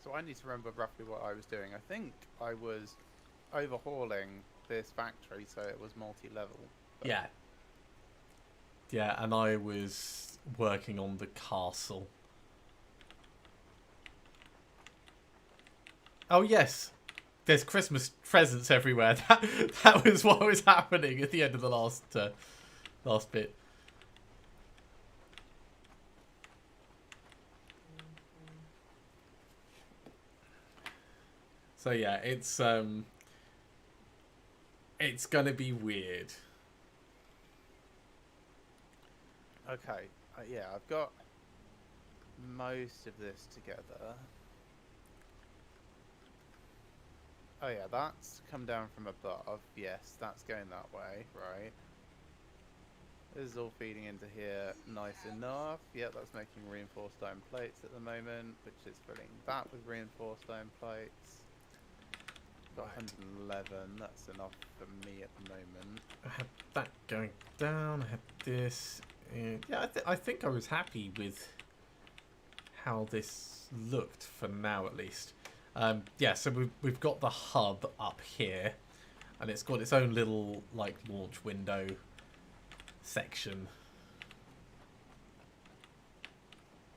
So I need to remember roughly what I was doing. I think I was overhauling this factory so it was multi-level. But Yeah. Yeah, and I was working on the castle. Oh yes, there's Christmas presents everywhere. That was what was happening at the end of the last bit. So yeah, it's gonna be weird. okay, yeah, I've got most of this together. Oh yeah, that's come down from above. Yes, that's going that way, right? This is all feeding into here nice enough. Yeah, that's making reinforced iron plates at the moment, which is filling that with reinforced iron plates. Got Right. 111, that's enough for me at the moment. I had that going down. I had this. Yeah, I think I was happy with how this looked for now, at least. Yeah, so we've got the hub up here, and it's got its own little like launch window section.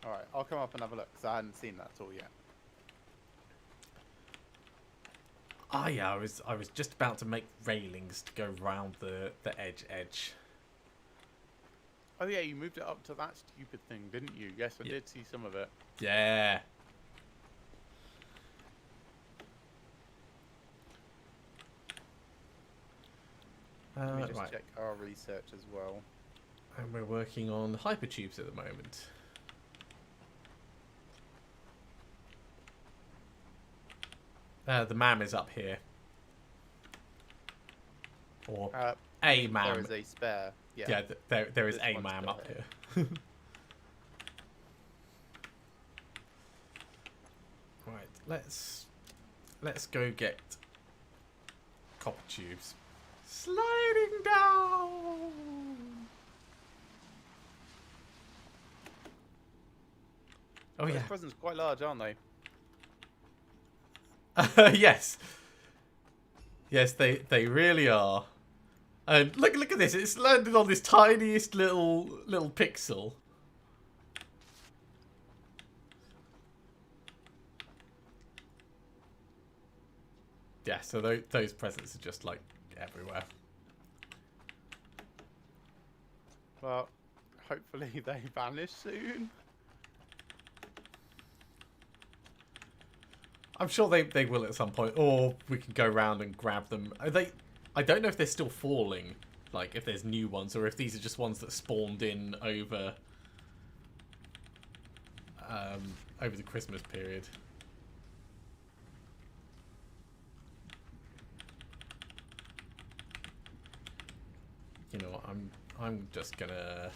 Alright, I'll come up and have a look, because I hadn't seen that at all yet. Ah, yeah, I was just about to make railings to go round the edge. Oh yeah, you moved it up to that stupid thing, didn't you? Yes, I did see some of it. Yeah. Let me just Right. check our research as well. And we're working on hypertubes at the moment. The MAM is up here. Or a There MAM. is a spare. Yeah, Yeah, there is this a one's MAM up spare. here. Right, let's go get copper tubes. Sliding down. Oh Those yeah. presents quite large, aren't they? Yes. Yes, they really are. And look at this. It's landed on this tiniest little pixel. Yeah, so those presents are just like everywhere. Well, hopefully they vanish soon. I'm sure they will at some point, or we can go around and grab them. Are they? I don't know if they're still falling, like if there's new ones, or if these are just ones that spawned in over over the Christmas period. You know what? I'm just gonna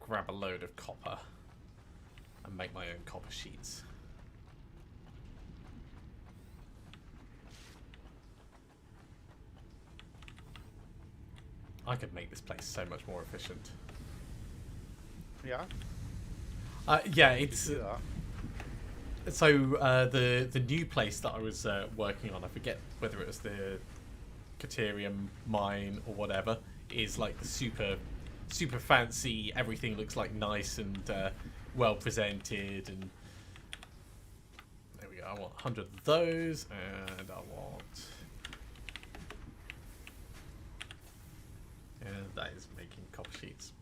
grab a load of copper and make my own copper sheets. I could make this place so much more efficient. Yeah. Yeah, You it's do that. so the new place that I was working on. I forget whether it was the Caterium mine or whatever. Is like the super fancy. Everything looks like nice and well presented. And there we go. I want 100 of those, and I want. And that is making copper sheets.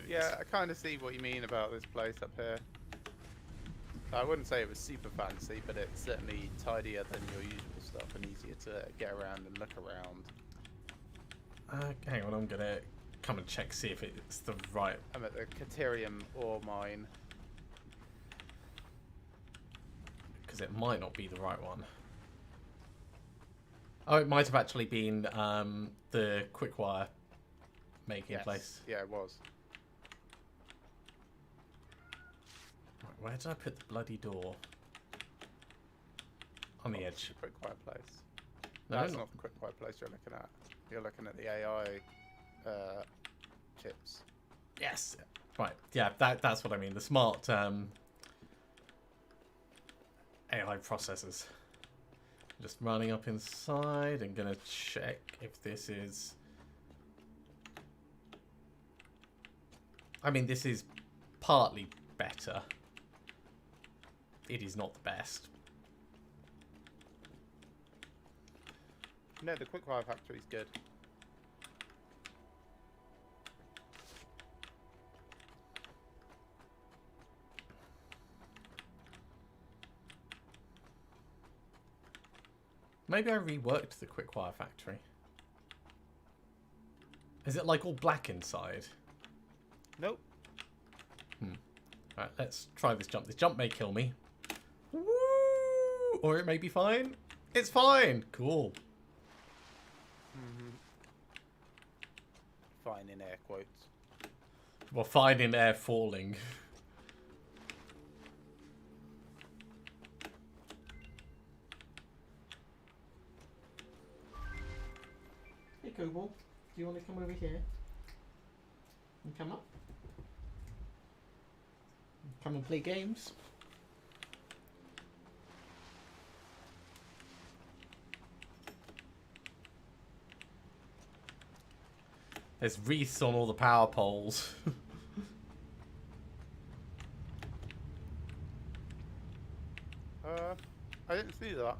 Yeah, I kind of see what you mean about this place up here. I wouldn't say it was super fancy, but it's certainly tidier than your usual stuff and easier to get around and look around. Hang on, I'm gonna come and check, see if it's the right. I'm at the Caterium ore mine. Because it might not be the right one. Oh, it might have actually been the quick wire making place. Yeah, it was. Right, where did I put the bloody door? On the edge. Quick quiet place. No, That's not. not the quick fire place you're looking at. You're looking at the AI chips. Yes. Right. Yeah, that's what I mean. The smart AI processors. Just running up inside and gonna check if this is... I mean, this is partly better. It is not the best. No, the quick fire factory's good. Maybe I reworked the quickfire factory. Is it like all black inside? Nope. Alright, let's try this jump. This jump may kill me. Woo! Or it may be fine. It's fine! Cool. Fine in air quotes. Well, fine in air falling. Hey, Cobalt. Do you want to come over here? And come up? Come and play games? There's wreaths on all the power poles. I didn't see that.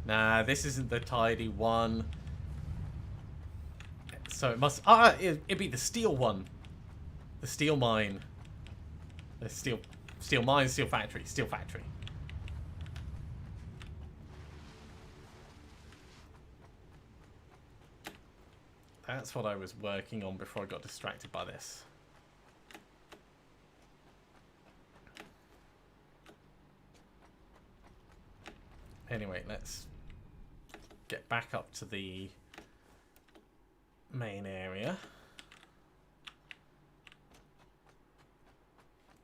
Nah, this isn't the tidy one. So it must... it'd be the steel one. The steel mine. The steel mine, steel factory. Steel factory. That's what I was working on before I got distracted by this. Anyway, let's get back up to the main area.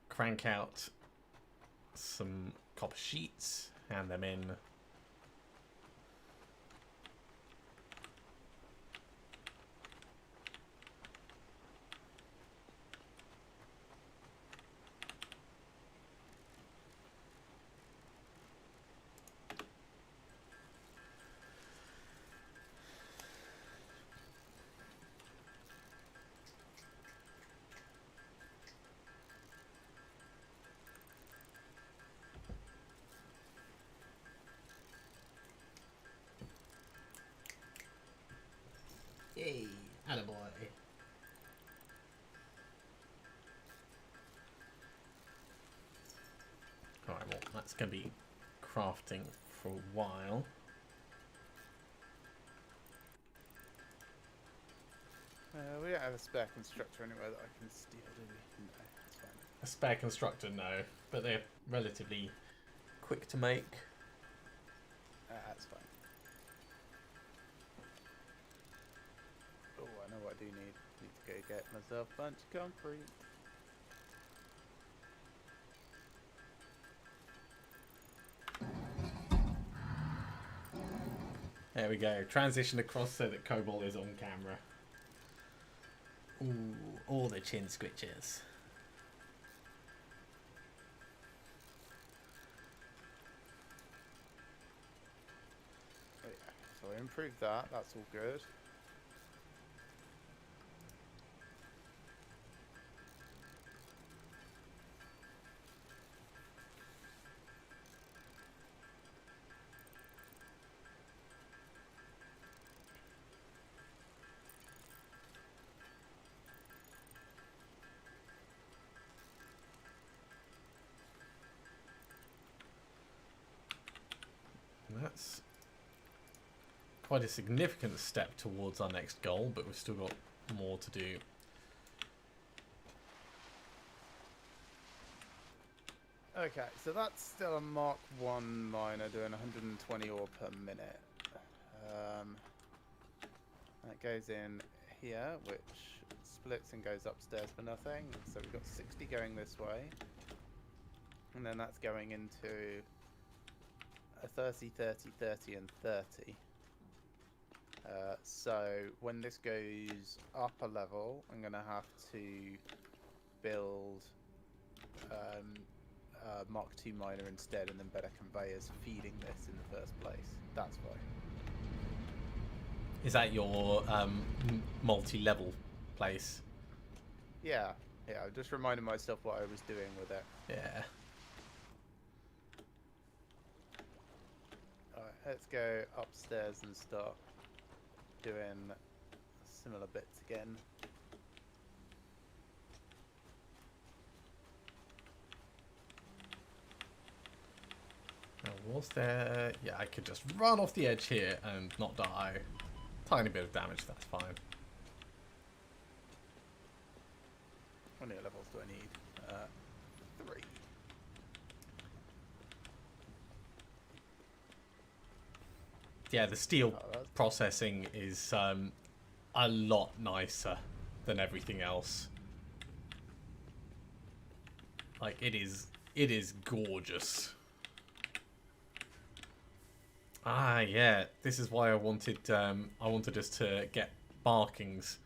Crank out some copper sheets, hand them in. Yay, attaboy. Alright, well, that's going to be crafting for a while. We don't have a spare constructor anywhere that I can steal, do we? No, that's fine. A spare constructor, no, but they're relatively quick to make. That's fine. Oh, I know what I do need. Need to go get myself a bunch of concrete. There we go. Transition across so that Cobalt is on camera. Ooh, all the chin scritches. Oh, yeah. So I improved that. That's all good. And that's quite a significant step towards our next goal, but we've still got more to do. Okay, so that's still a Mark 1 miner doing 120 ore per minute. That goes in here, which splits and goes upstairs for nothing. So we've got 60 going this way. And then that's going into a 30, 30, 30, and 30. So when this goes up a level, I'm going to have to build Mark II miner instead, and then better conveyors feeding this in the first place. That's fine. Is that your multi-level place? Yeah, I just reminded myself what I was doing with it. Yeah. Alright, let's go upstairs and start doing similar bits again. Now, was there... Yeah, I could just run off the edge here and not die. Tiny bit of damage, that's fine. How many levels do I need? 3. Yeah, the steel processing is a lot nicer than everything else. Like, it is gorgeous. Ah, yeah. This is why I wanted us to get markings.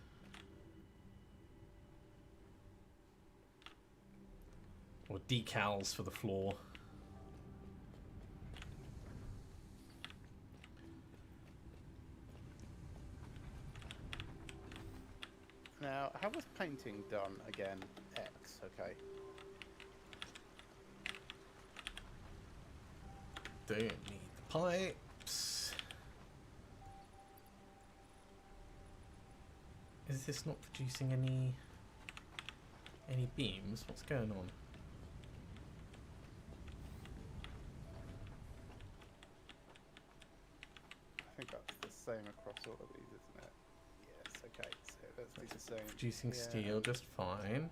Or decals for the floor. Now, how was painting done again? X, okay. Don't need the pipes. Is this not producing any beams? What's going on? I think that's the same across all of these, isn't it? Yes, okay. So let's do the same. Producing steel just fine.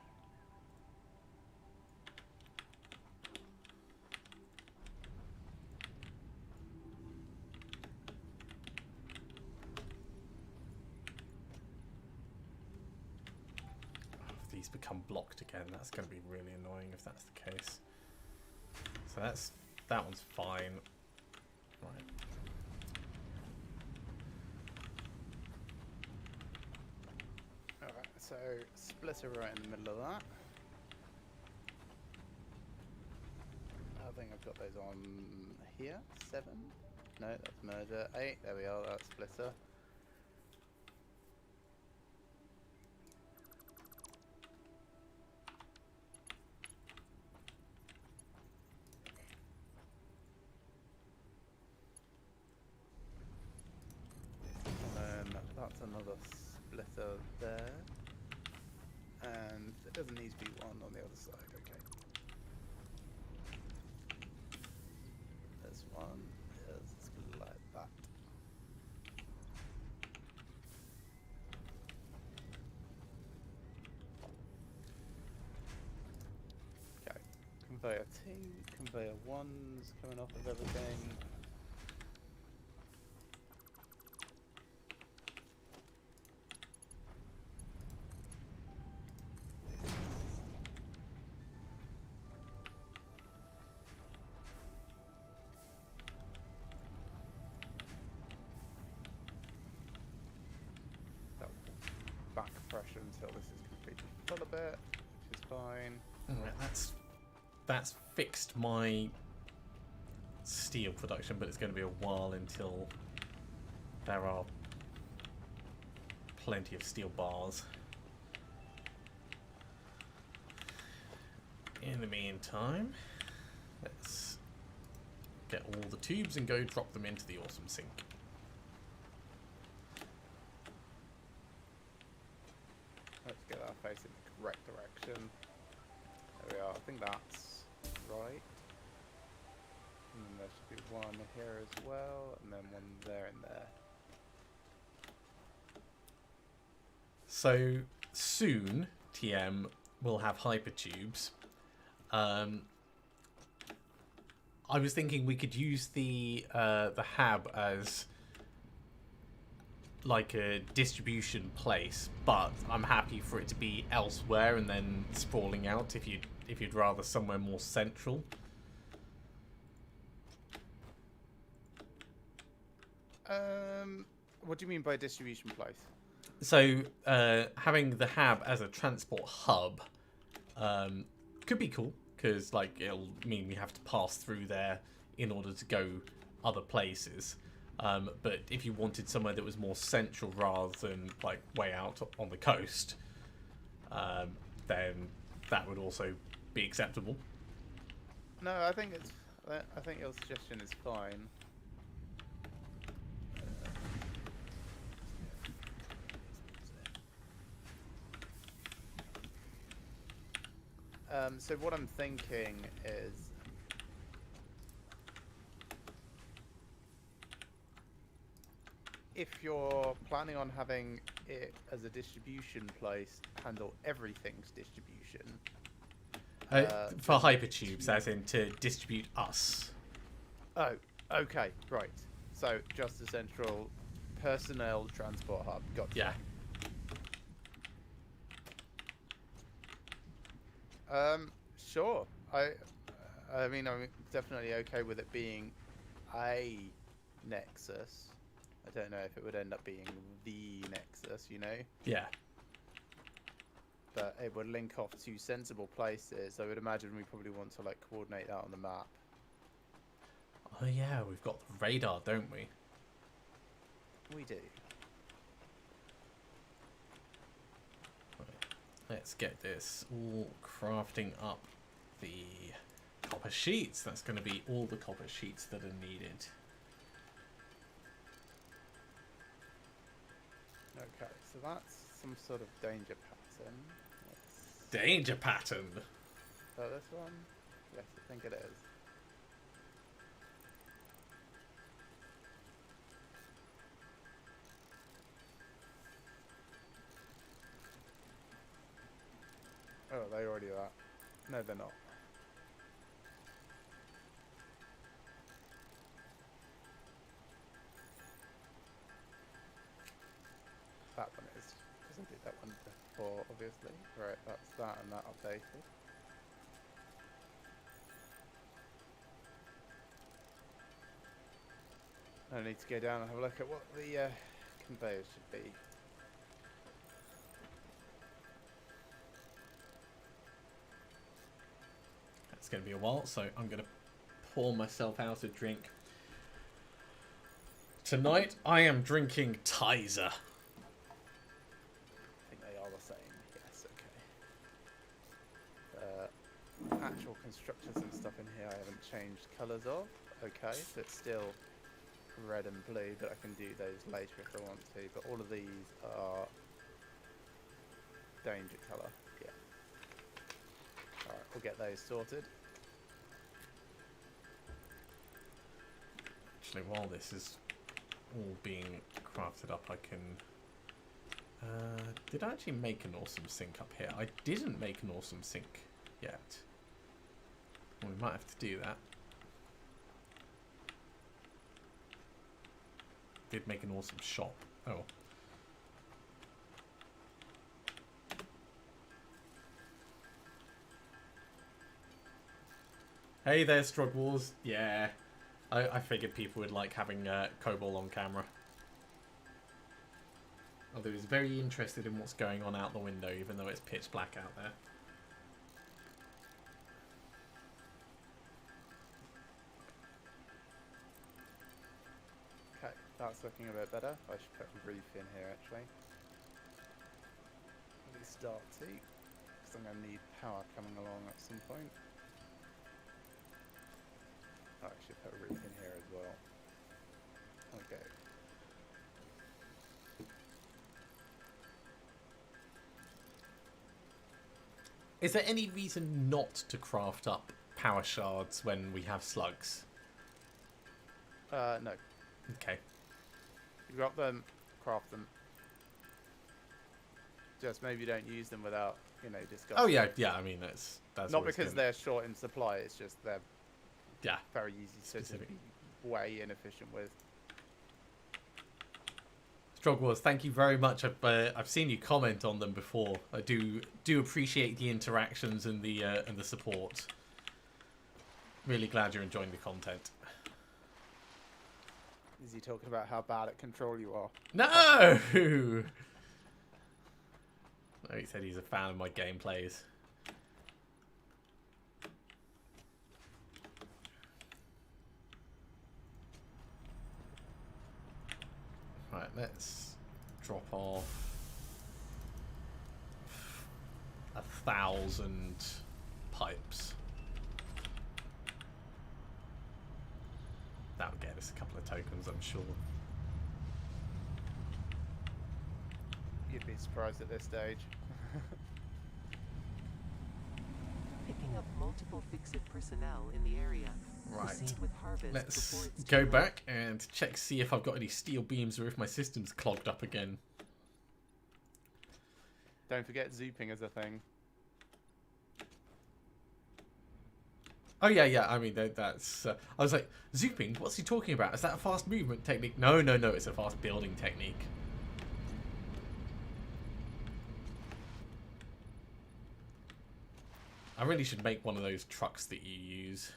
If these become blocked again, that's going to be really annoying if that's the case. So that one's fine. Right. Alright, so splitter right in the middle of that. I think I've got those on here. 7? No, that's merger. 8, there we are, that's splitter. And then that's another splitter there. And it doesn't need to be one on the other side, okay. This one is like that. Okay, conveyor 2, conveyor 1's coming off of everything. Back pressure until this is completely full a bit, which is fine. Right, that's fixed my steel production, but it's going to be a while until there are plenty of steel bars. In the meantime, let's get all the tubes and go drop them into the awesome sink. Let's get our face in the correct direction. There we are. I think that's right. And then there should be one here as well, and then one there and there. So soon, TM will have hypertubes. I was thinking we could use the hab as like a distribution place, but I'm happy for it to be elsewhere and then sprawling out if you'd rather somewhere more central. What do you mean by distribution place? So having the hab as a transport hub could be cool, because like it'll mean we have to pass through there in order to go other places. But if you wanted somewhere that was more central rather than like way out on the coast, then that would also be acceptable. No, I think your suggestion is fine. So what I'm thinking is, if you're planning on having it as a distribution place, handle everything's distribution. For hypertubes, as in to distribute us. Oh, okay, right. So just a central personnel transport hub. Gotcha. Yeah. Sure. I mean, I'm definitely okay with it being a nexus. I don't know if it would end up being the nexus, you know? Yeah. But it would link off two sensible places. I would imagine we probably want to like coordinate that on the map. Oh yeah, we've got the radar, don't we? We do. Let's get this all crafting up the copper sheets. That's going to be all the copper sheets that are needed. Okay, so that's some sort of danger pattern. Danger pattern. So this one? Yes, I think it is. Oh, they already are that. No, they're not. That one is, because I did that one before, obviously. Right, that's that and that updated. I need to go down and have a look at what the conveyors should be. It's going to be a while, so I'm going to pour myself out a drink. Tonight, I am drinking Tizer. I think they are the same. Yes, okay. Actual constructors and stuff in here I haven't changed colours of. Okay, so it's still red and blue, but I can do those later if I want to. But all of these are danger colour. Yeah. Alright, we'll get those sorted. Actually, while this is all being crafted up, I can... did I actually make an awesome sink up here? I didn't make an awesome sink yet. Well, we might have to do that. Did make an awesome shop. Oh. Hey there, Strug Wars. Yeah. I figured people would like having Cobol on camera. Although he's very interested in what's going on out the window, even though it's pitch black out there. Okay, that's looking a bit better. I should put a roof in here actually. At least start to, because I'm going to need power coming along at some point. Oh, I should put a roof in here as well. Okay. Is there any reason not to craft up power shards when we have slugs? No. Okay. You got them, craft them. Just maybe don't use them without, you know, discussing. Oh yeah, yeah. I mean that's not because they're short in supply. It's just they're very easy to be way inefficient with. Drog Wars, thank you very much. I've seen you comment on them before. I do appreciate the interactions and the support. Really glad you're enjoying the content. Is he talking about how bad at control you are? No! No, he said he's a fan of my gameplays. Right, let's drop off 1,000 pipes. That'll get us a couple of tokens, I'm sure. You'd be surprised at this stage. Picking up multiple Fix-It personnel in the area. Right. Proceed with harvest before Let's it's go too late. back and check, see if I've got any steel beams or if my system's clogged up again. Don't forget zooping as a thing. Oh yeah. I mean, that's. I was like, zooping. What's he talking about? Is that a fast movement technique? No. It's a fast building technique. I really should make one of those trucks that you use.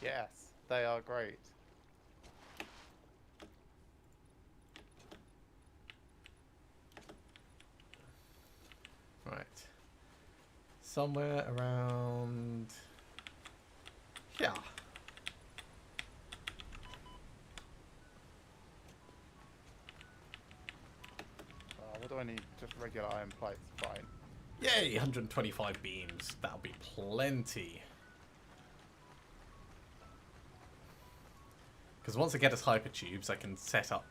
Yes, they are great. Right. Somewhere around here. What do I need? Just regular iron plates, fine. Yay, 125 beams. That'll be plenty. Because once I get us hypertubes, I can set up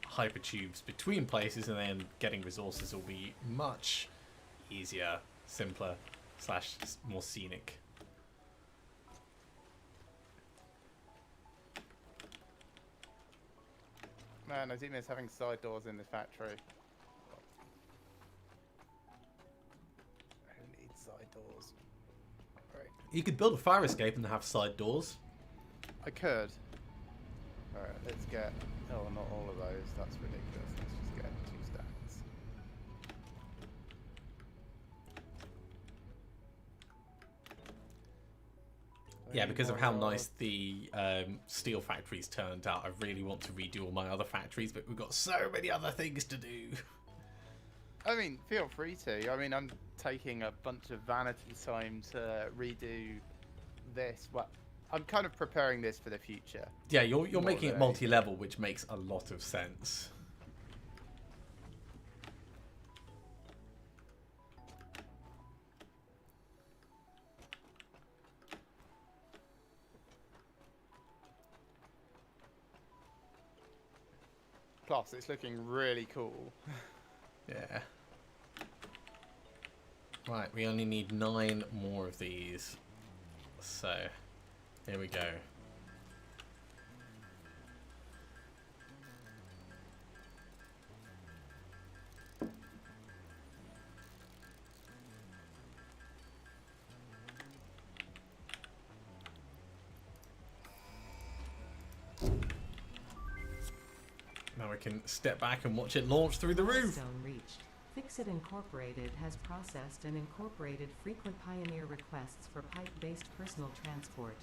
hypertubes between places, and then getting resources will be much easier, simpler, / more scenic. Man, I do miss having side doors in this factory. Who needs side doors? Right. You could build a fire escape and have side doors. I could. Alright, let's get... Oh, not all of those. That's ridiculous. Let's just get 2 stacks. Yeah, because of Any how more nice the steel factories turned out, I really want to redo all my other factories, but we've got so many other things to do. I mean, feel free to. I mean, I'm taking a bunch of vanity time to redo this. Well, I'm kind of preparing this for the future. Yeah, you're More making it than multi-level, which makes a lot of sense. Plus, it's looking really cool. Yeah. Right, we only need 9 more of these. So, here we go. Now we can step back and watch it launch through the roof. Milestone reached. Fix-It Incorporated has processed and incorporated frequent Pioneer requests for pipe-based personal transport.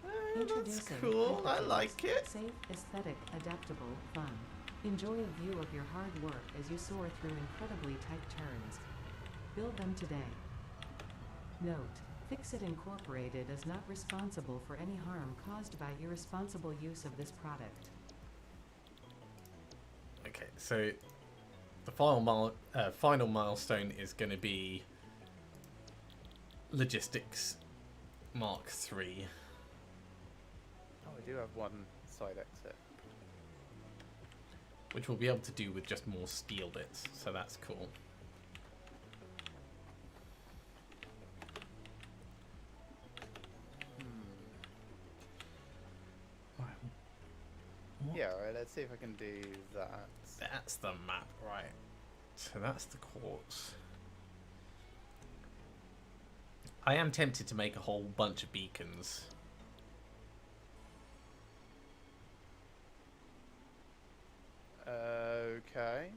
That's Introducing cool. I Pipe-Based. like it. Safe, aesthetic, adaptable, fun. Enjoy a view of your hard work as you soar through incredibly tight turns. Build them today. Note: Fix-It Incorporated is not responsible for any harm caused by irresponsible use of this product. Okay, so the final milestone is going to be Logistics Mark III. Oh, I do have one side exit. Which we'll be able to do with just more steel bits, so that's cool. What? Yeah, alright, let's see if I can do that. That's the map, right. So that's the quartz. I am tempted to make a whole bunch of beacons.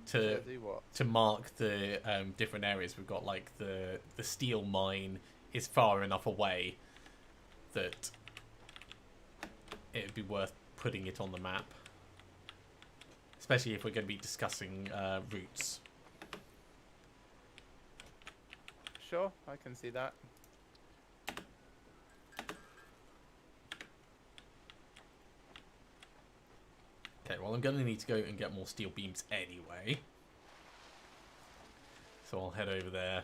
to do what? to mark the different areas. We've got like the steel mine is far enough away that it'd be worth putting it on the map, especially if we're going to be discussing routes. Sure, I can see that. Okay, well, I'm going to need to go and get more steel beams anyway. So I'll head over there.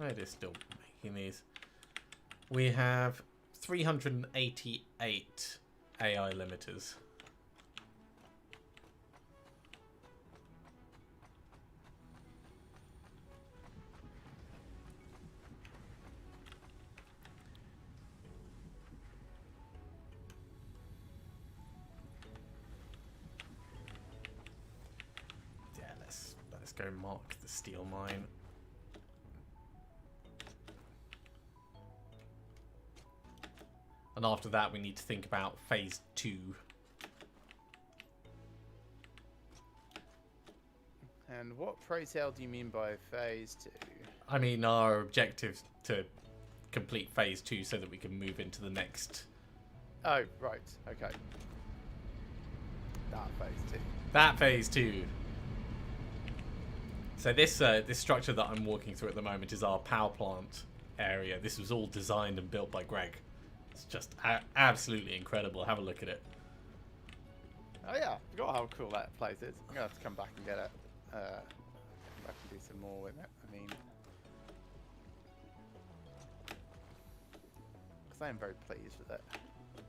It is still making these. We have 388 AI limiters. Yeah, let's go mark the steel mine. And after that, we need to think about phase 2. And what, pray tell, do you mean by phase 2? I mean, our objective to complete phase 2 so that we can move into the next. Oh, right. Okay. That phase 2. That phase 2. So this structure that I'm walking through at the moment is our power plant area. This was all designed and built by Greg. It's just absolutely incredible. Have a look at it. Oh yeah, I forgot how cool that place is. I'm gonna have to come back and get it. Come back and do some more with it. I mean, because I am very pleased with it.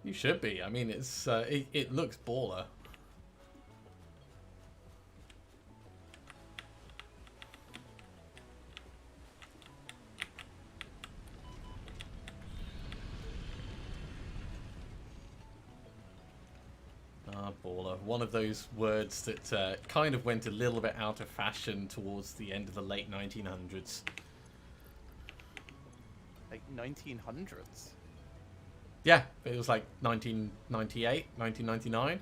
You should be. I mean, it looks baller. Baller. One of those words that kind of went a little bit out of fashion towards the end of the late 1900s. Like 1900s? Yeah, it was like 1998, 1999.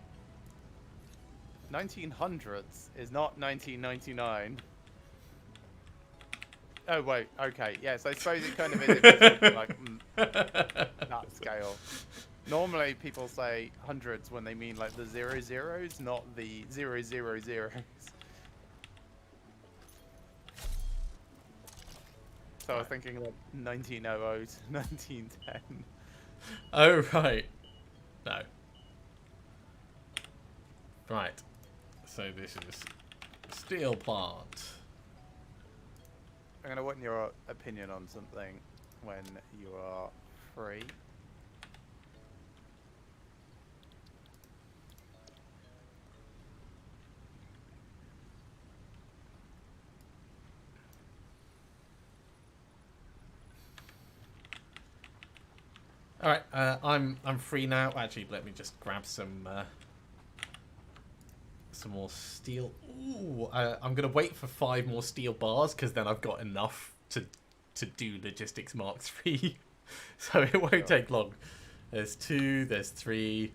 1900s is not 1999. Oh wait, okay, yes, I suppose it kind of is if you're talking like that scale. Normally people say hundreds when they mean like the 00s, not the 000s. So I was thinking like 1900 to 1910. Oh, right. No. Right. So this is steel plant. I'm going to want your opinion on something when you are free. All right, I'm free now. Actually, let me just grab some more steel. Ooh, I'm gonna wait for 5 more steel bars because then I've got enough to do logistics Mark 3, so it won't take long. There's 2, there's 3,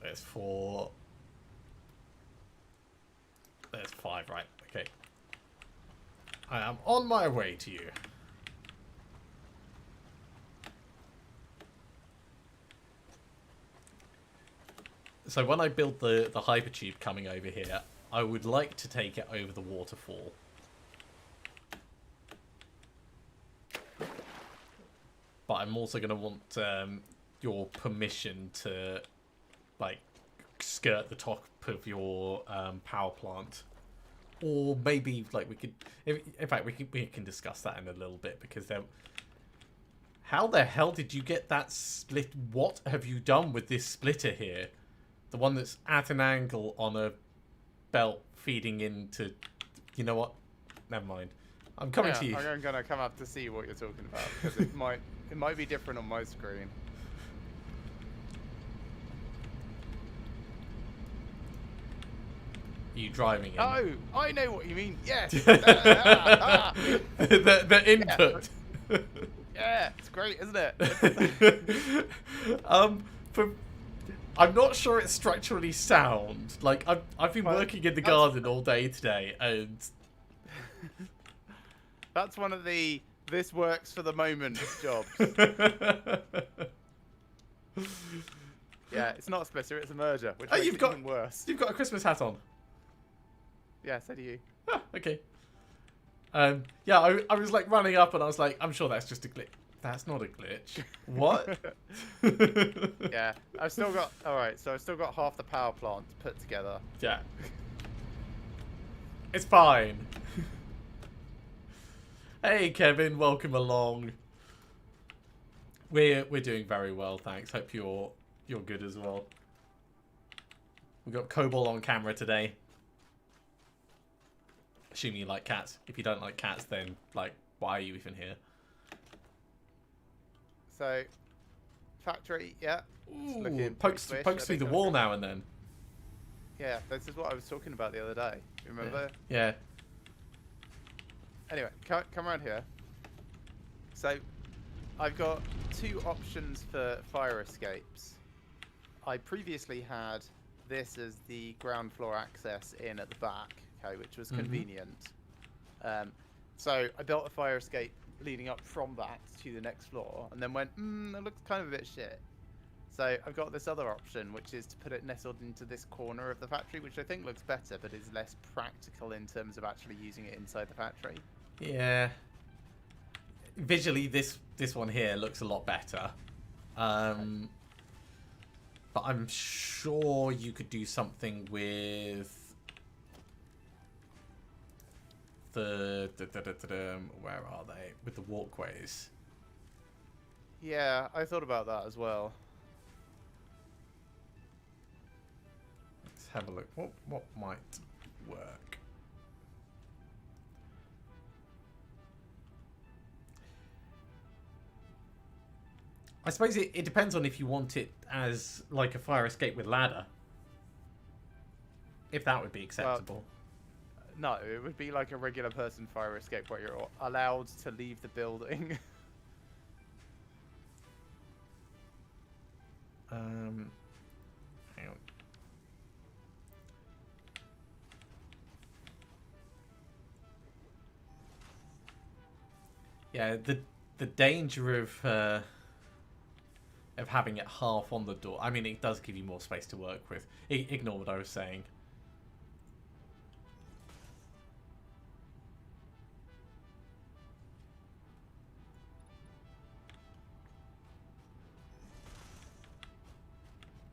there's 4, there's 5. Right, okay. I am on my way to you. So when I build the hypertube coming over here, I would like to take it over the waterfall. But I'm also going to want your permission to, like, skirt the top of your power plant. Or maybe, like, we could... In fact, we can discuss that in a little bit, because there... How the hell did you get that split? What have you done with this splitter here? The one that's at an angle on a belt feeding into... You know what? Never mind. I'm coming Yeah, to you. I'm gonna come up to see what you're talking about because it might be different on my screen. Are you driving in? Oh, I know what you mean. Yes. The input. Yeah, it's great, isn't it? For, I'm not sure it's structurally sound. Like I've been Well, working in the that's- garden all day today, and That's one of the this works for the moment jobs. Yeah, it's not a splitter, it's a merger, which Oh, makes you've it got- even worse. you've got a Christmas hat on. Yeah, so do you. Ah, okay. Yeah, I was like running up, and I was like, I'm sure that's just a glitch. That's not a glitch. What? Yeah, I've still got. All right, so I've still got half the power plant put together. Yeah. It's fine. Hey Kevin, welcome along. We're doing very well, thanks. Hope you're good as well. We've got Cobalt on camera today. Assuming you like cats. If you don't like cats, then like, why are you even here? So, factory, yeah. It's Ooh, looking pokes pretty swish, pokes I through think the wall now and then. Yeah, this is what I was talking about the other day. Remember? Yeah. Anyway, come around here. So, I've got two options for fire escapes. I previously had this as the ground floor access in at the back, okay, which was convenient. So I built a fire escape leading up from that to the next floor, and then went, it looks kind of a bit shit. So I've got this other option, which is to put it nestled into this corner of the factory, which I think looks better, but is less practical in terms of actually using it inside the factory. Yeah. Visually, this one here looks a lot better. But I'm sure you could do something with the where are they? With the walkways. Yeah, I thought about that as well. Let's have a look. What might work? I suppose it depends on if you want it as like a fire escape with ladder. If that would be acceptable. No, it would be like a regular person fire escape where you're allowed to leave the building. Hang on. Yeah, the danger of having it half on the door. I mean, it does give you more space to work with. Ignore what I was saying.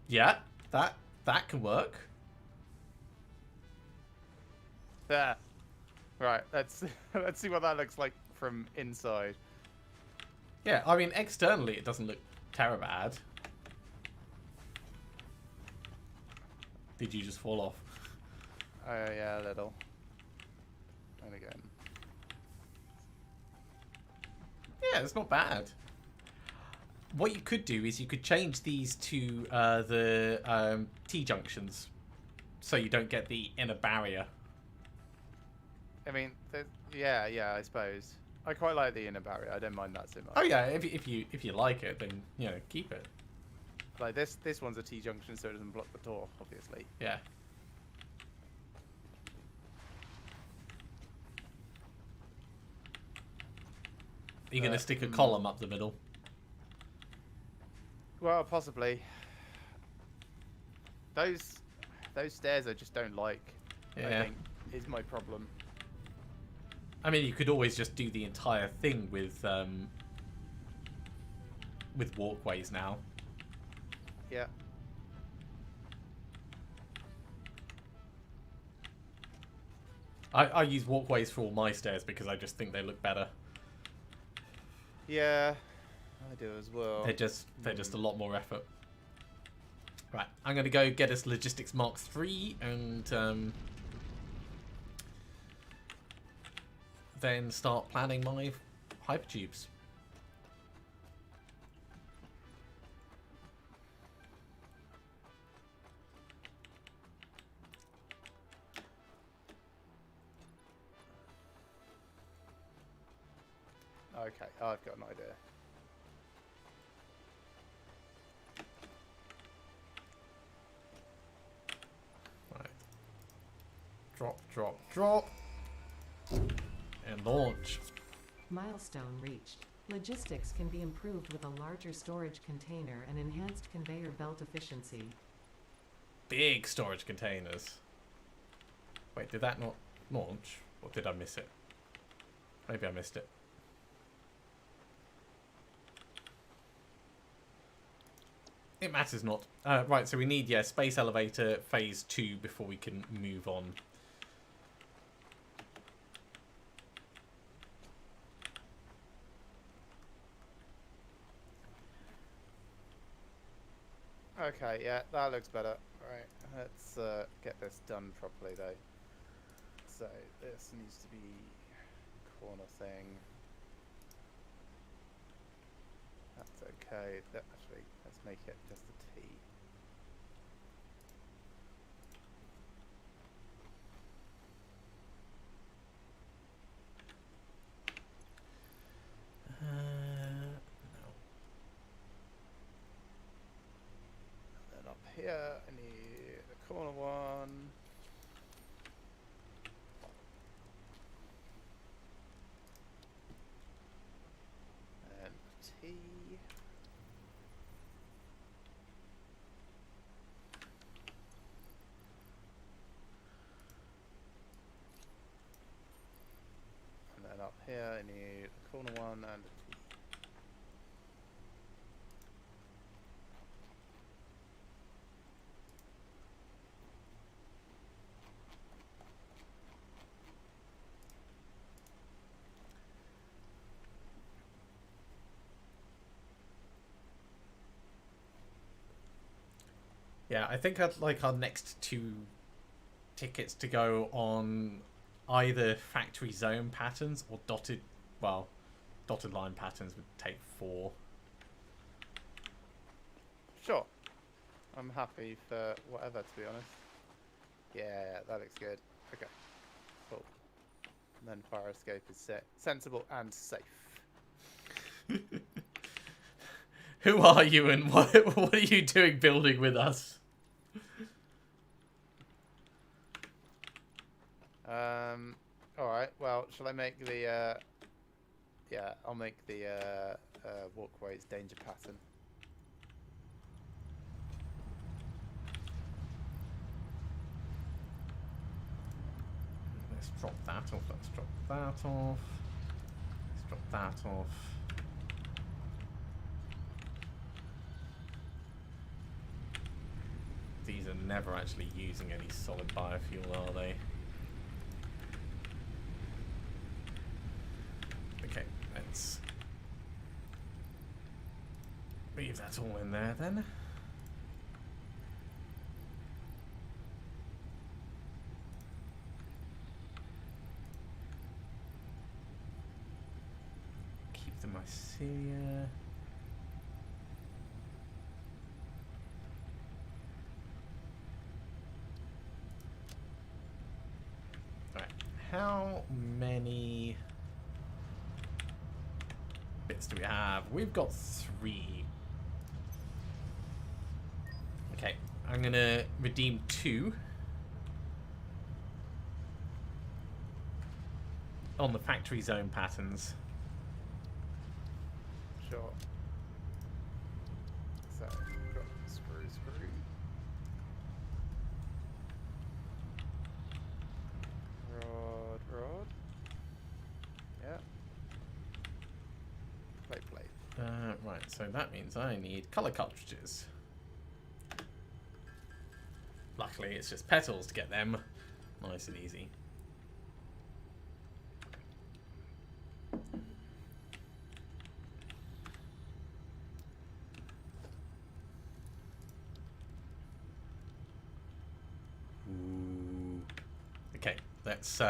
Yeah, that can work. There. Right, let's see what that looks like from inside. Yeah, I mean, externally it doesn't look terrible bad. Did you just fall off? Yeah, a little. And again. Yeah, it's not bad. What you could do is you could change these to the T-junctions so you don't get the inner barrier. I mean, yeah, I suppose. I quite like the inner barrier. I don't mind that so much. Oh yeah, if you like it, then keep it. Like this one's a T-junction, so it doesn't block the door, obviously. Yeah. Are you gonna stick a column up the middle? Well, possibly. Those stairs I just don't like. Yeah. I think is my problem. I mean, you could always just do the entire thing with walkways now. Yeah. I use walkways for all my stairs because I just think they look better. Yeah, I do as well. They're just a lot more effort. Right, I'm gonna go get us Logistics Mark III and then start planning my hypertubes. Okay, I've got an idea. Right. Drop, drop, drop. And launch. Milestone reached. Logistics can be improved with a larger storage container and enhanced conveyor belt efficiency. Big storage containers. Wait, did that not launch? Or did I miss it? Maybe I missed it. It matters not. Right, so we need, yeah, space elevator phase 2 before we can move on. Okay, yeah, that looks better. Right, let's get this done properly though. So this needs to be corner thing. That's okay. Actually, let's make it just a T. No. And then up here, I need a corner one. And a T. And then up here, I need a corner one and a T. Yeah, I think I'd like our next 2 tickets to go on either factory zone patterns or dotted line patterns would take 4. Sure. I'm happy for whatever, to be honest. Yeah, that looks good. Okay, cool. And then fire escape is set, sensible and safe. Who are you and what are you doing building with us? Alright, well, shall I make the, yeah, I'll make the, walkways danger pattern. Let's drop that off, let's drop that off. Let's drop that off. These are never actually using any solid biofuel, are they? Okay, let's leave that all in there then. Keep the mycelia. Right, how many bits do we have? We've got 3. Okay, I'm gonna redeem 2 on the factory zone patterns. Sure. So, got screw. Rod. Yeah. Plate. Right, so that means I need colour cartridges. Luckily, it's just petals to get them. Nice and easy. Ooh. Okay, let's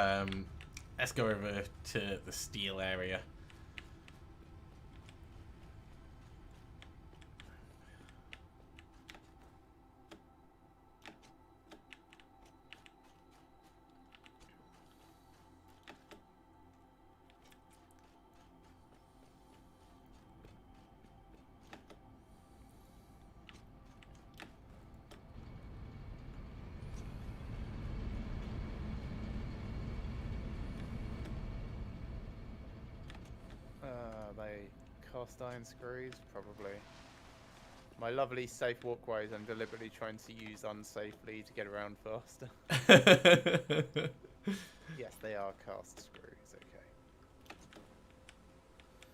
let's go over to the steel area. They cast iron screws, probably. My lovely safe walkways I'm deliberately trying to use unsafely to get around faster. Yes, they are cast screws, okay.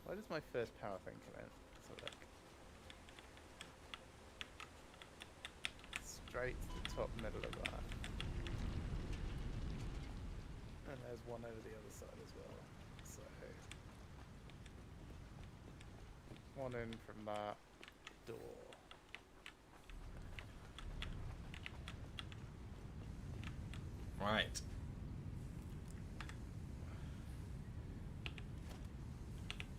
Why does my first power thing come in? Let's have a look. Straight to the top middle of that. And there's one over the other side as well. So one in from that door. Right.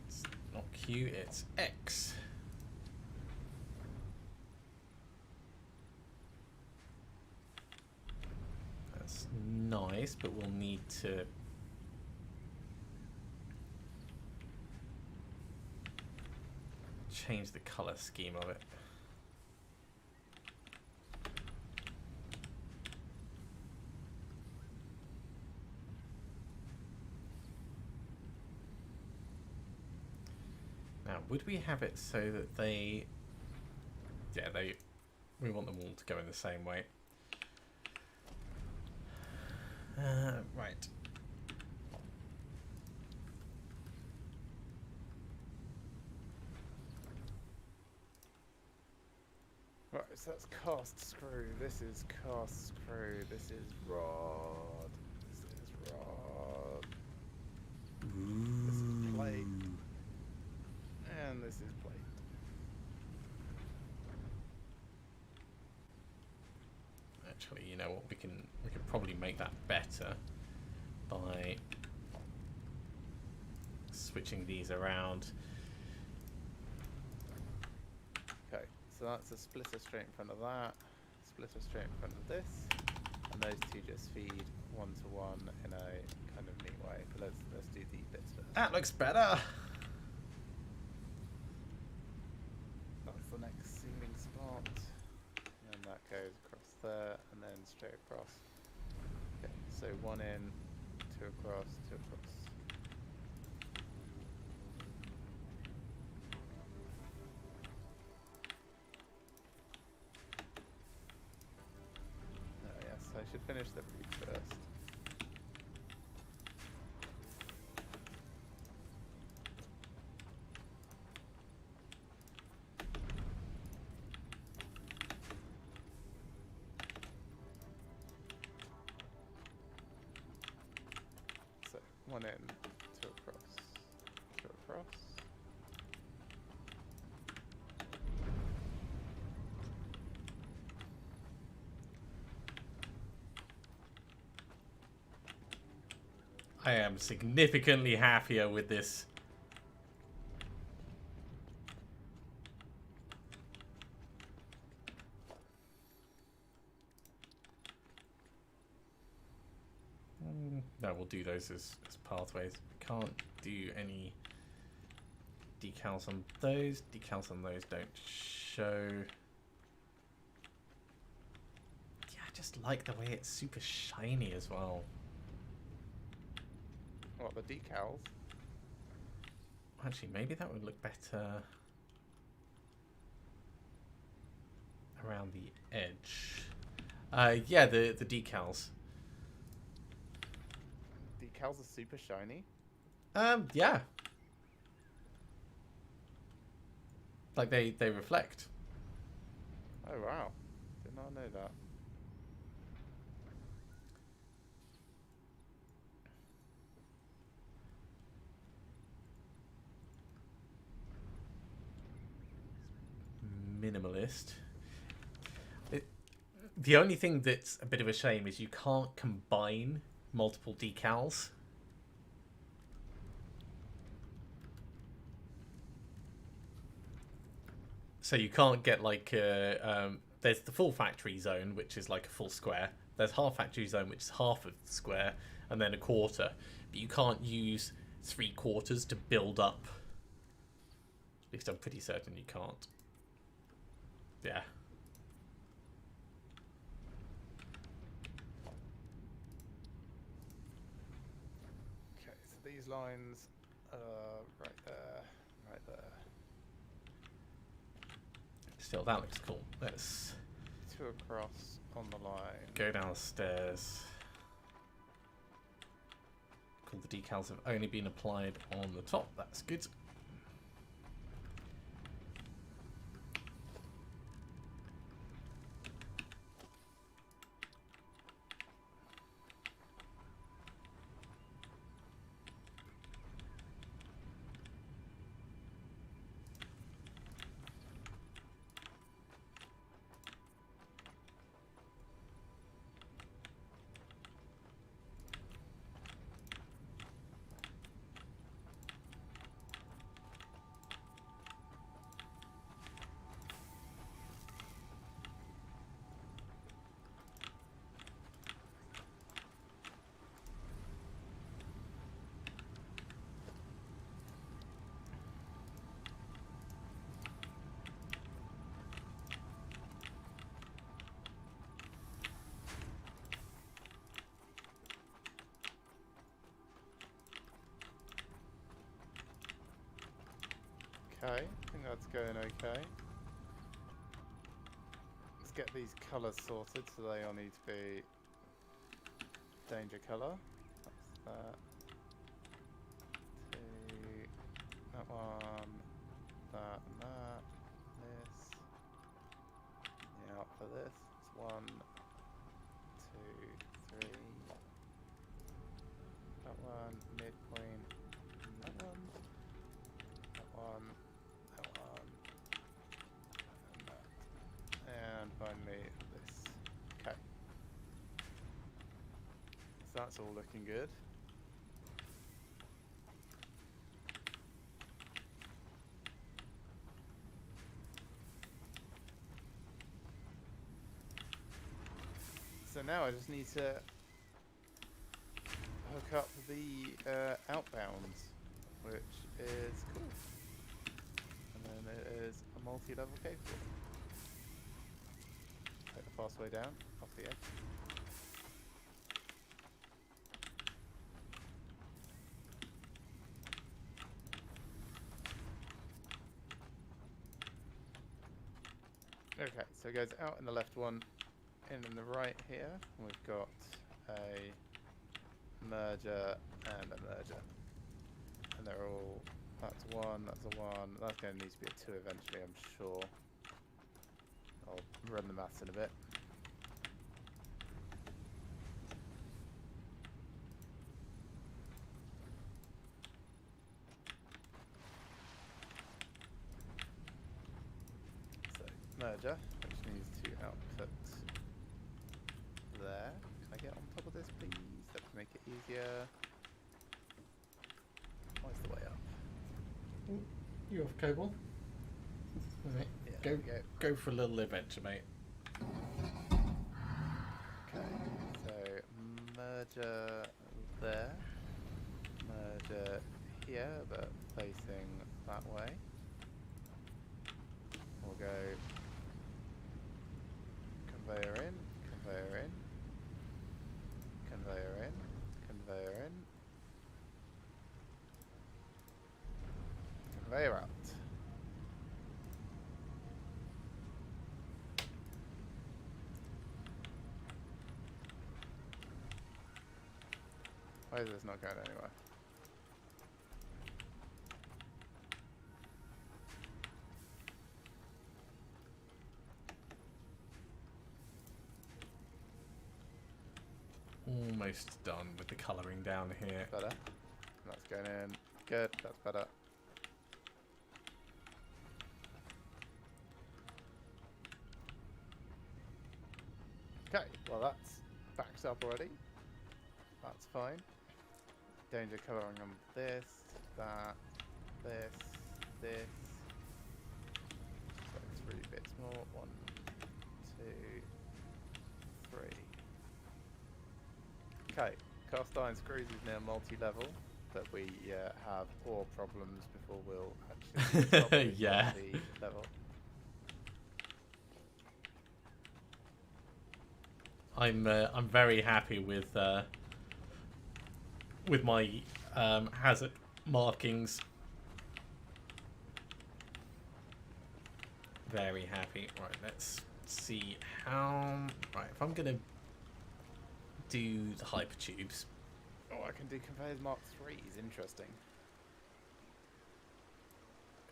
It's not Q, it's X. That's nice, but we'll need to change the color scheme of it. Now, would we have it so that they... Yeah, we want them all to go in the same way. Right. Right, so that's cast screw. This is cast screw. This is rod. This is rod. This is plate. And this is plate. Actually, you know what? We can probably make that better by switching these around. Okay, so that's a splitter straight in front of that, splitter straight in front of this, and those two just feed one to one in a kind of neat way. But let's do the bits first. That looks better. That's the next ceiling spot, and that goes across there, and then straight across. Okay, so one in, two across, two across. Oh yes, I should finish the roof first. So one in, two across, two across. I am significantly happier with this. No, we'll do those as pathways. Can't do any decals on those. Decals on those don't show. Yeah, I just like the way it's super shiny as well. What, the decals? Actually, maybe that would look better around the edge. Yeah, the decals. Decals are super shiny. Yeah. Like they reflect. Oh wow, did not know that. Minimalist. The only thing that's a bit of a shame is you can't combine multiple decals. So you can't get like there's the full factory zone, which is like a full square. There's half factory zone, which is half of the square, and then a quarter. But you can't use 3/4 to build up. At least I'm pretty certain you can't. Yeah. Okay, so these lines are right there, right there. Still, that looks cool. Let's 2 across on the line. go downstairs. Cool, the decals have only been applied on the top. That's good. Okay, I think that's going okay. Let's get these colours sorted, so they all need to be danger colour. That's that. 2, that one, that and that, this. Yeah, for this, it's 1, 2, 3. That one, midpoint, and that one. That one. And finally this. Okay. So that's all looking good. So now I just need to hook up the outbounds, which is cool. And then it is a multi-level cable. Take the fast way down, off the edge. Okay, so it goes out in the left one, in the right here. We've got a merger and a merger. And they're all, that's a 1, that's a 1. That's going to need to be a 2 eventually, I'm sure. I'll run the maths in a bit. So, merger, which needs to output there. Can I get on top of this, please? That would make it easier. Where's the way up? You off cable? Right. Yeah, Go for a little adventure, mate. Okay, so merger there, merger here, but facing that way. We'll go conveyor in, conveyor in, conveyor in, conveyor in, conveyor out. Why is this not going anywhere? Almost done with the colouring down here. Better. That's going in. Good, that's better. Okay, well that's backed up already. That's fine. Danger colouring on this, that, this, this. So it's bits more. 1, 2, 3. Okay, cast iron screws is now multi-level, but we have ore problems before we'll actually be properly Yeah. multi-level. I'm very happy with my hazard markings. Very happy. Right, let's see how. Right, if I'm gonna do the hypertubes. Oh, I can do conveyors Mark 3s. Interesting.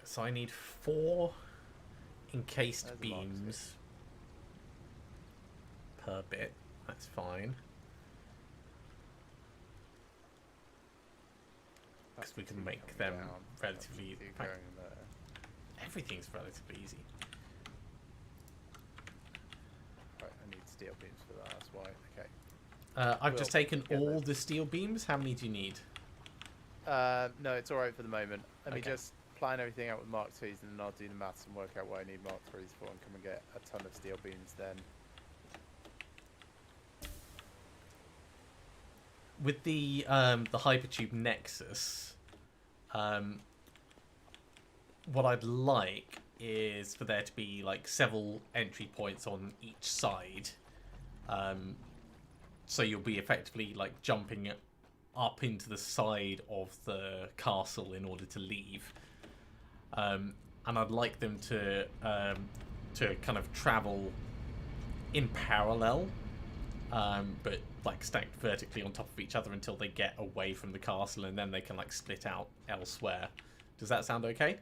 So I need 4 encased There's a Mark beams per bit. That's fine. Because we can make them relatively. Everything's relatively easy. Right, I need steel beams for that. That's why. Okay. I've just taken get all there. the steel beams. How many do you need? No, it's all right for the moment. Let me Okay. just plan everything out with Mark 2s, and then I'll do the maths and work out what I need Mark 3s for, and come and get a ton of steel beams then. With the hypertube nexus, what I'd like is for there to be like several entry points on each side. So you'll be effectively like jumping up into the side of the castle in order to leave. And I'd like them to kind of travel in parallel, but like stacked vertically on top of each other until they get away from the castle, and then they can like split out elsewhere. Does that sound okay?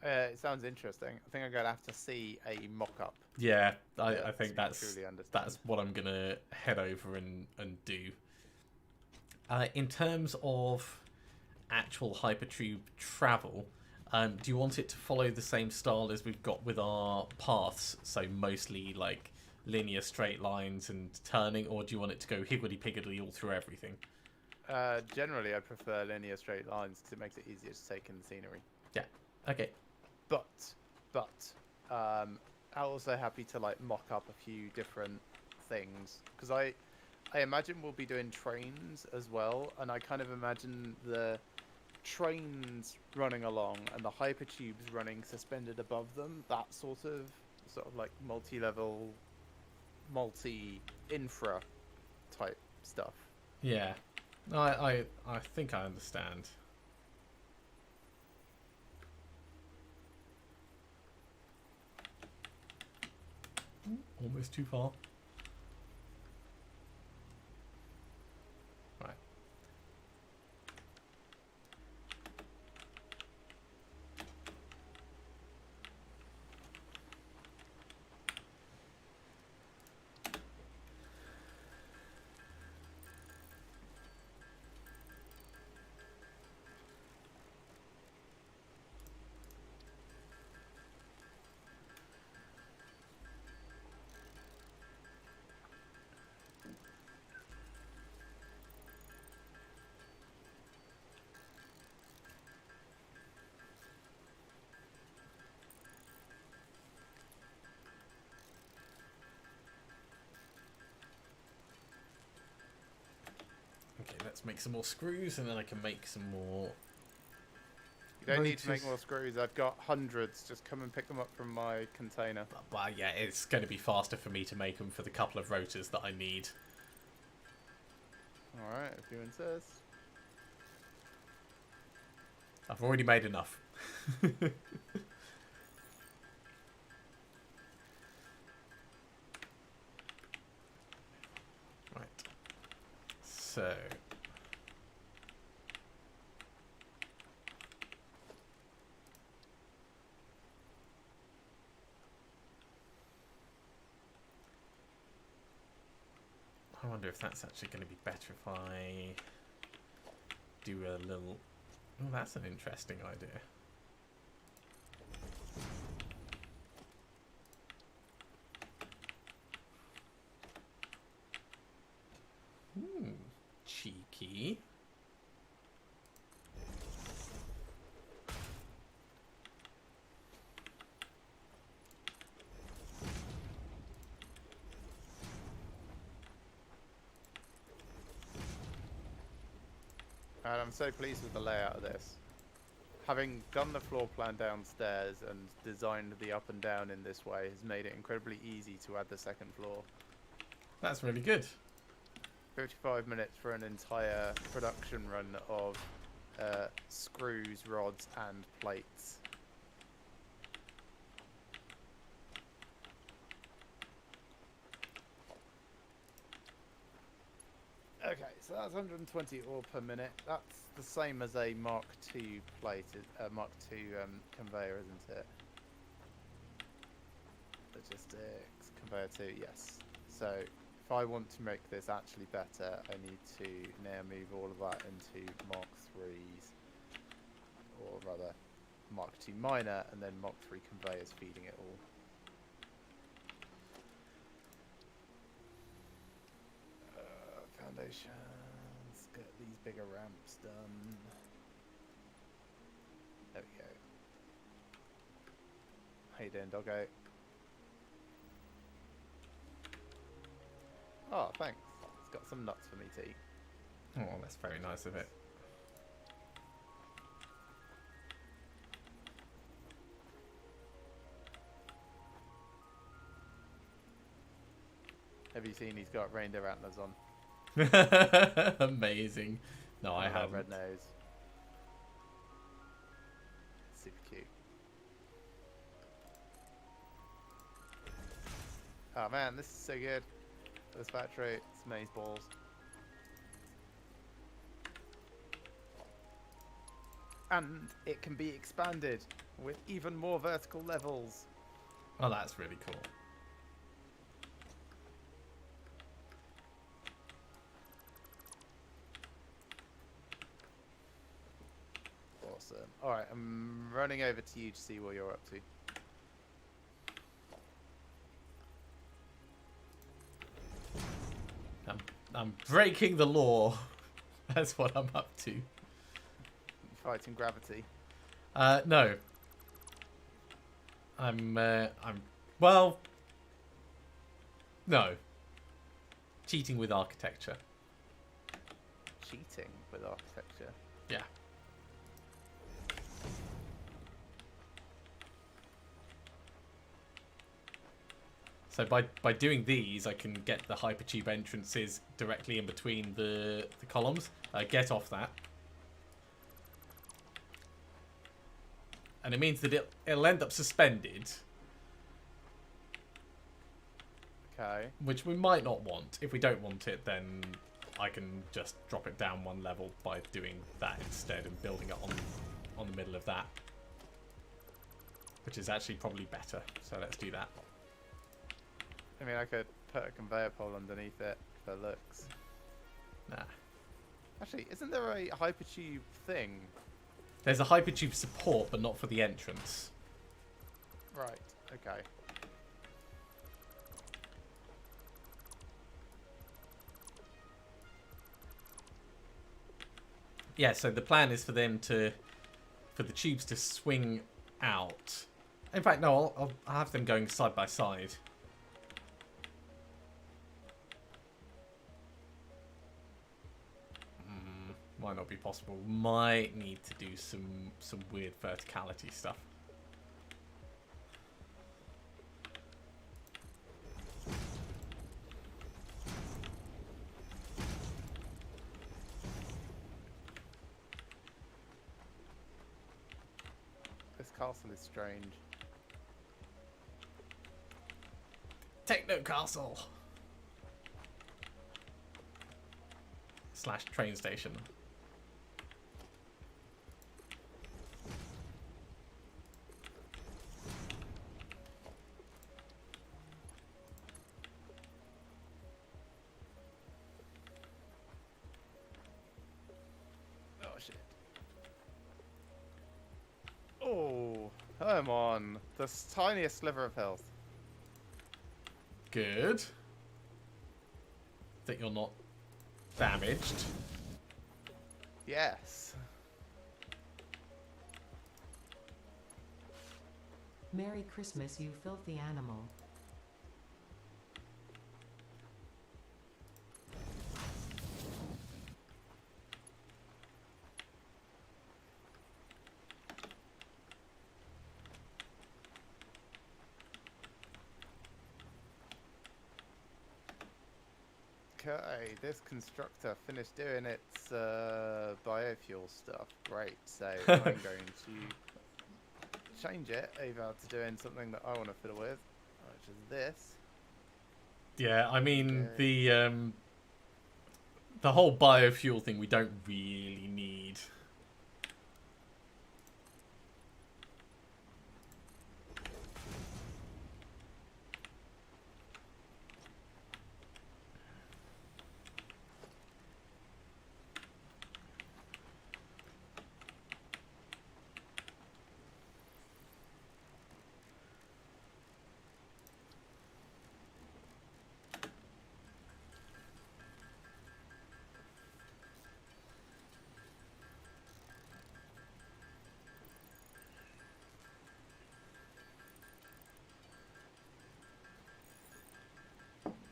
It sounds interesting. I think I'm going to have to see a mock-up. Yeah, I to think that's truly understand. what I'm gonna head over and do. In terms of actual hypertube travel, do you want it to follow the same style as we've got with our paths? So mostly like linear straight lines and turning, or do you want it to go higgledy-piggledy all through everything? Generally, I prefer linear straight lines because it makes it easier to take in the scenery. Yeah. Okay. But, I'm also happy to like mock up a few different things because I imagine we'll be doing trains as well, and I kind of imagine the trains running along and the hypertubes running suspended above them. That sort of like multi-level, multi-infra type stuff. Yeah. No, I think I understand. Almost too far. Right. Okay, let's make some more screws, and then I can make some more. You don't need to make motors. more screws. I've got hundreds. Just come and pick them up from my container. Well, yeah, it's going to be faster for me to make them for the couple of rotors that I need. Alright, if you insist. I've already made enough. Right. So. I wonder if that's actually going to be better if I do a little... Oh, that's an interesting idea. Cheeky. And I'm so pleased with the layout of this. Having done the floor plan downstairs and designed the up and down in this way has made it incredibly easy to add the second floor. That's really good. 55 minutes for an entire production run of screws, rods and plates. Okay, so that's 120 ore per minute. That's the same as a Mark II plate, Mark II conveyor, isn't it? Logistics, conveyor 2, yes. So if I want to make this actually better, I need to now move all of that into Mark IIIs, or rather Mark II minor, and then Mark III conveyors feeding it all. Foundations, get these bigger ramps done. There we go. How you doing, doggo? Oh, thanks. It's got some nuts for me to eat. Oh, that's very nice of it. Have you seen he's got reindeer antlers on? Amazing. No, I And a haven't. red nose. Super cute. Oh man, this is so good. Satisfactory, it's maze balls. And it can be expanded with even more vertical levels. Oh, that's really cool. Awesome. Alright, I'm running over to you to see what you're up to. I'm breaking the law. That's what I'm up to. Fighting gravity. No. Well, no. Cheating with architecture. Cheating with architecture. Yeah. So by doing these, I can get the hypertube entrances directly in between the columns. Get off that. And it means that it'll end up suspended, Okay. which we might not want. If we don't want it, then I can just drop it down one level by doing that instead and building it on the middle of that. Which is actually probably better. So let's do that. I mean, I could put a conveyor pole underneath it for looks. Nah. Actually, isn't there a hypertube thing? There's a hypertube support, but not for the entrance. Right, okay. Yeah, so the plan is for them for the tubes to swing out. In fact, no, I'll have them going side by side. Might not be possible. Might need to do some weird verticality stuff. This castle is strange. Techno Castle / train station. Oh shit. Oh, come on. The tiniest sliver of health. Good. That you're not damaged. Yes. Merry Christmas, you filthy animal. Okay, this constructor finished doing its biofuel stuff. Great, so I'm going to change it over to doing something that I want to fiddle with, which is this. Yeah, I mean Okay. the whole biofuel thing we don't really need.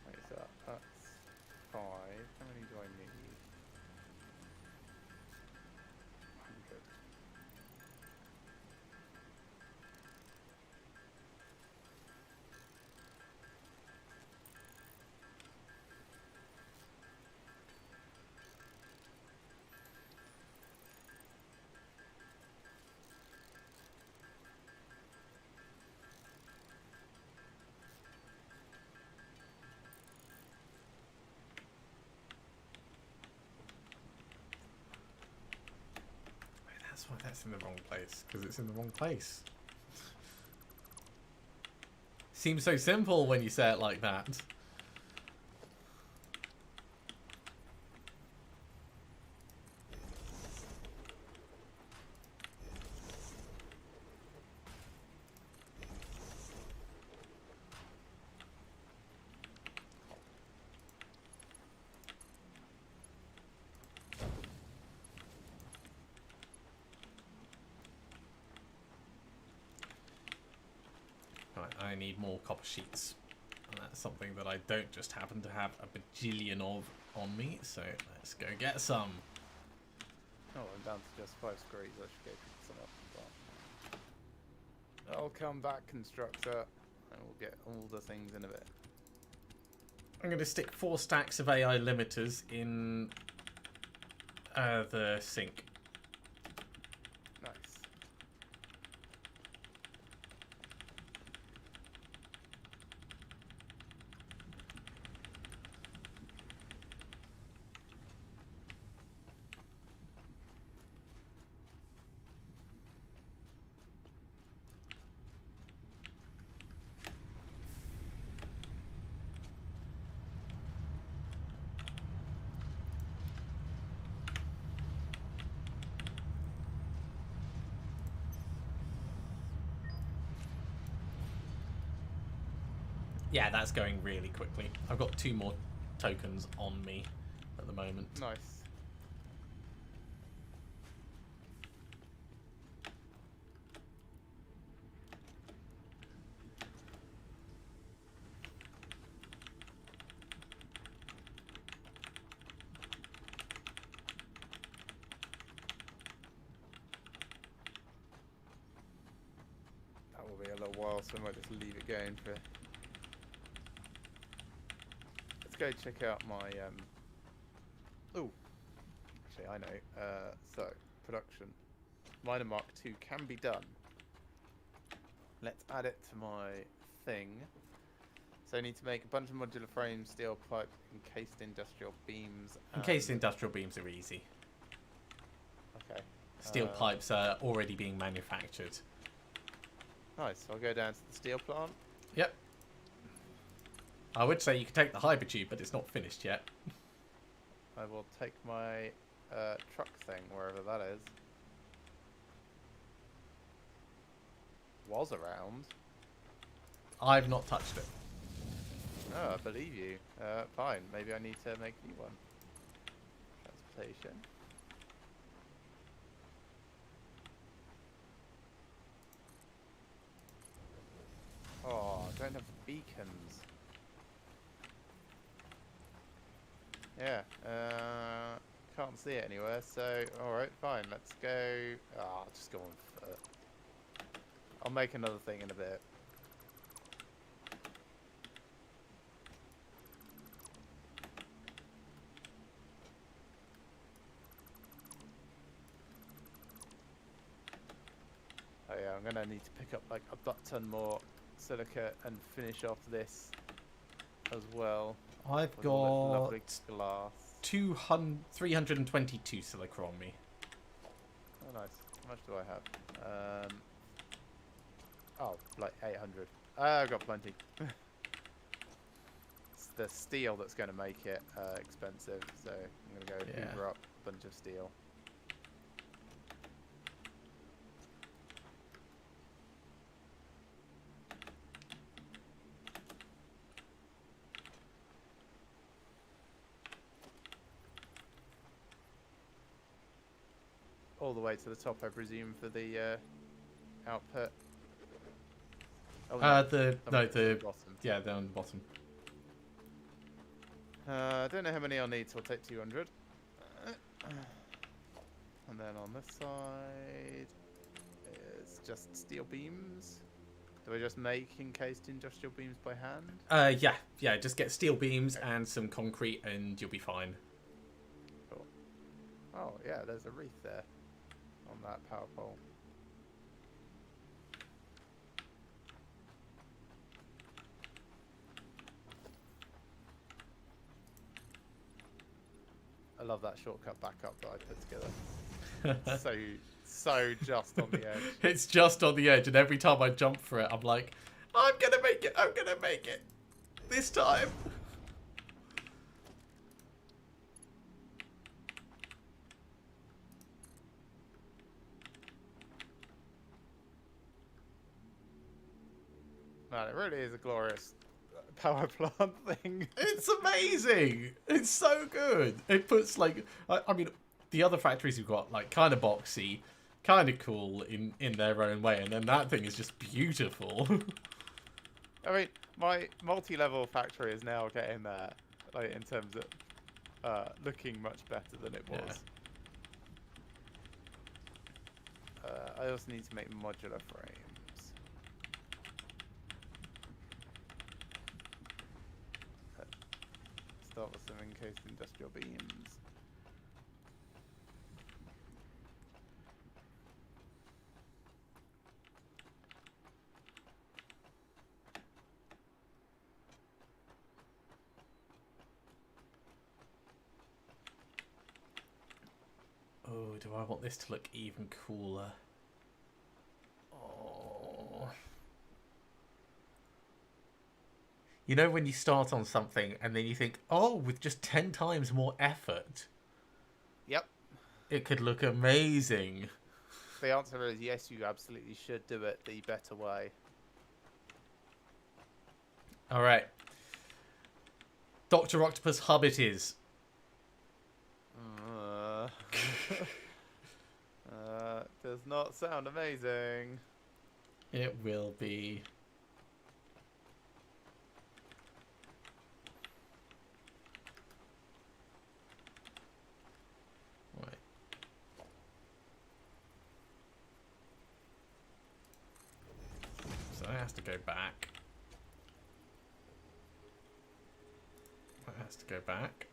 Wait, so that's 5. How many do I need? 100. That's why that's in the wrong place, because it's in the wrong place. Seems so simple when you say it like that. Right, I need more copper sheets. And that's something that I don't just happen to have a bajillion of on me, so let's go get some. Oh, I'm down to just 5 screws. I should go pick some up. But I'll come back, constructor, and we'll get all the things in a bit. I'm going to stick 4 stacks of AI limiters in the sink. Nice. Yeah, that's going really quickly. I've got 2 more tokens on me at the moment. Nice. That will be a little while, so I might just leave it going for... Let's go check out my... Oh, actually, I know. So, production. Miner Mark II can be done. Let's add it to my thing. So I need to make a bunch of modular frames, steel pipe, encased industrial beams. Encased industrial beams are easy. Okay. Steel pipes are already being manufactured. Nice. I'll go down to the steel plant. Yep. I would say you could take the hypertube, but it's not finished yet. I will take my truck thing, wherever that is. Was around. I've not touched it. Oh, I believe you. Fine. Maybe I need to make a new one. Transportation. Oh, I don't have the beacons. Yeah, can't see it anywhere, so alright, fine, let's go. I'll just go on foot. I'll make another thing in a bit. Oh yeah, I'm gonna need to pick up like a butt ton more silica and finish off this as well. I've With all this lovely got glass. 322 silica on me. Oh nice. How much do I have? Oh, like 800. I've got plenty. It's the steel that's going to make it expensive, so I'm going to go hoover up a bunch of steel. All the way to the top, I presume, for the output. Oh, The bottom. yeah, they're on the bottom. I don't know how many I'll need, so I'll take 200. And then on this side, it's just steel beams. Do I just make encased industrial beams by hand? Yeah. Just get steel beams and some concrete, and you'll be fine. Cool. Oh yeah, there's a wreath there on that power pole. I love that shortcut backup that I put together. so just on the edge. It's just on the edge, and every time I jump for it, I'm like, I'm gonna make it. I'm gonna make it this time. Man, it really is a glorious power plant thing. It's amazing. It's so good. It puts like, I mean, the other factories you've got like kind of boxy, kind of cool in their own way, and then that thing is just beautiful. I mean, my multi-level factory is now getting there, like in terms of looking much better than it was. I also need to make modular frames. Start with some encased industrial beams. Oh, do I want this to look even cooler? Oh. You know when you start on something and then you think, oh, with just 10 times more effort, Yep. it could look amazing. The answer is yes, you absolutely should do it the better way. All right. Dr. Octopus Hub it is. Does not sound amazing. It will be. Right. So that has to go back. That has to go back.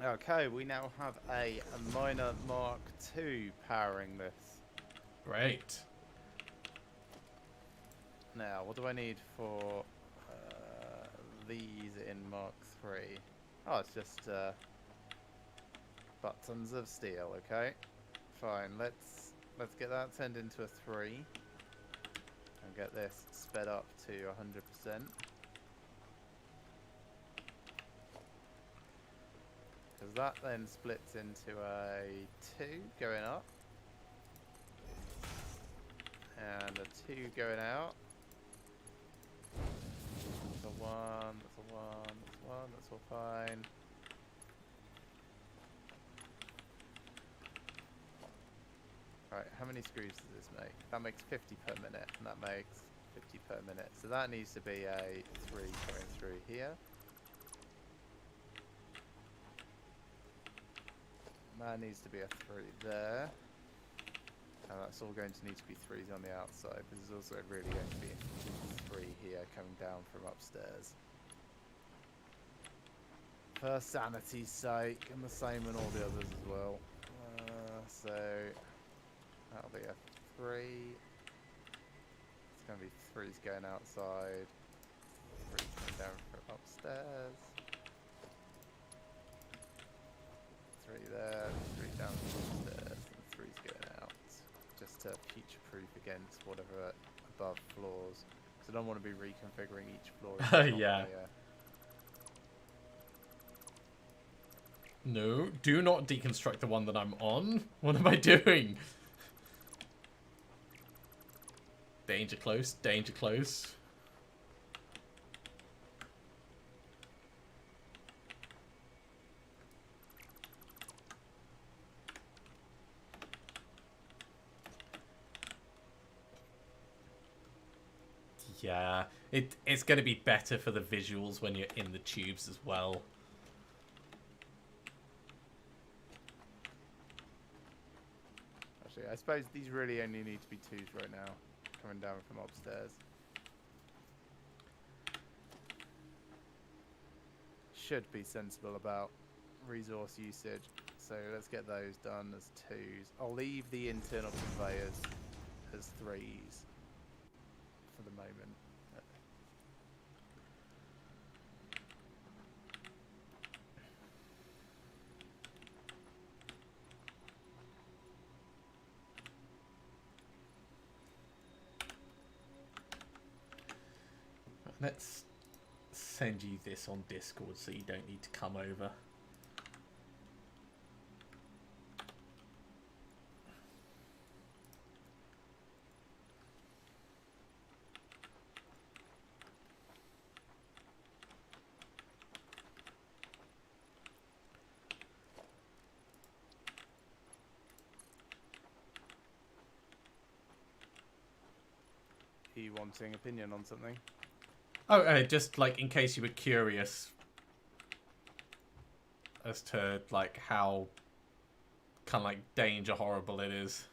Okay, we now have a Miner Mark II powering this. Great. Now, what do I need for these in Mark III? Oh, it's just buttons of steel. Okay, fine. Let's get that turned into a 3 and get this sped up to 100%. Because that then splits into a 2 going up. And a 2 going out. That's a 1, that's a 1, that's a 1, that's all fine. Right, how many screws does this make? That makes 50 per minute, and that makes 50 per minute. So that needs to be a 3 going through here. And that needs to be a 3 there. And that's all going to need to be 3s on the outside. This is also really going to be 3 here coming down from upstairs. For sanity's sake, and the same in all the others as well. So that'll be a 3. It's going to be 3s going outside. 3 coming down from upstairs. 3 there, 3 down from upstairs, and 3's going out. Just to future-proof against whatever above floors. So I don't want to be reconfiguring each floor. Yeah. No, do not deconstruct the one that I'm on. What am I doing? Danger close, danger close. Yeah, it's going to be better for the visuals when you're in the tubes as well. Actually, I suppose these really only need to be 2s right now, coming down from upstairs. Should be sensible about resource usage. So let's get those done as 2s. I'll leave the internal conveyors as 3s for the moment. Let's send you this on Discord so you don't need to come over. Are you wanting opinion on something? Oh, just like in case you were curious as to like how kind of like danger horrible it is.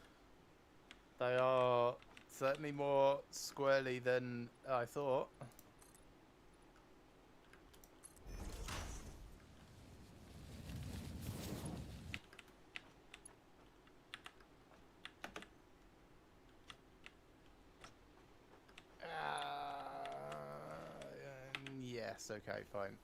They are certainly more squirrely than I thought. Yes, okay, fine.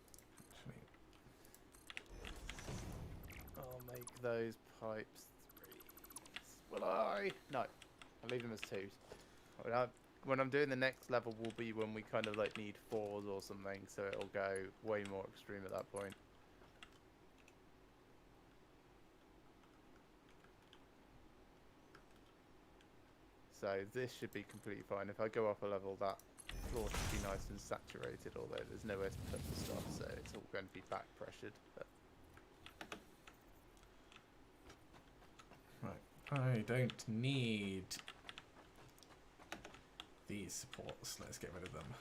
I'll make those pipes 3s. Will I? No. I'll leave them as 2s. When I'm doing the next level will be when we kind of like need 4s or something, so it'll go way more extreme at that point. So this should be completely fine. If I go up a level, that floor should be nice and saturated, although there's nowhere to put the stuff, so it's all going to be back pressured. But Right, I don't need these supports. Let's get rid of them.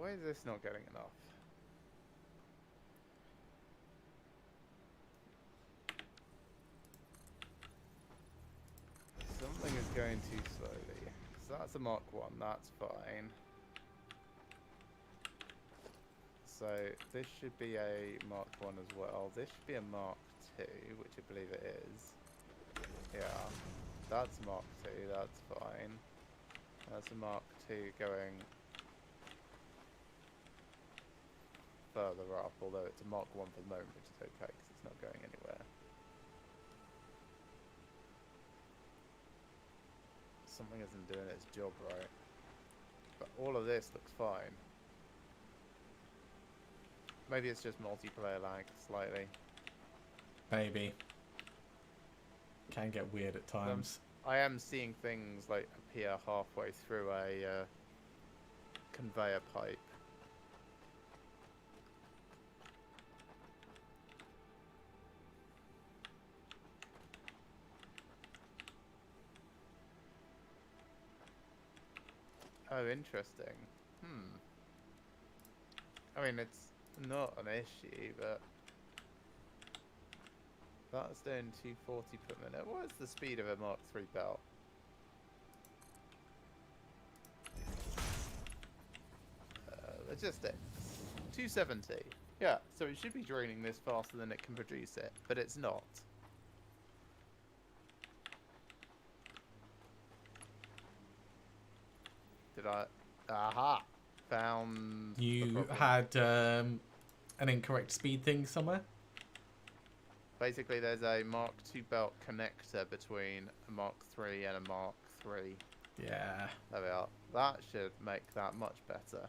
why is this not getting enough? Something is going too slowly. So that's a Mark 1, that's fine. So this should be a Mark 1 as well. This should be a Mark 2, which I believe it is. Yeah, that's Mark 2, that's fine. That's a Mark 2 going further up, although it's a Mark 1 for the moment, which is okay because it's not going anywhere. Something isn't doing its job right. But all of this looks fine. Maybe it's just multiplayer lag slightly. Maybe. Can get weird at times. I am seeing things like appear halfway through a conveyor pipe. Oh, interesting. I mean, it's not an issue, but that's doing 240 per minute. What is the speed of a Mark III belt? Logistics. 270. Yeah, so it should be draining this faster than it can produce it, but it's not. Did I? Aha! Found. You had an incorrect speed thing somewhere? Basically, there's a Mark II belt connector between a Mark III and a Mark III. Yeah. There we are. That should make that much better.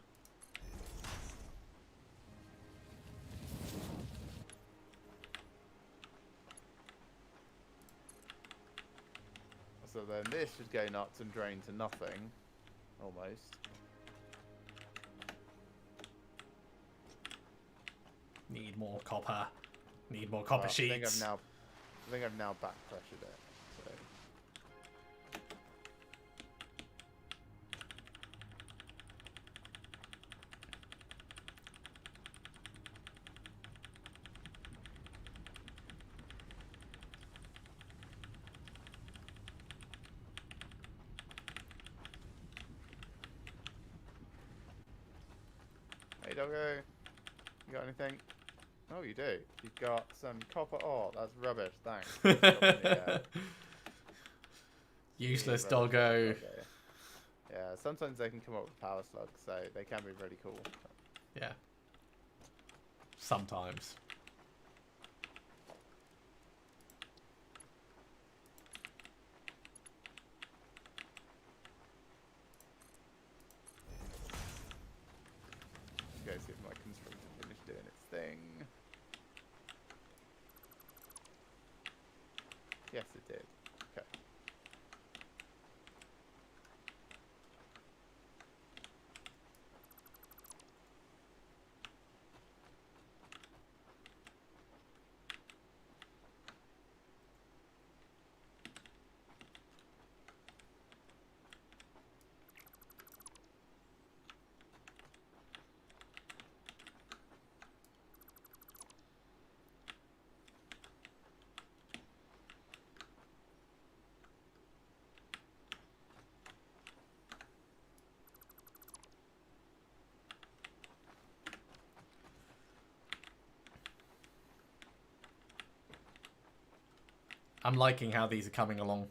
So then this should go nuts and drain to nothing. Almost. Need more copper. Need more copper sheets. I think I've now back pressured it. So. Hey doggo, you got anything? Oh, you do. You've got some copper ore. That's rubbish. Thanks. Useless Yeah, doggo. okay. Yeah, sometimes they can come up with power slugs, so they can be really cool. Yeah. Sometimes. Go see if my constructor finished doing its thing. Yes, it did. Okay. I'm liking how these are coming along.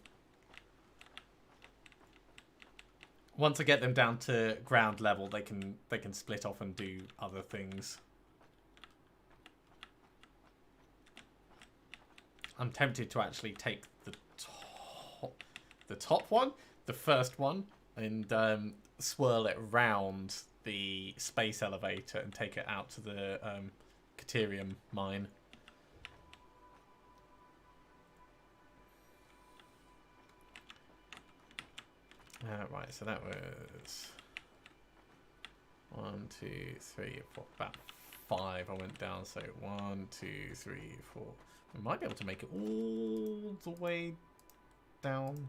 Once I get them down to ground level, they can split off and do other things. I'm tempted to actually take the top one, the first one, and swirl it around the space elevator and take it out to the Caterium mine. Right, so that was 1, 2, 3, 4, about 5 I went down, so 1, 2, 3, 4. We might be able to make it all the way down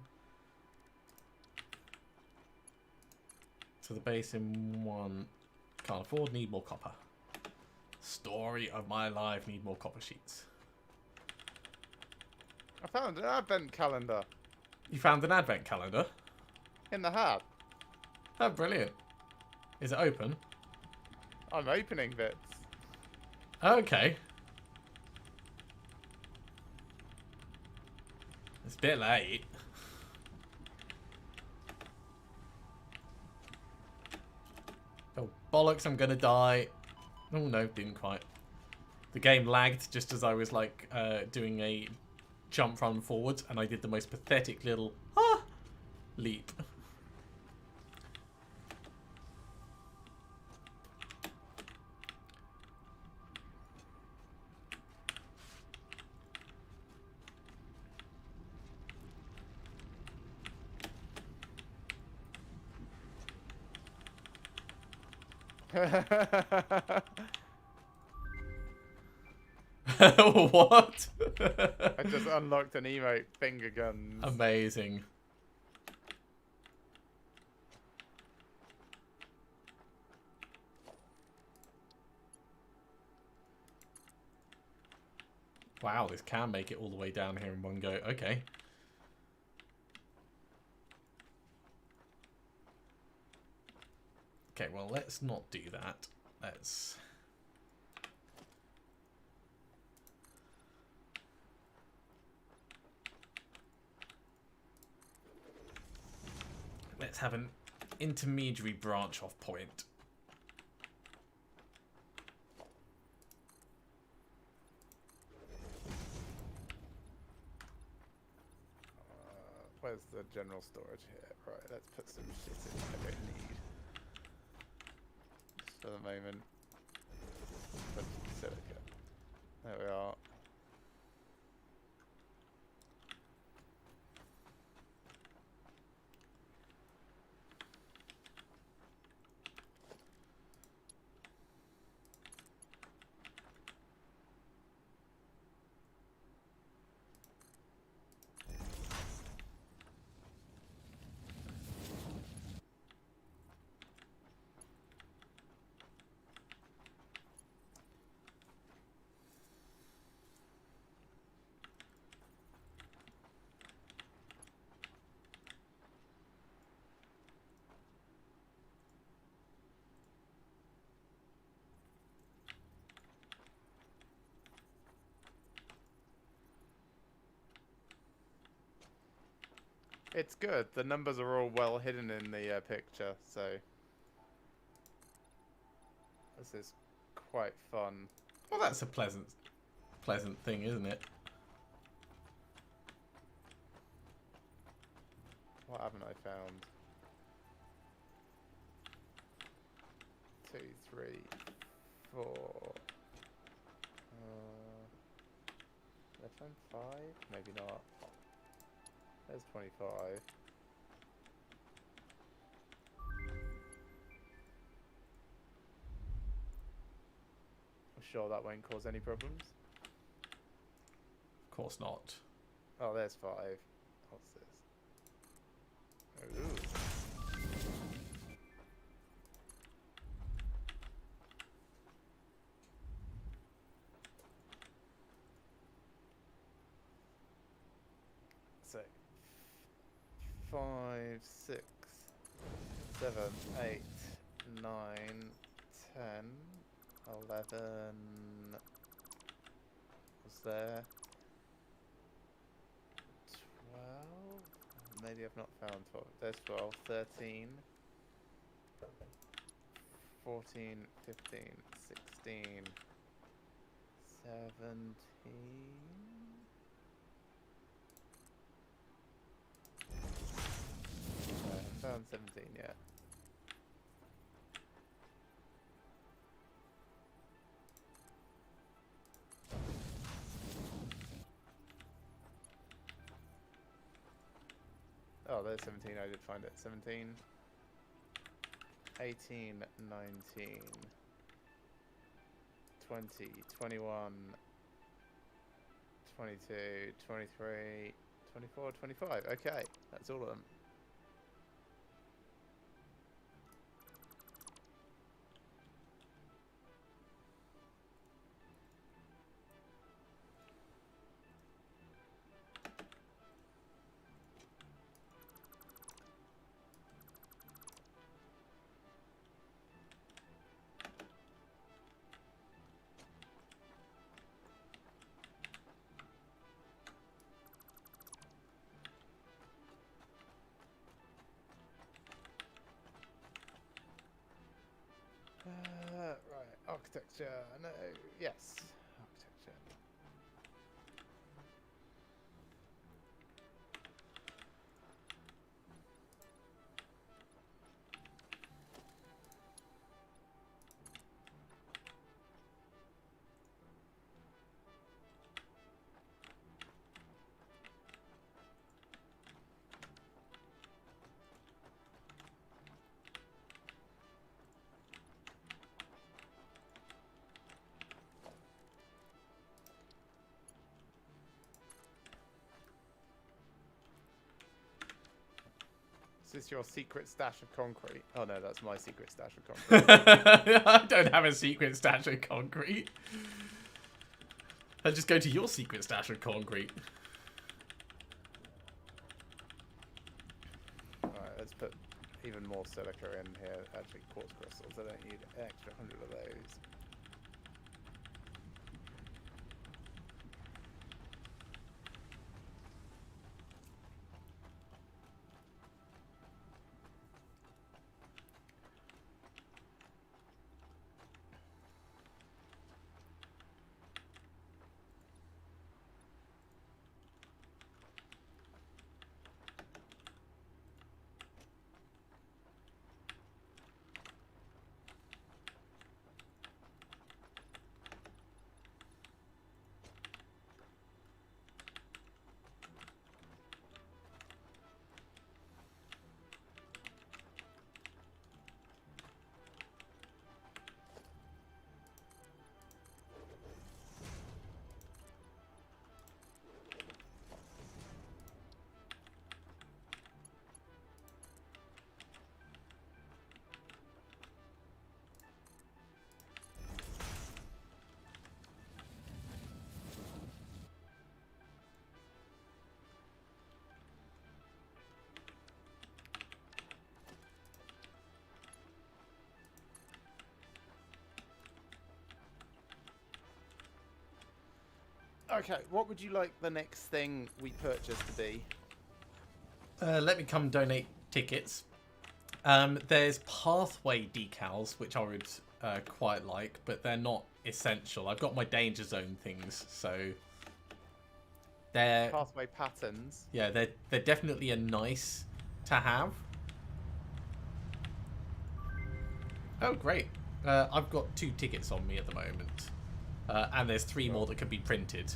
to the base in one. Can't afford, need more copper. Story of my life, need more copper sheets. I found an advent calendar. You found an advent calendar? In the hub. Oh, brilliant. Is it open? I'm opening bits. Okay. It's a bit late. Oh, bollocks, I'm gonna die. Oh, no, didn't quite. The game lagged just as I was, like, doing a jump run forwards, and I did the most pathetic little leap. What? I just unlocked an emote, finger guns. Amazing. Wow, this can make it all the way down here in one go. Okay. Okay, well, let's not do that. Let's... Let's have an intermediary branch off point. Where's the general storage here? Right, let's put some shit in I don't need. Just for the moment. Put silica. There we are. It's good. The numbers are all well hidden in the picture, so this is quite fun. Well, that's a pleasant thing, isn't it? What haven't I found? 2, 3, 4. Did I find 5? Maybe not. There's 25. I'm sure that won't cause any problems. Of course not. Oh, there's 5. What's this? Ooh. So 5, 6, 7, 8, 9, 10, 11. Was there 12? Maybe I've not found 12. There's 12, 13, 14, 15, 16, 17. I haven't found 17 yet. Oh, there's 17. I did find it. 17, 18, 19, 20, 21, 22, 23, 24, 25. Okay, that's all of them. Architecture. No. Yes. Architecture. Is this your secret stash of concrete? Oh no, that's my secret stash of concrete. I don't have a secret stash of concrete. I'll just go to your secret stash of concrete. Alright, let's put even more silica in here. Actually, quartz crystals. I don't need an extra 100 of those. Okay, what would you like the next thing we purchase to be? Let me come donate tickets. There's pathway decals, which I would quite like, but they're not essential. I've got my danger zone things, so they're Pathway patterns. yeah, they're definitely a nice to have. Oh, great! I've got 2 tickets on me at the moment, and there's 3 more that can be printed.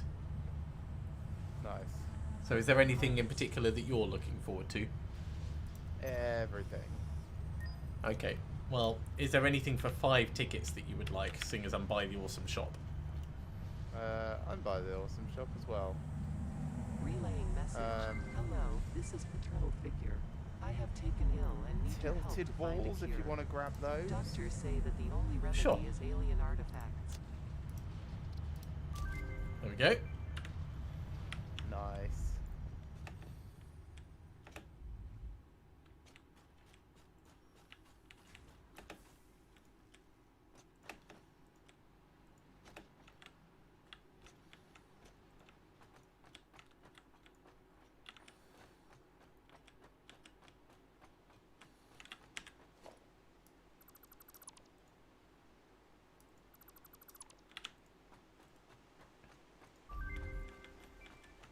Nice. So, is there anything in particular that you're looking forward to? Everything. Okay. Well, is there anything for 5 tickets that you would like, seeing as I'm by the awesome shop? I'm by the awesome shop as well. Relaying message. Hello, this is Patrol Figure. I have taken ill and need your help Tilted to find a walls, if you cure. want to grab those. Doctors say that the only remedy Sure. is alien artifacts. There we go. Nice.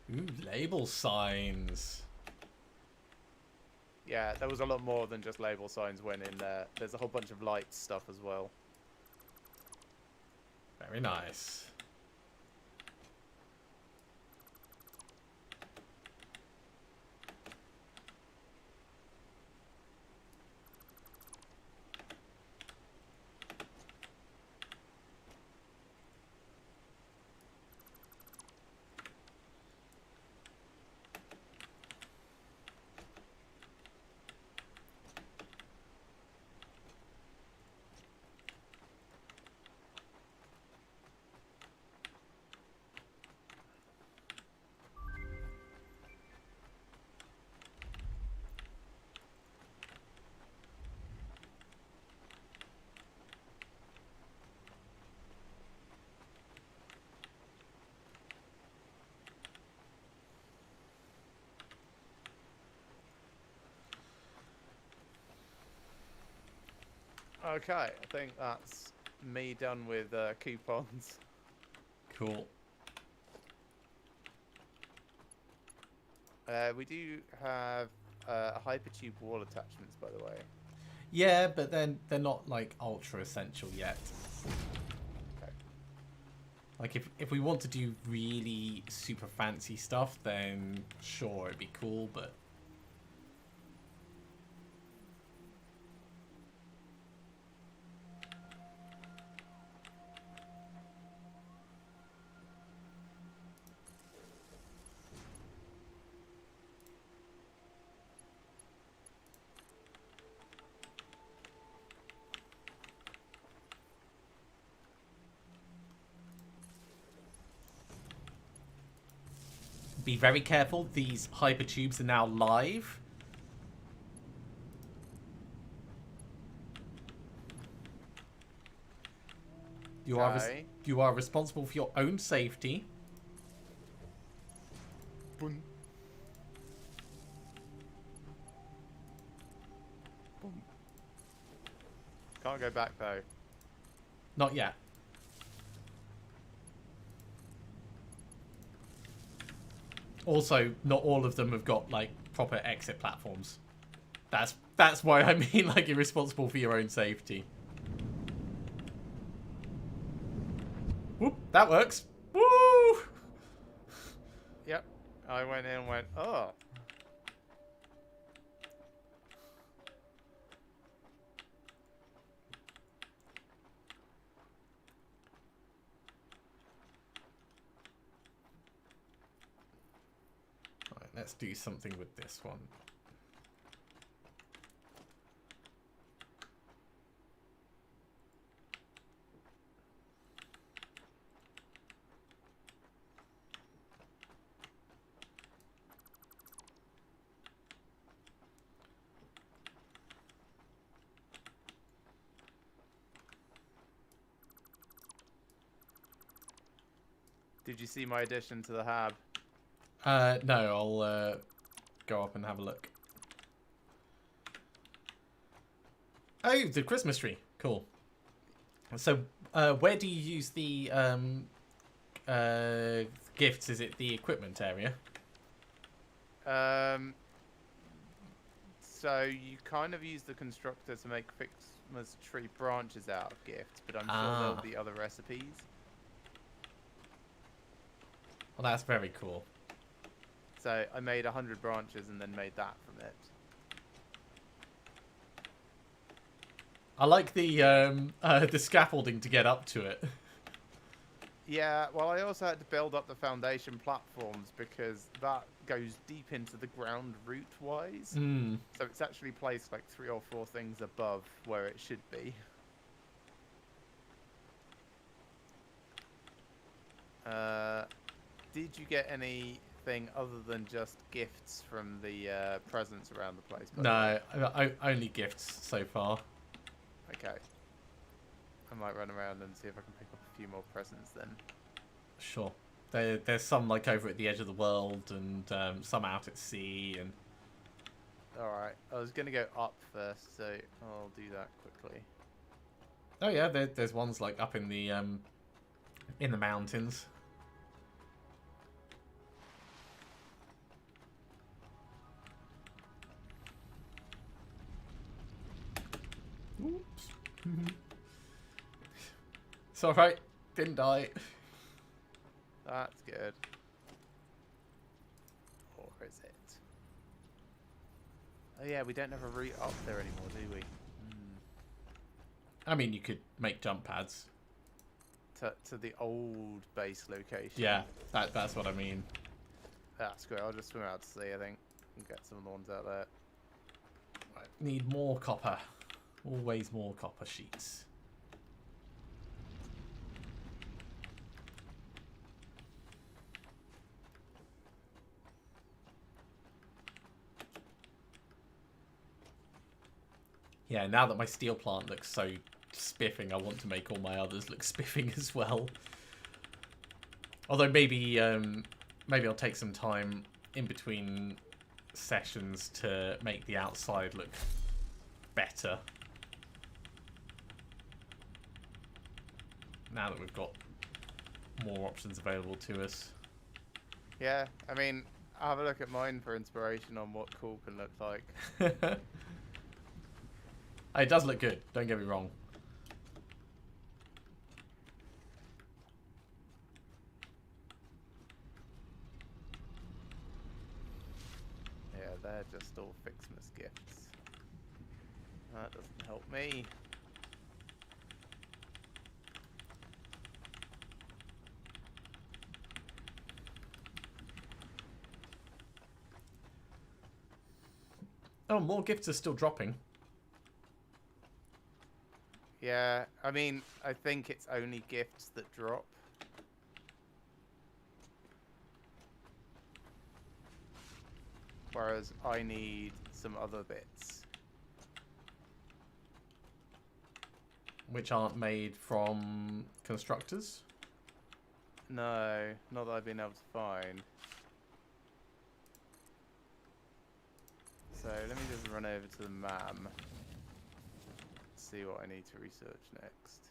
Ooh, label signs. Yeah, there was a lot more than just label signs went in there. There's a whole bunch of light stuff as well. Very nice. Okay, I think that's me done with coupons. Cool. We do have hypertube wall attachments, by the way. Yeah, but then they're not like ultra essential yet. Okay. Like if we want to do really super fancy stuff, then sure, it'd be cool, but be very careful. These hypertubes are now live. You are responsible for your own safety. Boom. Boom. Can't go back though. Not yet. Also, not all of them have got like proper exit platforms. That's why I mean like you're responsible for your own safety. Whoop, that works. Woo! Yep. I went in and went, oh. Right, let's do something with this one. Did you see my addition to the hab? No, I'll go up and have a look. Oh, the Christmas tree. Cool. So, where do you use the gifts? Is it the equipment area? So you kind of use the constructor to make Christmas tree branches out of gifts, but I'm sure there'll be other recipes. Well, that's very cool. So I made 100 branches and then made that from it. I like the scaffolding to get up to it. Yeah, well, I also had to build up the foundation platforms because that goes deep into the ground root-wise. Mm. So it's actually placed like 3 or 4 things above where it should be. Did you get anything other than just gifts from the presents around the place? No, only gifts so far. Okay. I might run around and see if I can pick up a few more presents then. Sure. There's some like over at the edge of the world and some out at sea and. Alright, I was going to go up first, so I'll do that quickly. Oh yeah, there's ones like up in the mountains. Oops. It's alright. Didn't die. That's good. Or is it? Oh yeah, we don't have a route up there anymore, do we? I mean, you could make jump pads. To the old base location. Yeah, that's what I mean. That's great. I'll just swim out to sea, I think, and get some of the ones out there. Right, need more copper. Always more copper sheets. Yeah, now that my steel plant looks so spiffing, I want to make all my others look spiffing as well. Although maybe I'll take some time in between sessions to make the outside look better. now that we've got more options available to us. Yeah, I mean, have a look at mine for inspiration on what cool can look like. It does look good, don't get me wrong. Yeah, they're just all Fixmas gifts. That doesn't help me. Oh, more gifts are still dropping. Yeah, I mean, I think it's only gifts that drop. Whereas I need some other bits. Which aren't made from constructors. No, not that I've been able to find. So let me just run over to the MAM. See what I need to research next.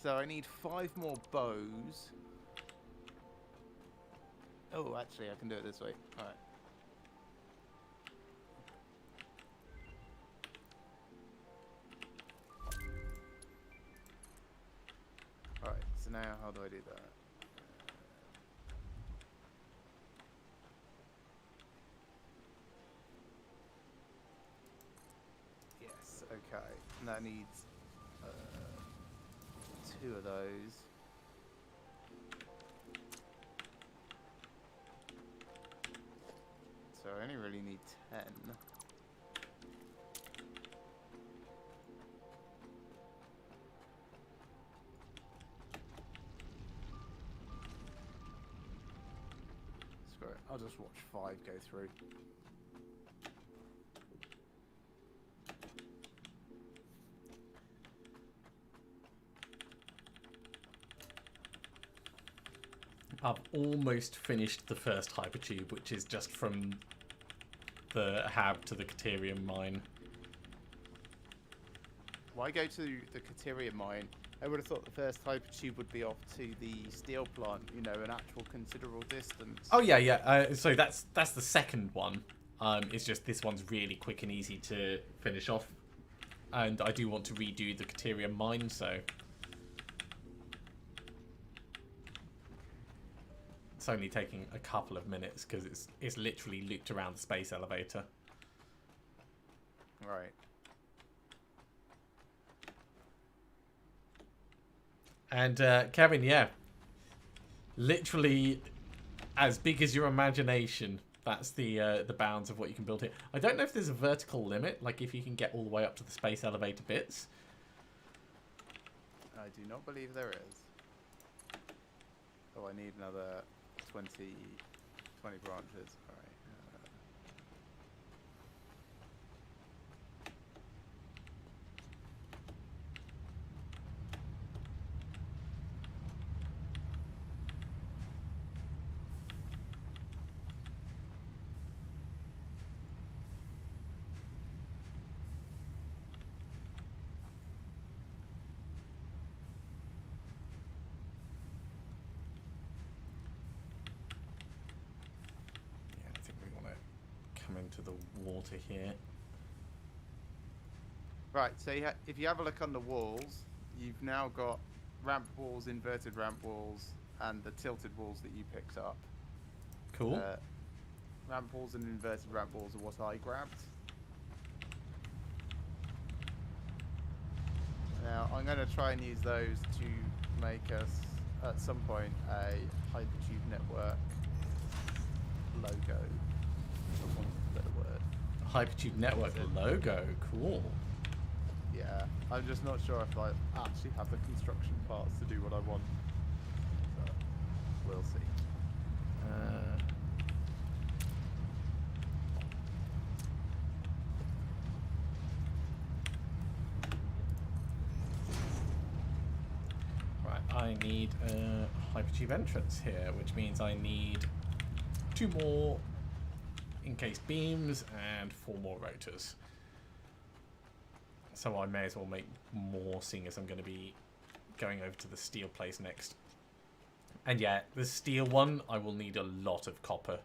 So I need 5 more bows. Oh, actually, I can do it this way. Alright. Alright, so now how do I do that? Yes, okay. And that needs 2 of those. So I only really need 10. Screw it. I'll just watch 5 go through. I've almost finished the first hypertube, which is just from the Hab to the Caterium mine. Why go to the Caterium mine? I would have thought the first hypertube would be off to the steel plant, you know, an actual considerable distance. Oh yeah, yeah. So that's the second one. It's just this one's really quick and easy to finish off, and I do want to redo the Caterium mine, so it's only taking a couple of minutes because it's literally looped around the space elevator. Right. And Kevin, yeah, literally as big as your imagination. That's the bounds of what you can build here. I don't know if there's a vertical limit, like if you can get all the way up to the space elevator bits. I do not believe there is. Oh, I need another 20 branches. All right. Yeah, I think we want to come into the water here. Right, so if you have a look on the walls, you've now got ramp walls, inverted ramp walls, and the tilted walls that you picked up. Cool. Ramp walls and inverted ramp walls are what I grabbed. Now, I'm going to try and use those to make us, at some point, a Hypertube Network logo, for want of a better word. Hypertube Network logo. Cool. Yeah, I'm just not sure if I actually have the construction parts to do what I want. But we'll see. need a hypertube entrance here, which means I need 2 more encased beams and 4 more rotors. So I may as well make more, seeing as I'm going to be going over to the steel place next. And yeah, the steel one, I will need a lot of copper.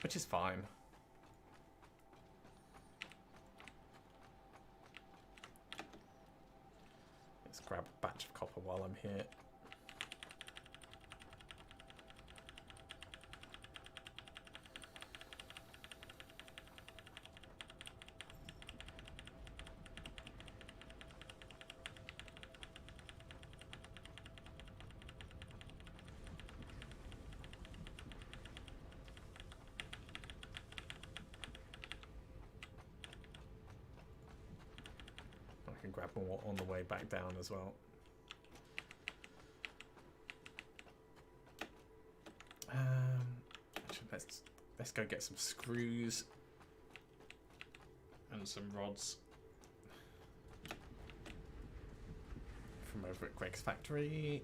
Which is fine. Let's grab a batch of copper while I'm here. Grab more on the way back down as well. Actually, let's go get some screws and some rods from over at Greg's factory.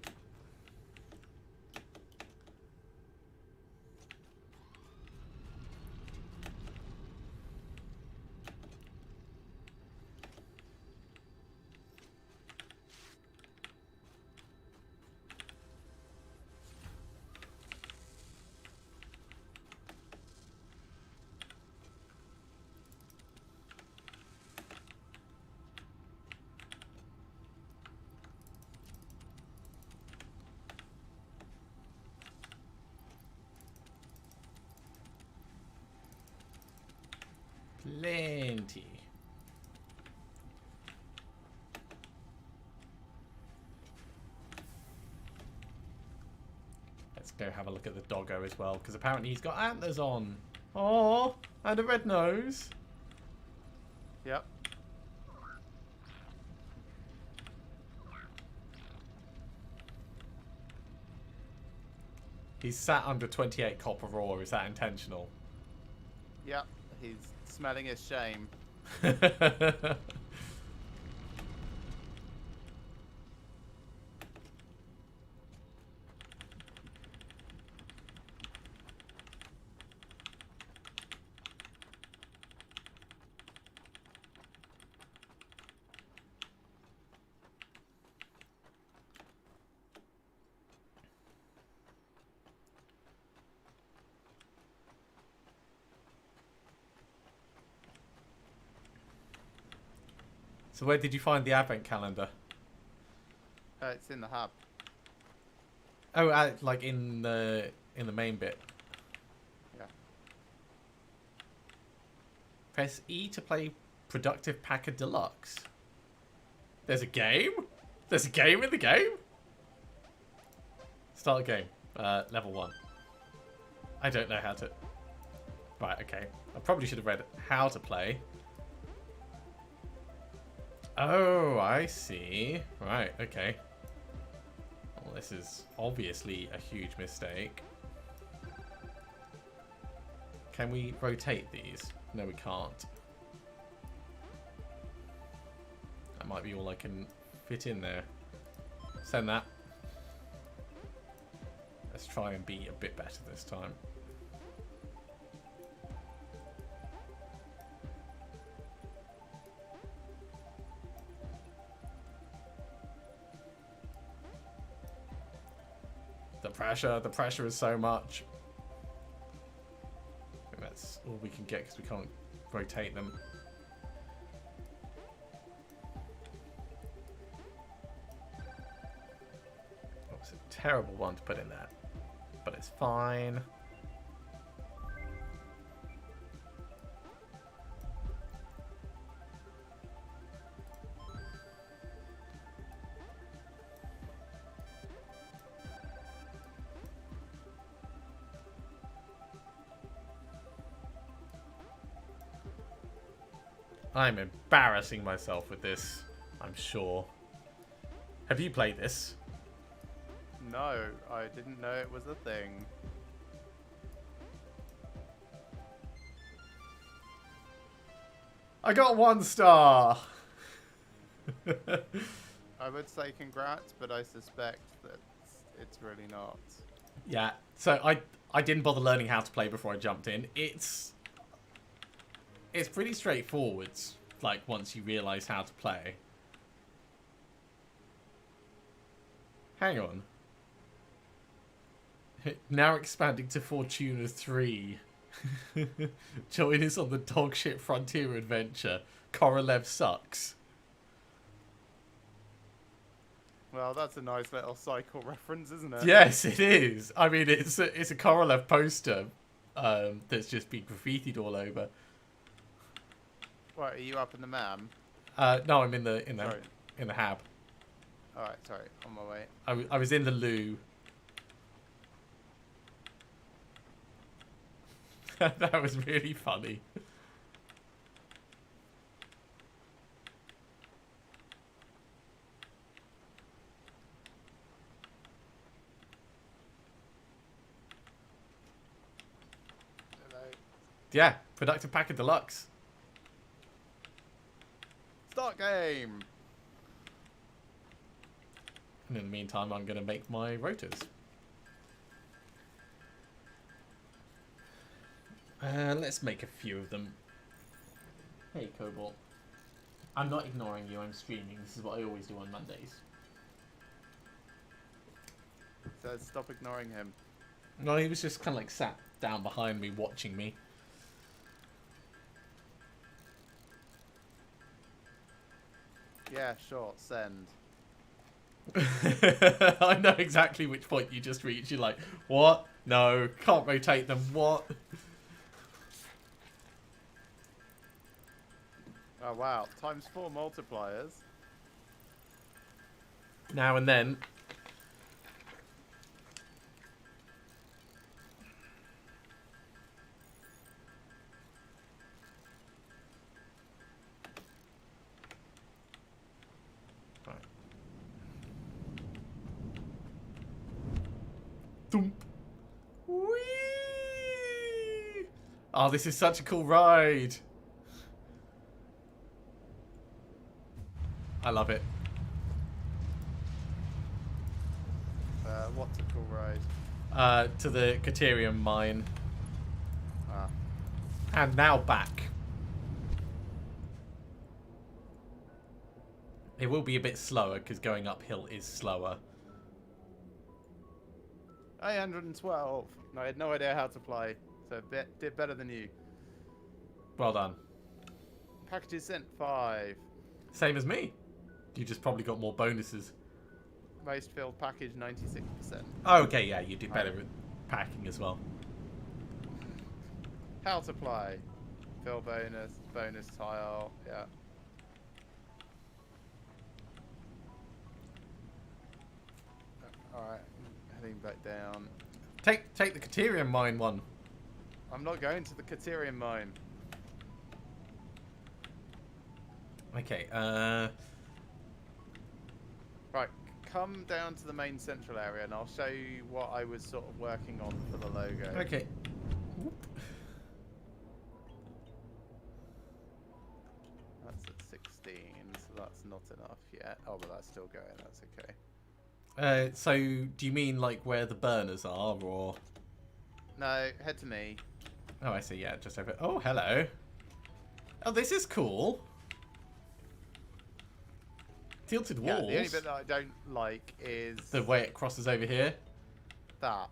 Plenty. Let's go have a look at the doggo as well, because apparently he's got antlers on. Oh, and a red nose. Yep. He's sat under 28 copper ore. Is that intentional? Yep. He's smelling his shame. So where did you find the advent calendar? It's in the hub. Oh, like in the main bit. Yeah. Press E to play Productive Packer Deluxe. There's a game? There's a game in the game? Start game. Level 1. I don't know how to... Right, okay. I probably should have read how to play. Oh, I see. Right, okay. Well, this is obviously a huge mistake. Can we rotate these? No, we can't. That might be all I can fit in there. Send that. Let's try and be a bit better this time. The pressure is so much. I think that's all we can get because we can't rotate them. Oh, it's a terrible one to put in there, but it's fine. I'm embarrassing myself with this, I'm sure. Have you played this? No, I didn't know it was a thing. I got 1 star! I would say congrats, but I suspect that it's really not. Yeah. So I didn't bother learning how to play before I jumped in. It's pretty straightforward. Like once you realise how to play. Hang on. Now expanding to Fortuna 3. Join us on the dogshit frontier adventure. Korolev sucks. Well, that's a nice little cycle reference, isn't it? Yes, it is. I mean, it's a Korolev poster that's just been graffitied all over. Right, are you up in the MAM? No, I'm in the Sorry. hab. Alright, sorry, on my way. I was in the loo. That was really funny. Hello. Yeah, productive packet deluxe. Start game! And in the meantime, I'm going to make my rotors. Let's make a few of them. Hey, Cobalt. I'm not ignoring you, I'm streaming. This is what I always do on Mondays. So stop ignoring him. No, he was just kind of like sat down behind me, watching me. Yeah, sure, send. I know exactly which point you just reached. You're like, what? No, can't rotate them. What? Oh wow, ×4 multipliers. Now and then. Right. Thump. Whee! Oh, this is such a cool ride. I love it. What's a cool ride? To the Caterium mine. Ah. And now back. It will be a bit slower because going uphill is slower. 812. No, I had no idea how to play, so did better than you. Well done. Packages sent 5. Same as me. You just probably got more bonuses. Most filled package 96%. Oh, okay, yeah, you did better with packing as well. How to play. Fill bonus, bonus tile, yeah. Alright, heading back down. Take the Caterium mine one. I'm not going to the Caterium mine. Okay, Right, come down to the main central area and I'll show you what I was sort of working on for the logo. okay. Whoop. That's at 16, so that's not enough yet. Oh, but that's still going, that's okay. So, do you mean like where the burners are, or...? No, head to me. Oh, I see, yeah, just over... Oh, hello. Oh, this is cool. Tilted walls. Yeah, the only bit that I don't like is... The way it crosses over here. that.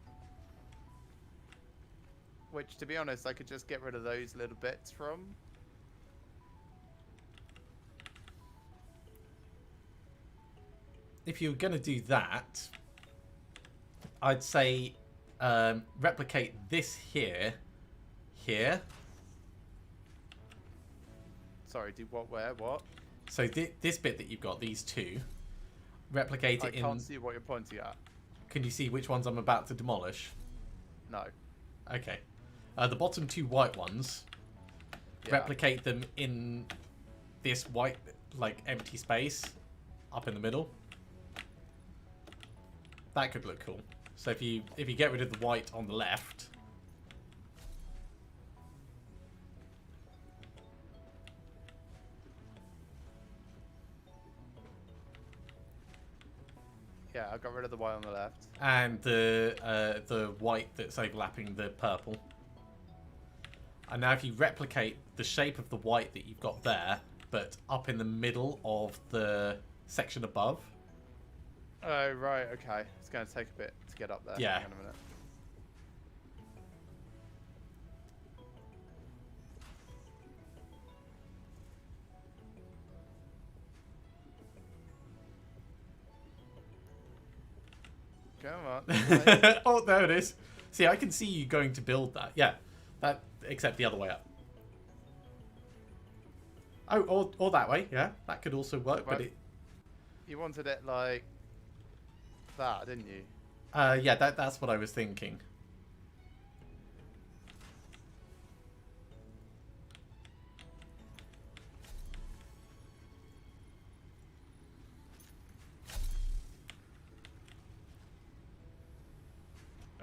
Which, to be honest, I could just get rid of those little bits from. If you were going to do that, I'd say replicate this here. Sorry, do what, where, what? So this bit that you've got, these two, replicate it in... I can't see what you're pointing at. Can you see which ones I'm about to demolish? No. Okay. The bottom two white ones, Yeah. replicate them in this white, like, empty space up in the middle. That could look cool. So if you get rid of the white on the left... got rid of the white on the left. And the white that's overlapping the purple. And now if you replicate the shape of the white that you've got there, but up in the middle of the section above. Oh, right, okay. It's going to take a bit to get up there. Yeah. Hang on a minute. Come on. Oh, there it is. See, I can see you going to build that. Yeah, that except the other way up. Oh, or that way. Yeah, that could also work. But it. You wanted it like that, didn't you? Yeah, that's what I was thinking.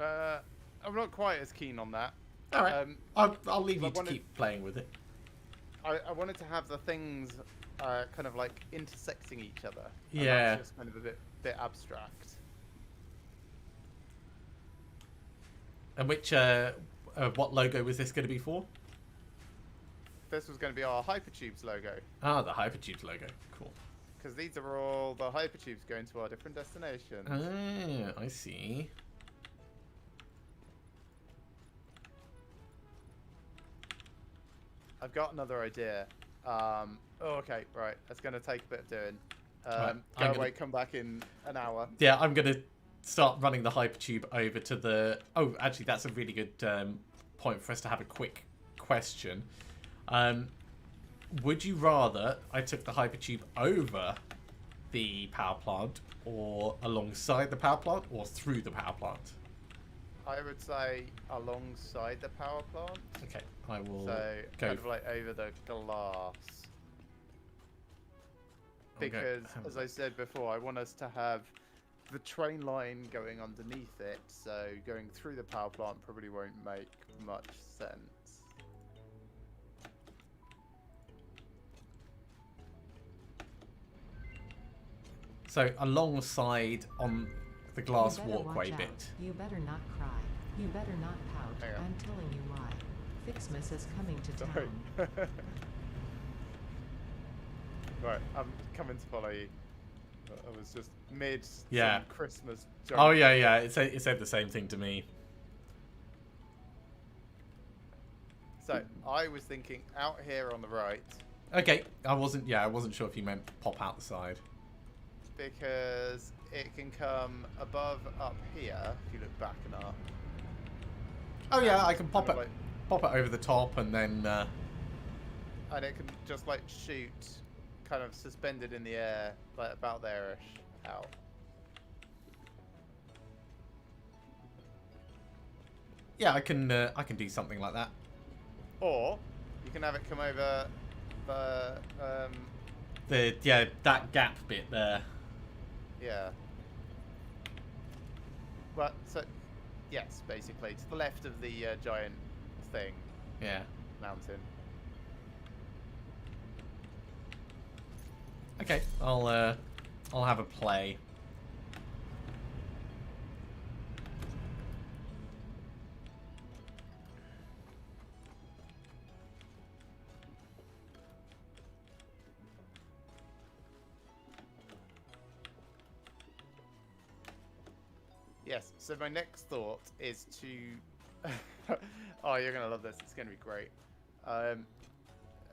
I'm not quite as keen on that. All right, I'll leave you to keep playing with it. I wanted to have the things kind of like intersecting each other. And Yeah. that's just kind of a bit abstract. And which what logo was this going to be for? This was going to be our Hypertubes logo. Ah, the Hypertubes logo. Cool. Because these are all the Hypertubes going to our different destinations. Ah, I see. I've got another idea. Oh, okay, right. That's going to take a bit of doing. Right, Go away, come back in an hour. Yeah, I'm going to start running the Hypertube over to the... Oh, actually, that's a really good point for us to have a quick question. Would you rather I took the Hypertube over the power plant, or alongside the power plant, or through the power plant? I would say alongside the power plant. Okay, I will So go... kind of like over the glass. Because, as I said before, I want us to have the train line going underneath it, so going through the power plant probably won't make much sense. So alongside on the glass You better walkway watch bit. out. You better not cry. You better not pout. Hang on. I'm telling you why. Fixmas is coming to Sorry. town. Right, I'm coming to follow you. I was just mid Yeah. some Christmas joke. Oh yeah, yeah. It said the same thing to me. So I was thinking out here on the right, Okay, I wasn't sure if you meant pop out the side. because it can come above up here if you look back and up. Oh yeah, I can pop kind it of pop it over the top and then. And it can just like shoot, kind of suspended in the air, like about there-ish, out. Yeah, I can do something like that. Or you can have it come over the That gap bit there. yeah. But so yes, basically to the left of the giant thing, Yeah. mountain. Okay, I'll have a play. Yes, so my next thought is to... oh, you're going to love this. It's going to be great.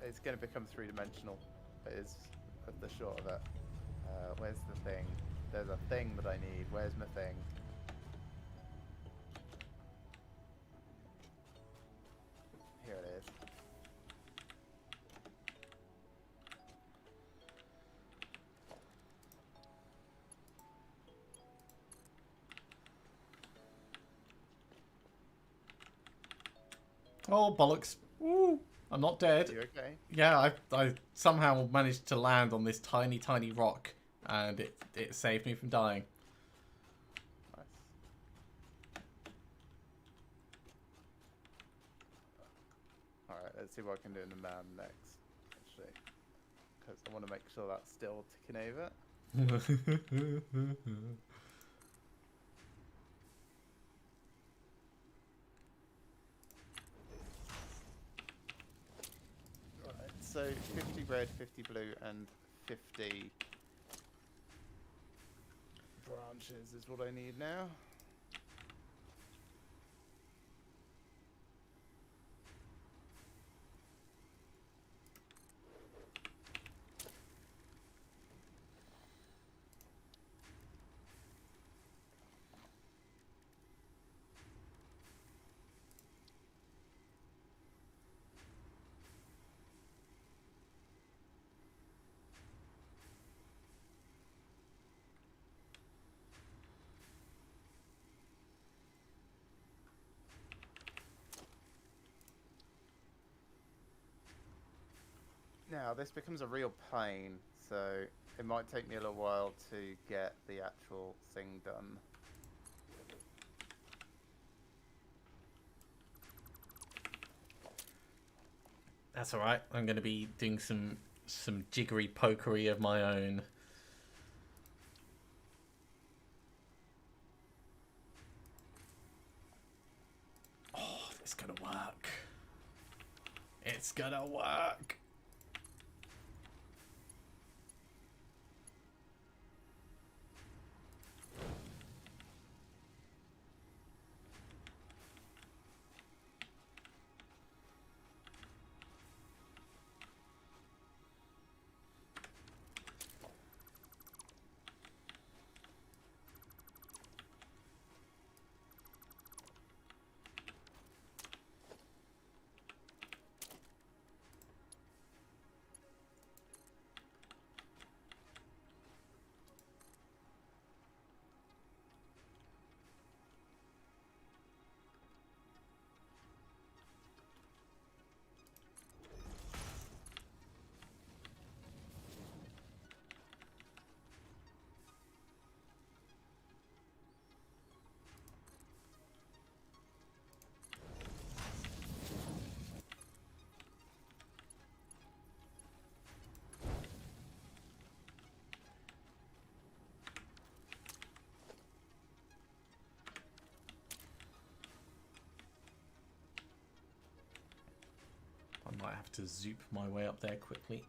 It's going to become three-dimensional, is the short of it. Where's the thing? There's a thing that I need. Where's my thing? Here it is. Oh bollocks! Woo! I'm not dead. You okay? Yeah, I somehow managed to land on this tiny rock, and it saved me from dying. Nice. Alright, let's see what I can do in the man next, actually. Because I want to make sure that's still ticking over. so 50 red, 50 blue, and 50 branches is what I need now. Now, this becomes a real pain, so it might take me a little while to get the actual thing done. That's all right. I'm going to be doing some jiggery pokery of my own. Oh, it's going to work. It's going to work. I might have to zoop my way up there quickly.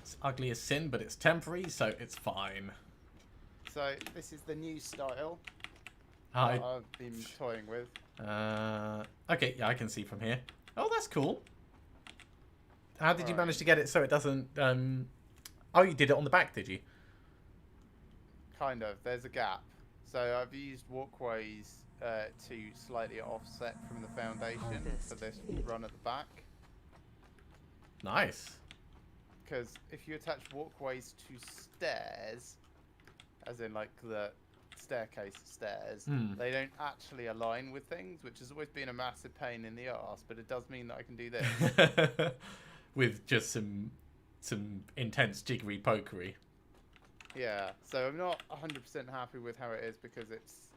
It's ugly as sin, but it's temporary, so it's fine. So this is the new style Hi. that I've been toying with. Okay, yeah, I can see from here. Oh, that's cool. How did you manage Alright. to get it so it doesn't... Oh, you did it on the back, did you? Kind of. There's a gap. So I've used walkways to slightly offset from the foundation Harvest. for this run at the back. Nice. Because if you attach walkways to stairs, as in like the staircase stairs, Hmm. they don't actually align with things, which has always been a massive pain in the arse. But it does mean that I can do this. With just some intense jiggery pokery. Yeah, so I'm not 100% happy with how it is because it's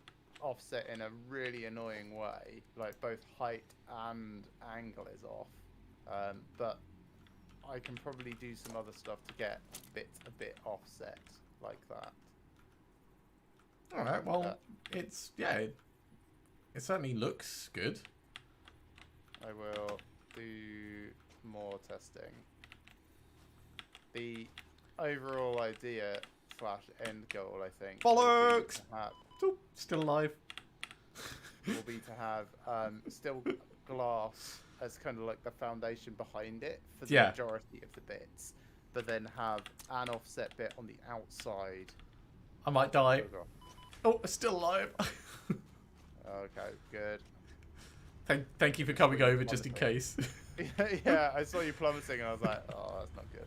offset in a really annoying way. Like both height and angle is off. But I can probably do some other stuff to get a bit offset like that. All right. Well, it's it certainly looks good. I will do more testing. The overall idea / end goal, I think, Bollocks! Oh, still alive. will be to have still glass as kind of like the foundation behind it for the majority of the bits, but then have an offset bit on the outside. I might die. Oh, still alive. Okay, good. Thank you for coming over just in case. Yeah, I saw you plummeting and I was like, oh, that's not good.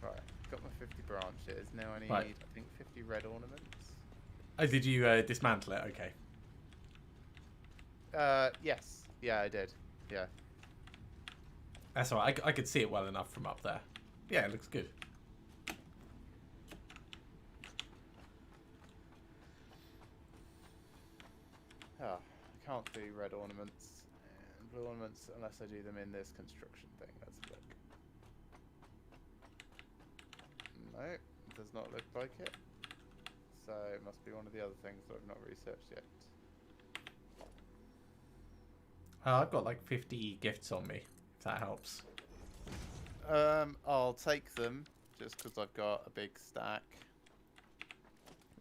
Right, got my 50 branches. Now I need, I think, 50 red ornaments. Oh, did you dismantle it? Okay. Yes. Yeah, I did. Yeah. That's alright. I could see it well enough from up there. Yeah, it looks good. Oh, I can't do red ornaments and blue ornaments unless I do them in this construction thing. Let's look. No, it does not look like it. So it must be one of the other things that I've not researched yet. I've got like 50 gifts on me, if that helps. I'll take them just because I've got a big stack.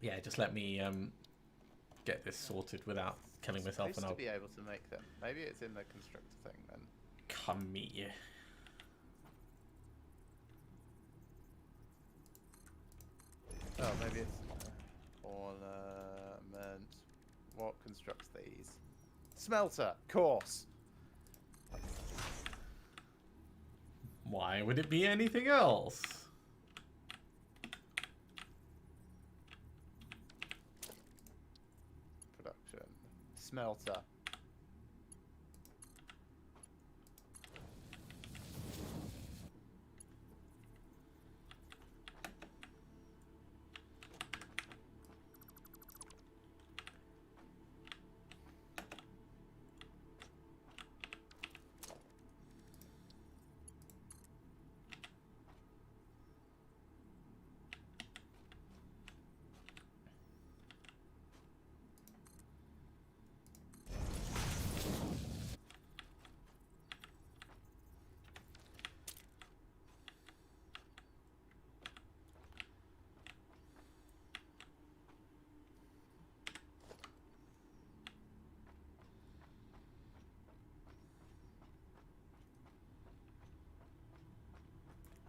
Yeah, just let me get this sorted without killing myself. And I'll be able to make them. Maybe it's in the constructor thing then. Come meet you. Oh, maybe it's ornament. What constructs these? Smelter, course. Why would it be anything else? Production. Smelter.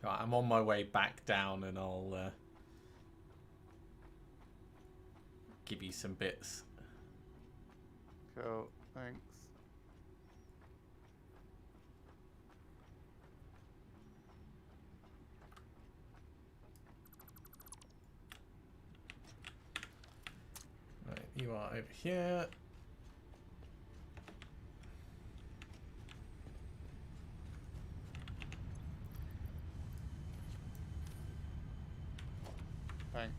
Right, I'm on my way back down and I'll give you some bits. Cool, thanks. Right, you are over here. Thanks.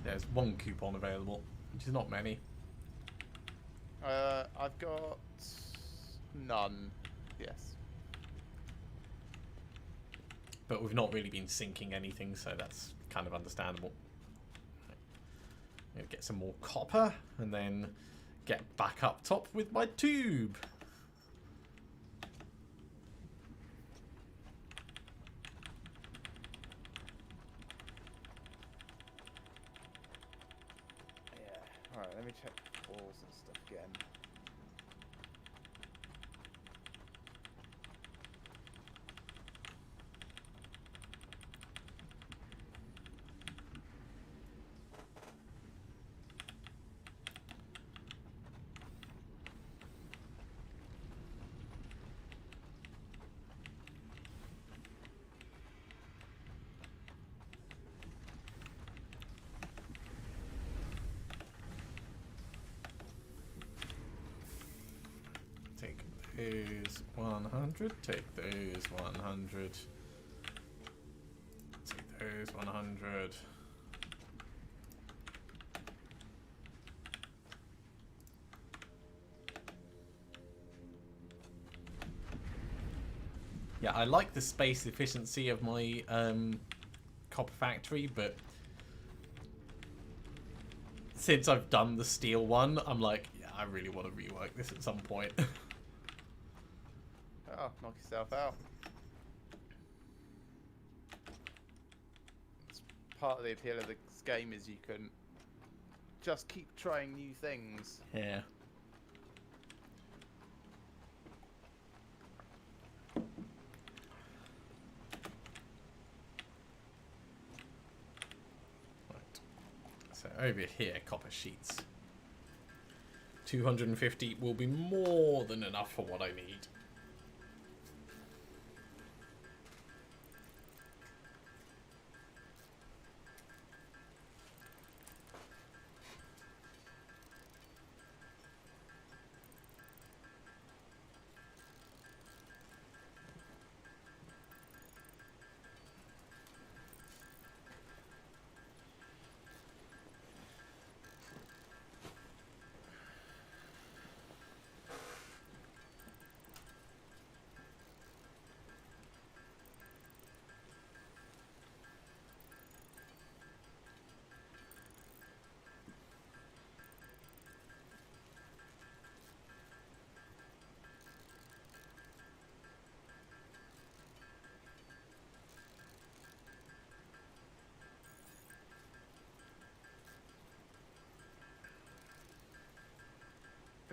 There's one coupon available, which is not many. I've got none. Yes. But we've not really been sinking anything, so that's kind of understandable. I'm gonna get some more copper and then get back up top with my tube. Yeah. Alright, let me check walls and stuff again. is 100. Take those 100. Take those 100. Yeah, I like the space efficiency of my copper factory, but since I've done the steel one, I'm like, yeah, I really want to rework this at some point. Oh, knock yourself out. It's part of the appeal of this game is you can just keep trying new things. Yeah. Right. So over here, copper sheets. 250 will be more than enough for what I need.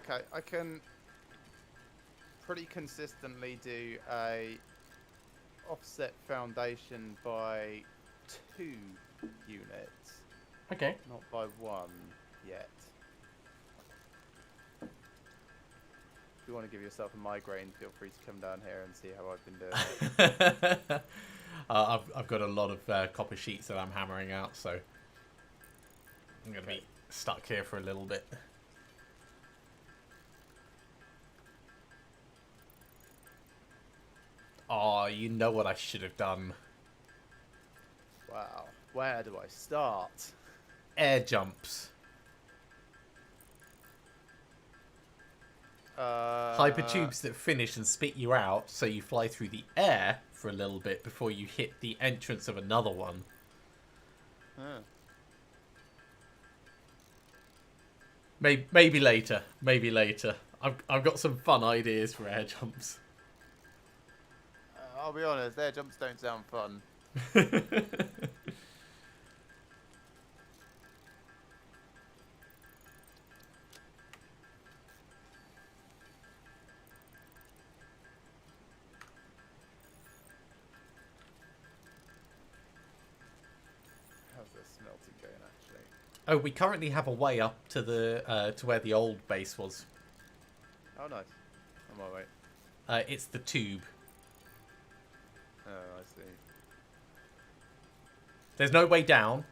Okay, I can pretty consistently do a offset foundation by 2 units, Okay. not by 1 yet. If you want to give yourself a migraine, feel free to come down here and see how I've been doing it. I've got a lot of copper sheets that I'm hammering out, so I'm going to be stuck here for a little bit. Oh, you know what I should have done. Wow, where do I start? Air jumps. Hypertubes that finish and spit you out, so you fly through the air for a little bit before you hit the entrance of another one. Huh. Maybe later. Maybe later. I've got some fun ideas for air jumps. I'll be honest, air jumps don't sound fun. How's the smelting going, actually? Oh, we currently have a way up to the to where the old base was. Oh, nice. On my way. It's the tube. Oh, I see. There's no way down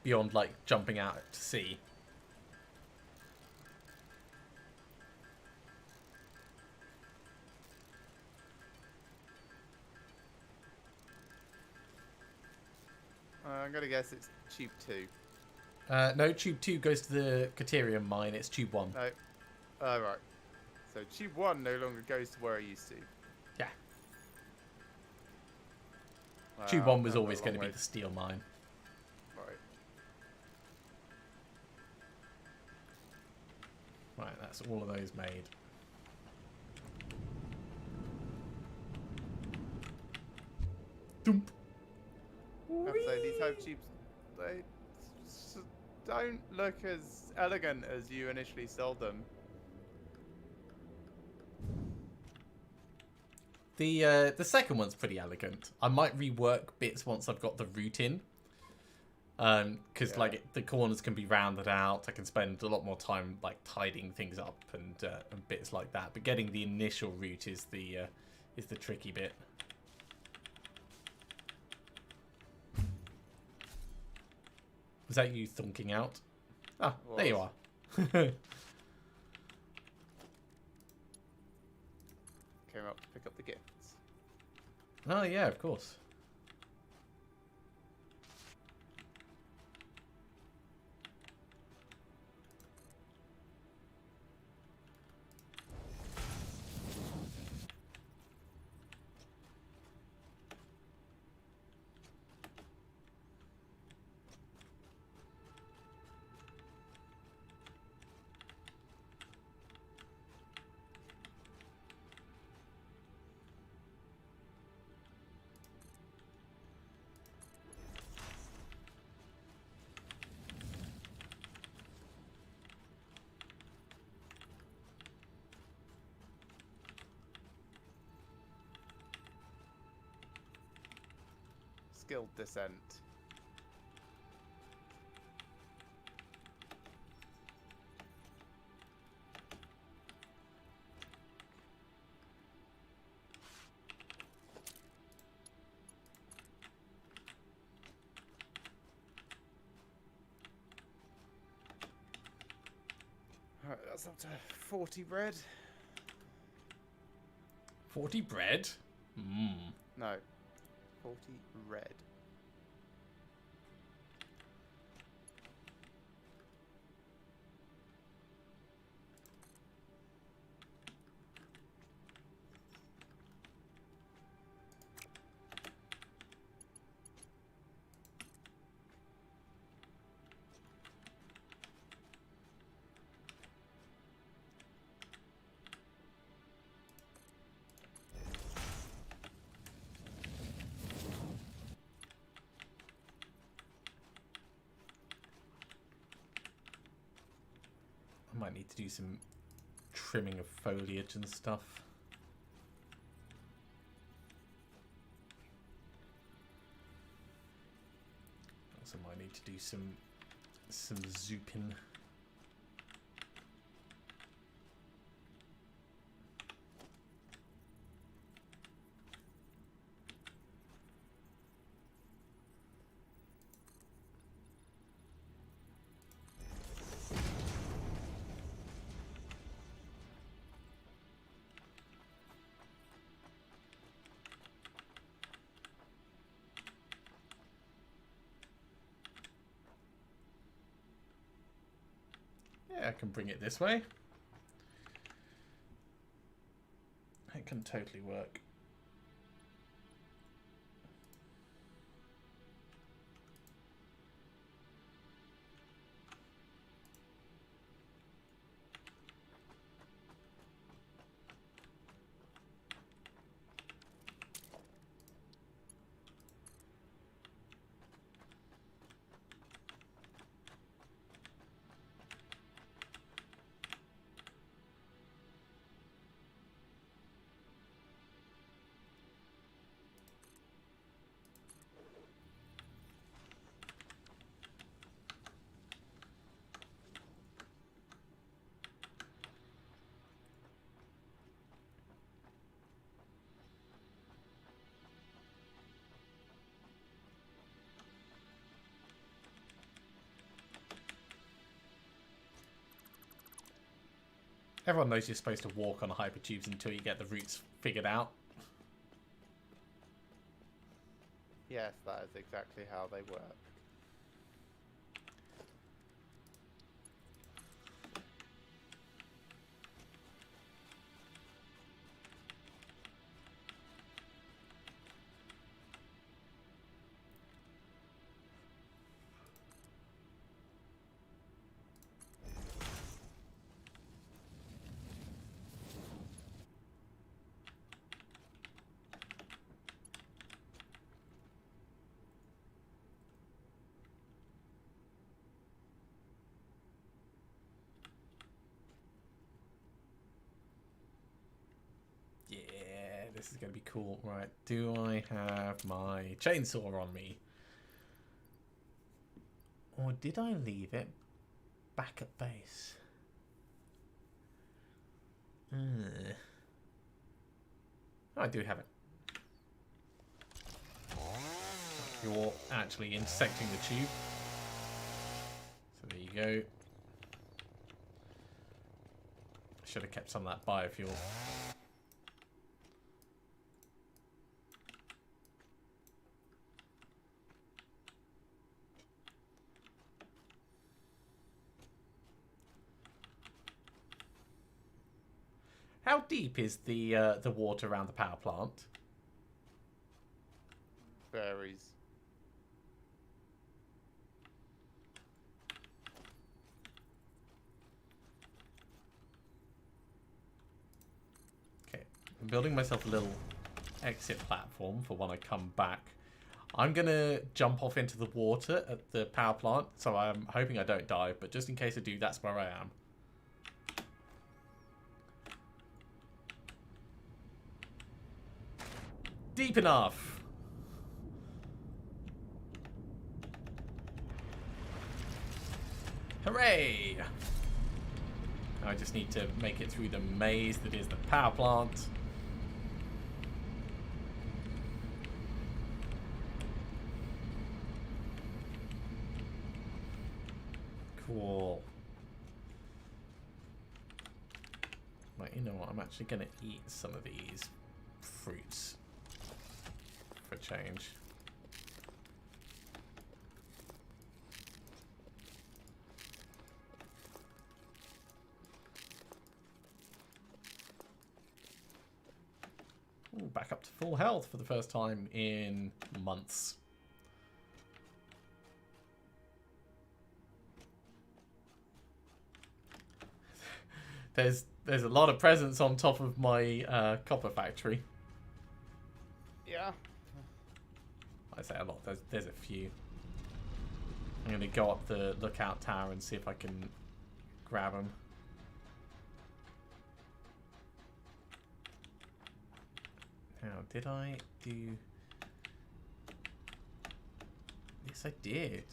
beyond like jumping out to sea. I'm going to guess it's tube 2. No, tube 2 goes to the Caterium mine. It's tube 1. No. Oh, right. So tube 1 no longer goes to where it used to. Yeah. Wow, Tube 1 was that's a always going to long be way. the steel mine. Right. Right, that's all of those made. Doomp. I have to say, these hope tubes, they don't look as elegant as you initially sold them. The second one's pretty elegant. I might rework bits once I've got the route in. Because like the corners can be rounded out. I can spend a lot more time like tidying things up and bits like that. But getting the initial route is the tricky bit. Was that you thunking out? Ah, there you are. up to pick up the gifts. Oh, yeah, of course. Skilled descent. Alright, that's up to 40 bread. 40 bread? Mmm. No, 40 red. I might need to do some trimming of foliage and stuff. Also might need to do some zooping. Yeah, I can bring it this way. It can totally work. Everyone knows you're supposed to walk on hypertubes until you get the routes figured out. Yes, that is exactly how they work. Yeah, this is going to be cool. Right, do I have my chainsaw on me? Or did I leave it back at base? I do have it. You're actually intersecting the tube. So there you go. Should have kept some of that biofuel. How deep is the water around the power plant? Varies. Okay, I'm building myself a little exit platform for when I come back. I'm gonna jump off into the water at the power plant, so I'm hoping I don't die, but just in case I do, that's where I am. Deep enough! Hooray! I just need to make it through the maze that is the power plant. Cool. Right, you know what? I'm actually going to eat some of these fruits for change. Ooh, back up to full health for the first time in months. There's a lot of presents on top of my copper factory. Yeah. I say a lot. There's a few. I'm gonna go up the lookout tower and see if I can grab them. Now, did I do? Yes, I did.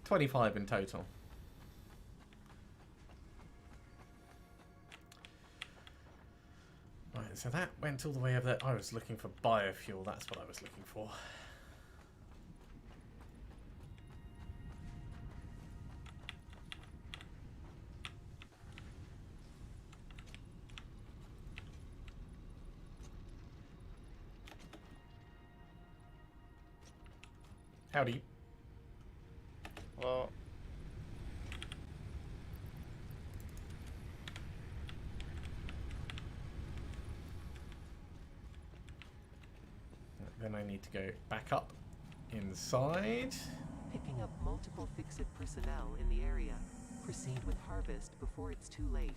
$25 in total. Right, so that went all the way over there. I was looking for biofuel. That's what I was looking for. Howdy. Well, Then I need to go back up inside. Picking up multiple Fix-It personnel in the area. Proceed with harvest before it's too late.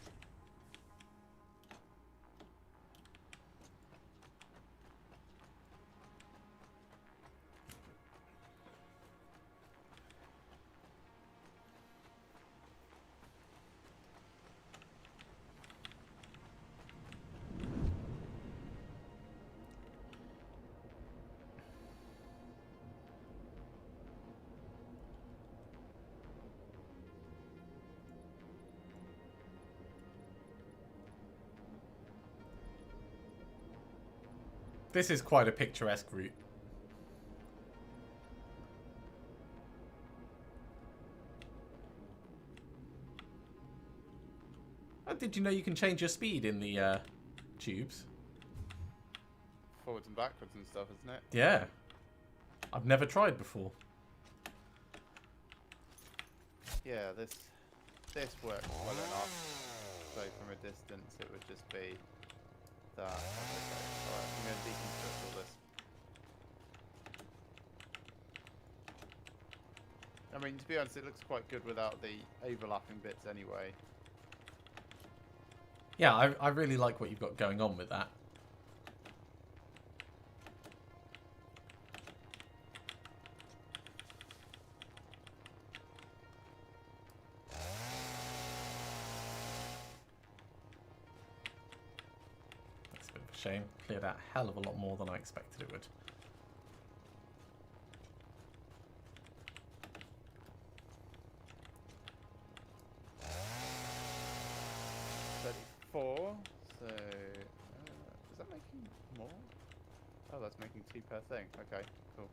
This is quite a picturesque route. Oh, did you know you can change your speed in the tubes? forwards and backwards and stuff, isn't it? Yeah. I've never tried before. Yeah, this works well enough. So from a distance, it would just be that. Okay. Alright, I'm going to deconstruct all this. I mean, to be honest, it looks quite good without the overlapping bits anyway. Yeah, I really like what you've got going on with that. That's a bit of a shame. Cleared out a hell of a lot more than I expected it would. Four. So is that making more? Oh, that's making 2 per thing. Okay, cool.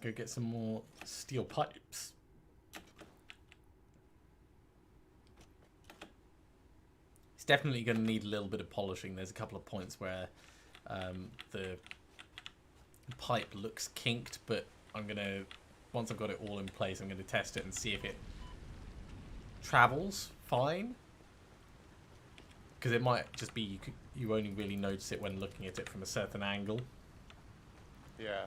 go get some more steel pipes. It's definitely going to need a little bit of polishing. There's a couple of points where the pipe looks kinked, but I'm going to, once I've got it all in place, I'm going to test it and see if it travels fine. Because it might just be you only really notice it when looking at it from a certain angle. Yeah.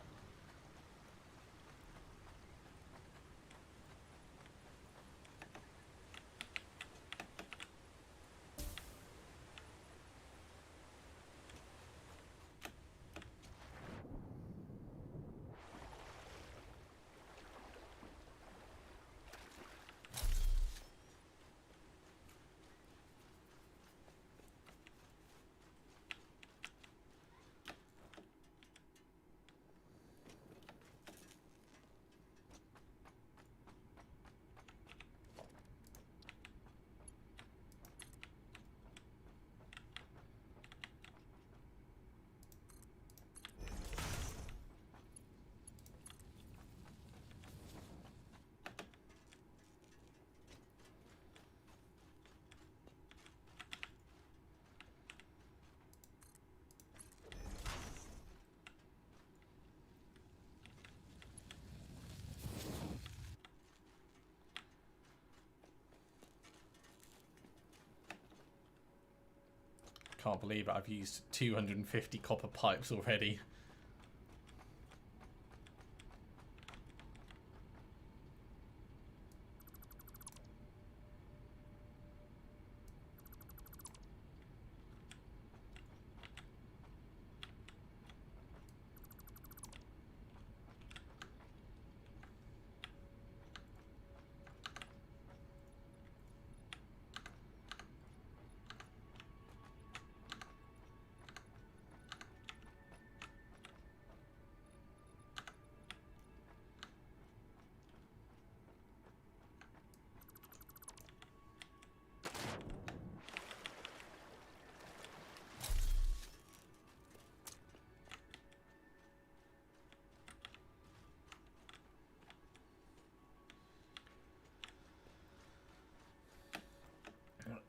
Can't believe it. I've used 250 copper pipes already.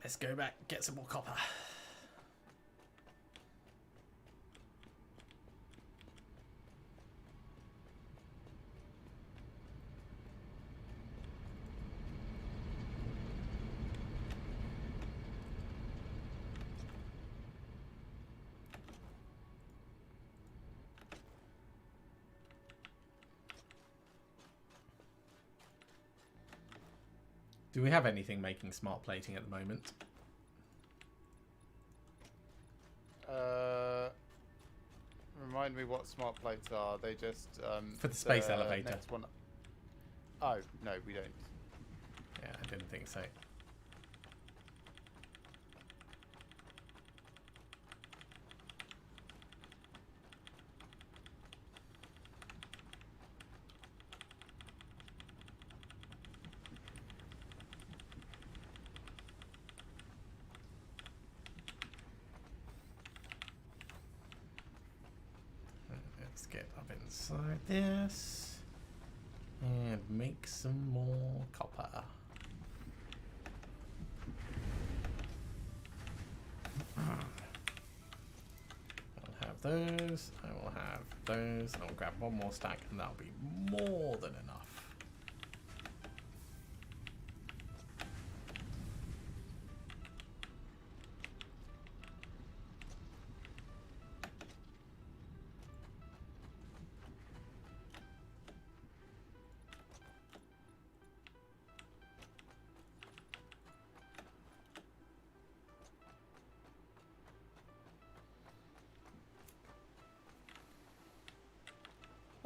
Let's go back, get some more copper. Do we have anything making smart plating at the moment? Remind me what smart plates are. They just For the space elevator. Next one. Oh no, we don't. Yeah, I didn't think so. Let's get up inside this and make some more copper. I'll have those, I will have those, I'll grab one more stack and that'll be more than enough.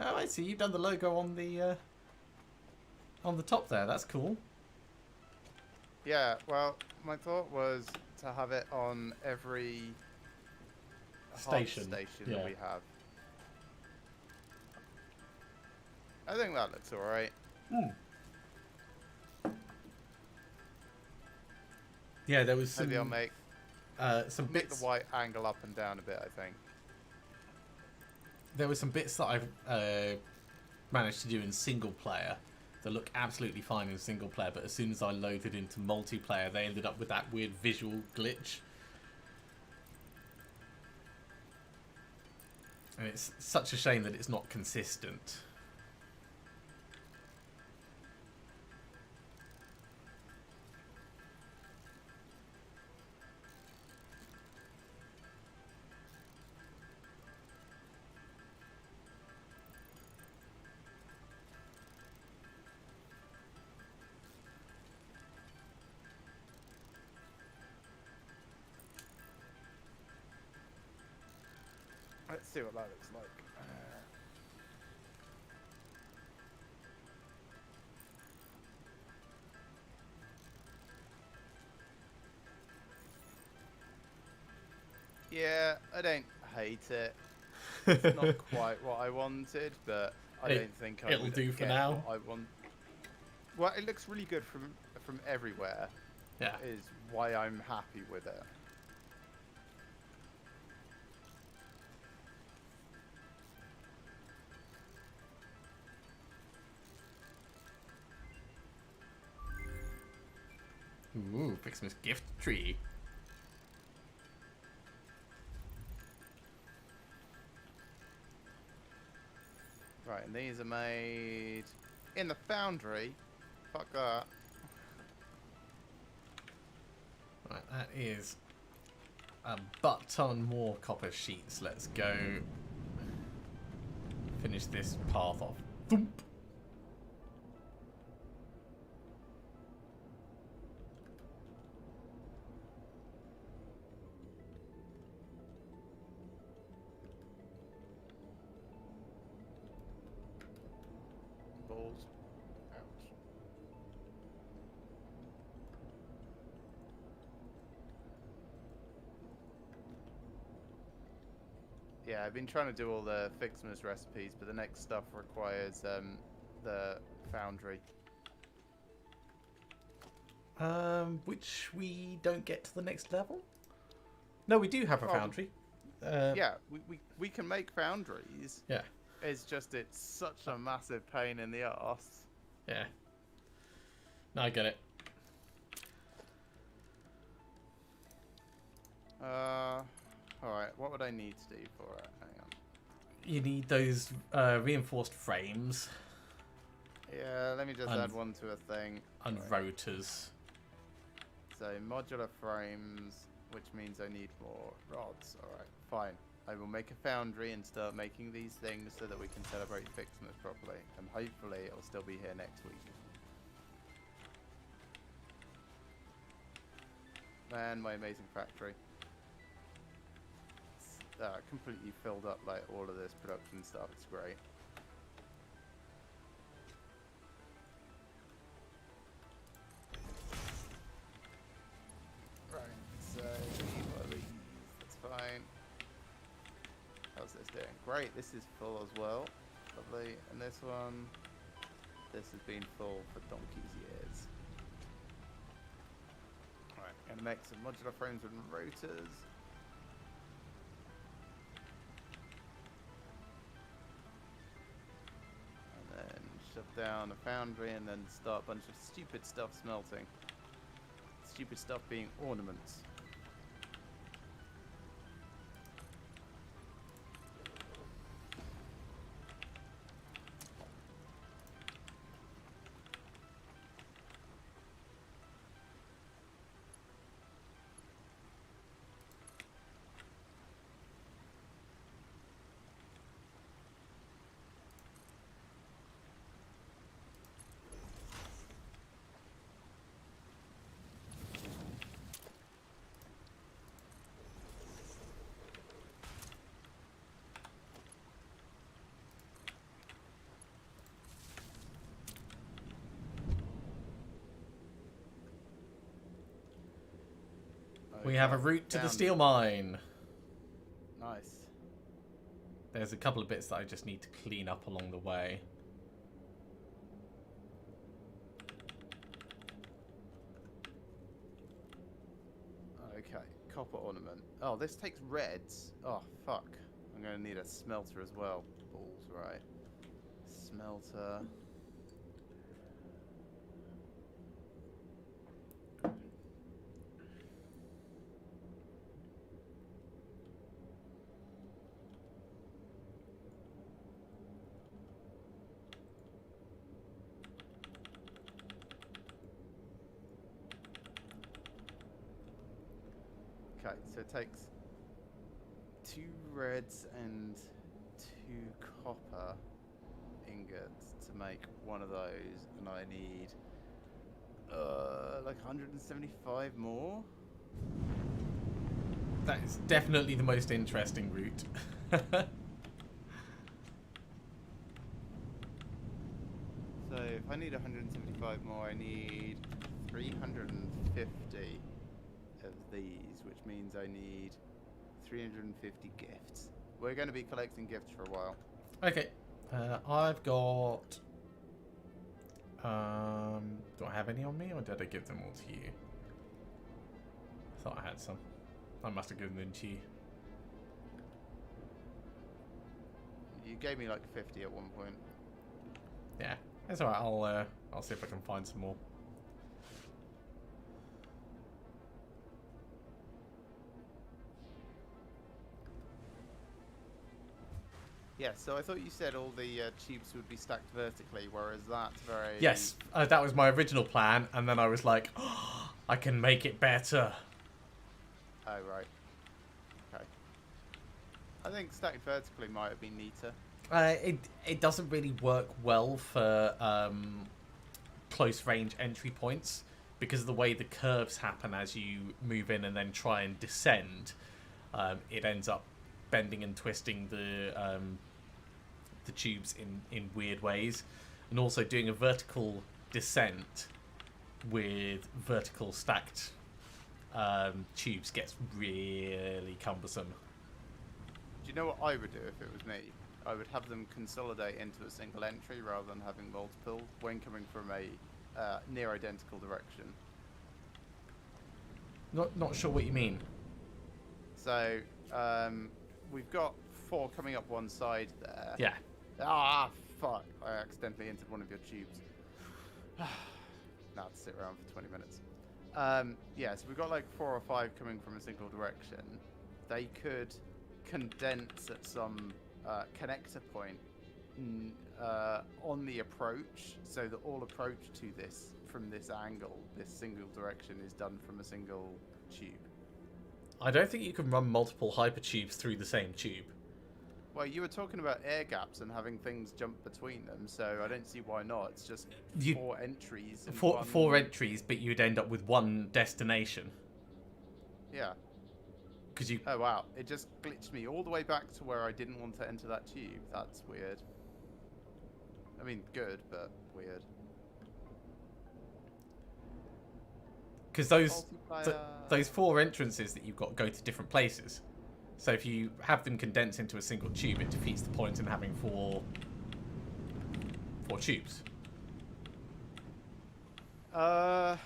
Oh, I see. You've done the logo on the top there. That's cool. Yeah, well, my thought was to have it on every Station. station Yeah. that we have. I think that looks alright. Yeah, there was some. Maybe I'll make some make bits. the white angle up and down a bit, I think. There were some bits that I've managed to do in single player that look absolutely fine in single player, but as soon as I loaded into multiplayer, they ended up with that weird visual glitch. And it's such a shame that it's not consistent. Let's see what that looks like. Yeah, I don't hate it. It's not quite what I wanted, but I don't think I it'll would do for get now. what I want. Well, it looks really good from everywhere. Yeah. Is why I'm happy with it. Ooh, Christmas gift tree. Right, and these are made in the foundry. Fuck that. Right, that is a butt ton more copper sheets. Let's go finish this path off. Thump. Balls. Ouch. Yeah, I've been trying to do all the Fixmas recipes, but the next stuff requires the foundry. Which we don't get to the next level? No, we do have a Oh, foundry. Yeah, we can make foundries. Yeah. It's just it's such a massive pain in the arse. Yeah. No, I get it. Alright, what would I need to do for it? Hang on. You need those reinforced frames Yeah, let me just add one to a thing. and Right. rotors. So modular frames, which means I need more rods. Alright, fine. I will make a foundry and start making these things so that we can celebrate Fixmas properly. And hopefully it'll still be here next week. Man, my amazing factory. It's completely filled up like all of this production stuff. It's great. Right, so what are these? That's fine. How's this doing? Great, this is full as well. Lovely. And this one, this has been full for donkey's years. Right, gonna make some modular frames and rotors. And then shut down a foundry and then start a bunch of stupid stuff smelting. Stupid stuff being ornaments. We have a route to the steel mine. Nice. There's a couple of bits that I just need to clean up along the way. Okay, copper ornament. Oh, this takes reds. Oh, fuck. I'm going to need a smelter as well. Balls, right. smelter. Okay, so it takes 2 reds and 2 copper ingots to make one of those, and I need like 175 more. That is definitely the most interesting route. So if I need 175 more, I need 350 of these, which means I need 350 gifts. We're going to be collecting gifts for a while. Okay, I've got. Do I have any on me, or did I give them all to you? I thought I had some. I must have given them to you. You gave me like 50 at one point. Yeah, that's alright. I'll see if I can find some more. Yeah, so I thought you said all the tubes would be stacked vertically, whereas that's very... Yes, that was my original plan, and then I was like, oh, I can make it better. Oh, right. Okay. I think stacked vertically might have been neater. It doesn't really work well for close range entry points because of the way the curves happen as you move in and then try and descend. It ends up bending and twisting the tubes in weird ways, and also doing a vertical descent with vertical stacked tubes gets really cumbersome. Do you know what I would do if it was me? I would have them consolidate into a single entry rather than having multiple when coming from a near identical direction. Not sure what you mean. So we've got 4 coming up one side there. Yeah. Ah, fuck! I accidentally entered one of your tubes. Now I have to sit around for 20 minutes. Yeah, so we've got like 4 or 5 coming from a single direction. They could condense at some connector point on the approach, so that all approach to this from this angle, this single direction, is done from a single tube. I don't think you can run multiple hypertubes through the same tube. Well, you were talking about air gaps and having things jump between them, so I don't see why not. It's just 4 entries. And Four entries, but you'd end up with one destination. Yeah. Because you. Oh wow! It just glitched me all the way back to where I didn't want to enter that tube. That's weird. I mean, good, but weird. Because those 4 entrances that you've got go to different places. So if you have them condense into a single tube, it defeats the point in having four tubes. Well,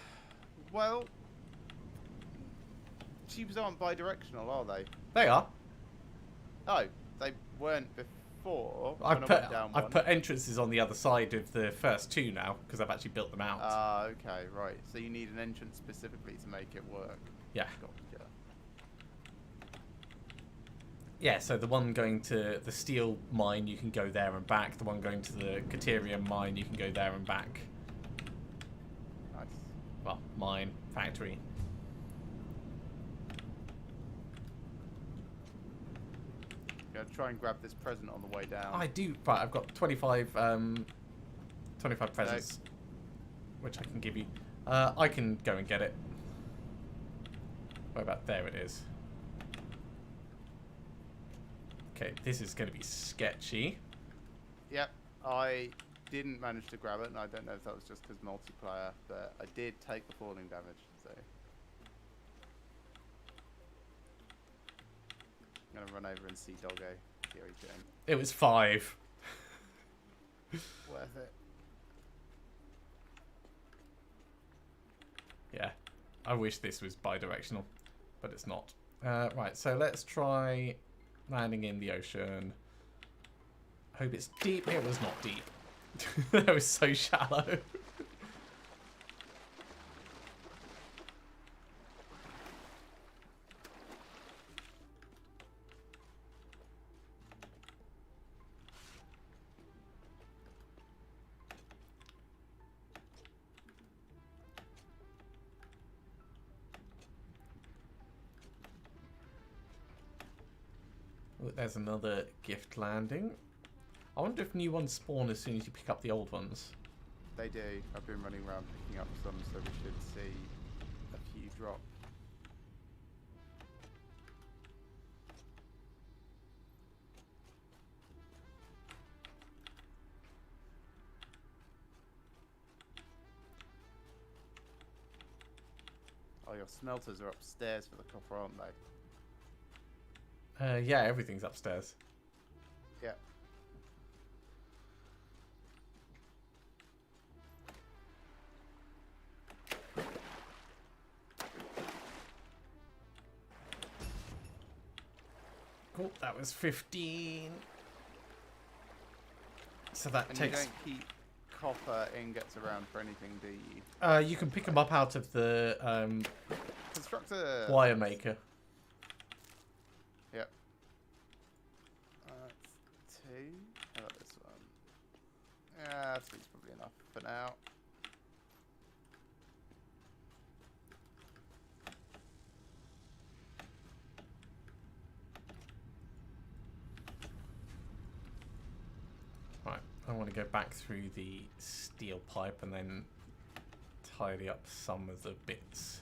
tubes aren't bi-directional, are they? They are. Oh, they weren't before. I've put entrances on the other side of the first 2 now because I've actually built them out. Ah, okay, right. So you need an entrance specifically to make it work. Yeah. Gotcha. Yeah, so the one going to the steel mine, you can go there and back. The one going to the Caterium mine, you can go there and back. Nice. Well, mine, factory. Gonna try and grab this present on the way down. I do. Right, I've got 25 presents, which I can give you. I can go and get it. Where about there it is. Okay, this is going to be sketchy. Yep, I didn't manage to grab it, and I don't know if that was just because multiplayer, but I did take the falling damage, so... I'm going to run over and see Doggo. See how he's doing. It was 5. Worth it. Yeah, I wish this was bi-directional, but it's not. Right, so let's try landing in the ocean. Hope it's deep. It was not deep. That was so shallow. Look, there's another gift landing. I wonder if new ones spawn as soon as you pick up the old ones. They do. I've been running around picking up some, so we should see a few drop. Oh, your smelters are upstairs for the copper, aren't they? Yeah, everything's upstairs. Yeah. Cool, that was 15. So that And takes... you don't keep copper ingots around for anything, do you? You can pick them up out of the Constructor. wire maker. Yep. That's 2. How about this one? Yeah, 2's probably enough for now. Right, I want to go back through the steel pipe and then tidy up some of the bits.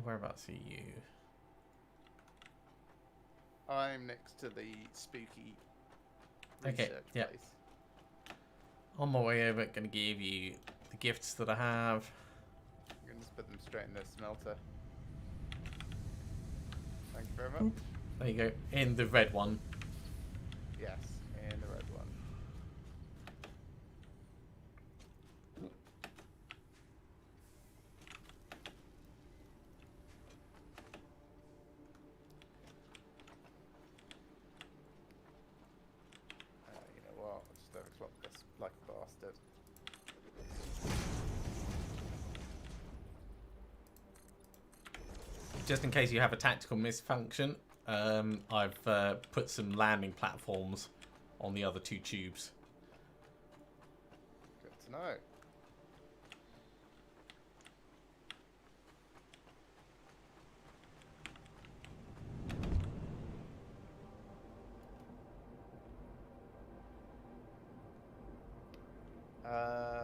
Whereabouts are you? I'm next to the spooky Okay, research yeah. place. On my way over, going to give you the gifts that I have. I'm going to just put them straight in the smelter. Thank you very much. There you go, in the red one. Yes, in the red one. You know what? I'll just overclock this like a bastard. Just in case you have a tactical misfunction, I've put some landing platforms on the other 2 tubes. Good to know.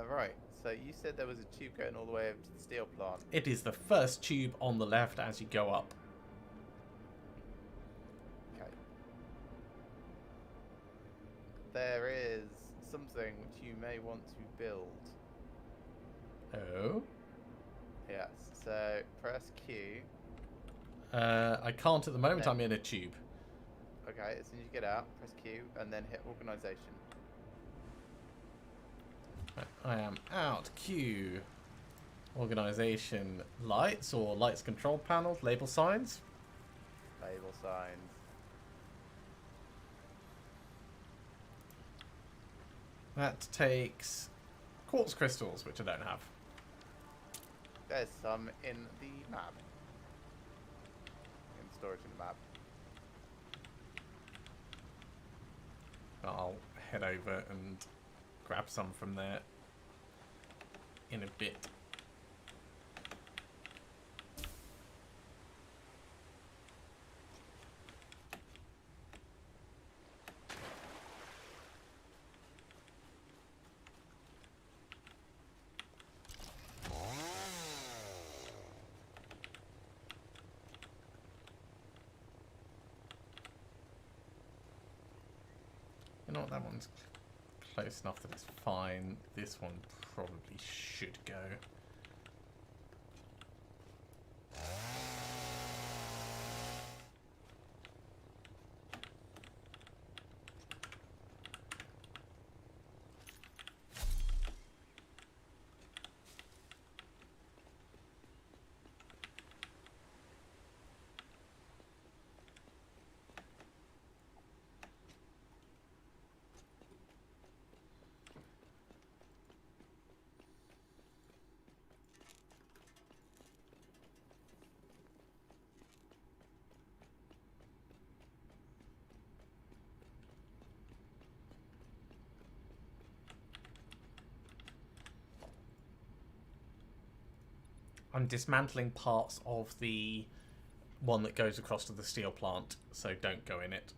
Right. So you said there was a tube going all the way over to the steel plant. It is the first tube on the left as you go up. Okay. There is something which you may want to build. Oh? Yes. So press Q. I can't at the moment, No. I'm in a tube. Okay. As soon as you get out, press Q and then hit organization. I am out. Q. Organization lights or lights control panels, label signs. Label signs. That takes quartz crystals, which I don't have. There's some in the map. In storage in the map. I'll head over and grab some from there in a bit. You know what, that one's close enough that it's fine. This one probably should go. I'm dismantling parts of the one that goes across to the steel plant, so don't go in it.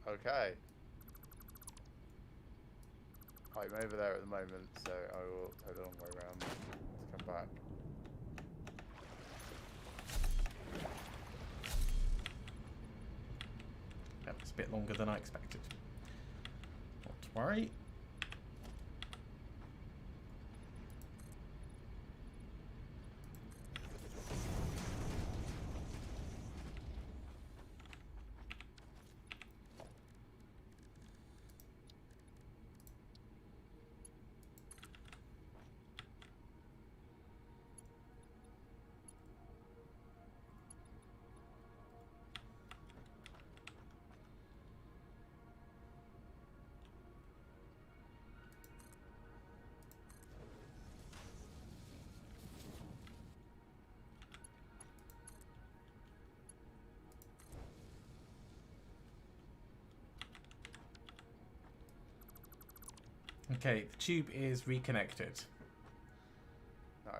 Okay. I'm over there at the moment, so I will take the long way around to come back. That was a bit longer than I expected. Not to worry. Okay, the tube is reconnected. Nice.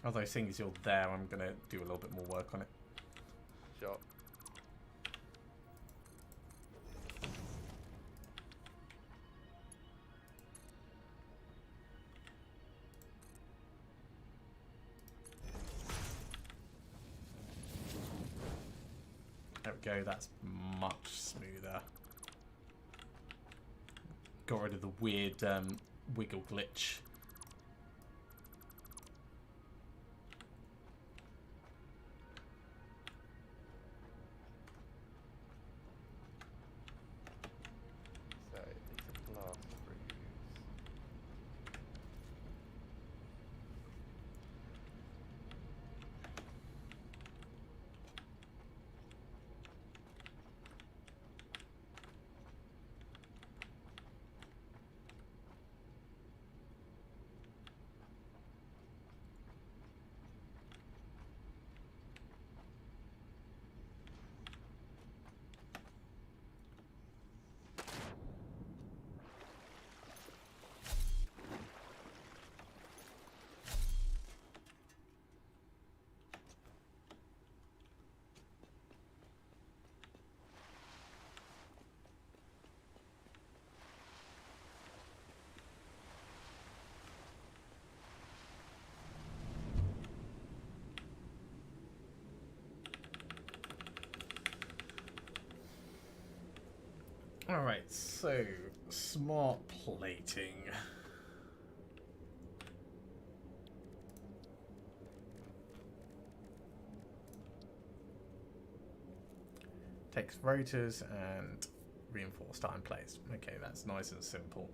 Although seeing as you're there, I'm going to do a little bit more work on it. Sure. There we go, that's much smoother. Got rid of the weird wiggle glitch. So these are blast screws. Alright, so smart plating. Takes rotors and reinforced iron plates. Okay, that's nice and simple.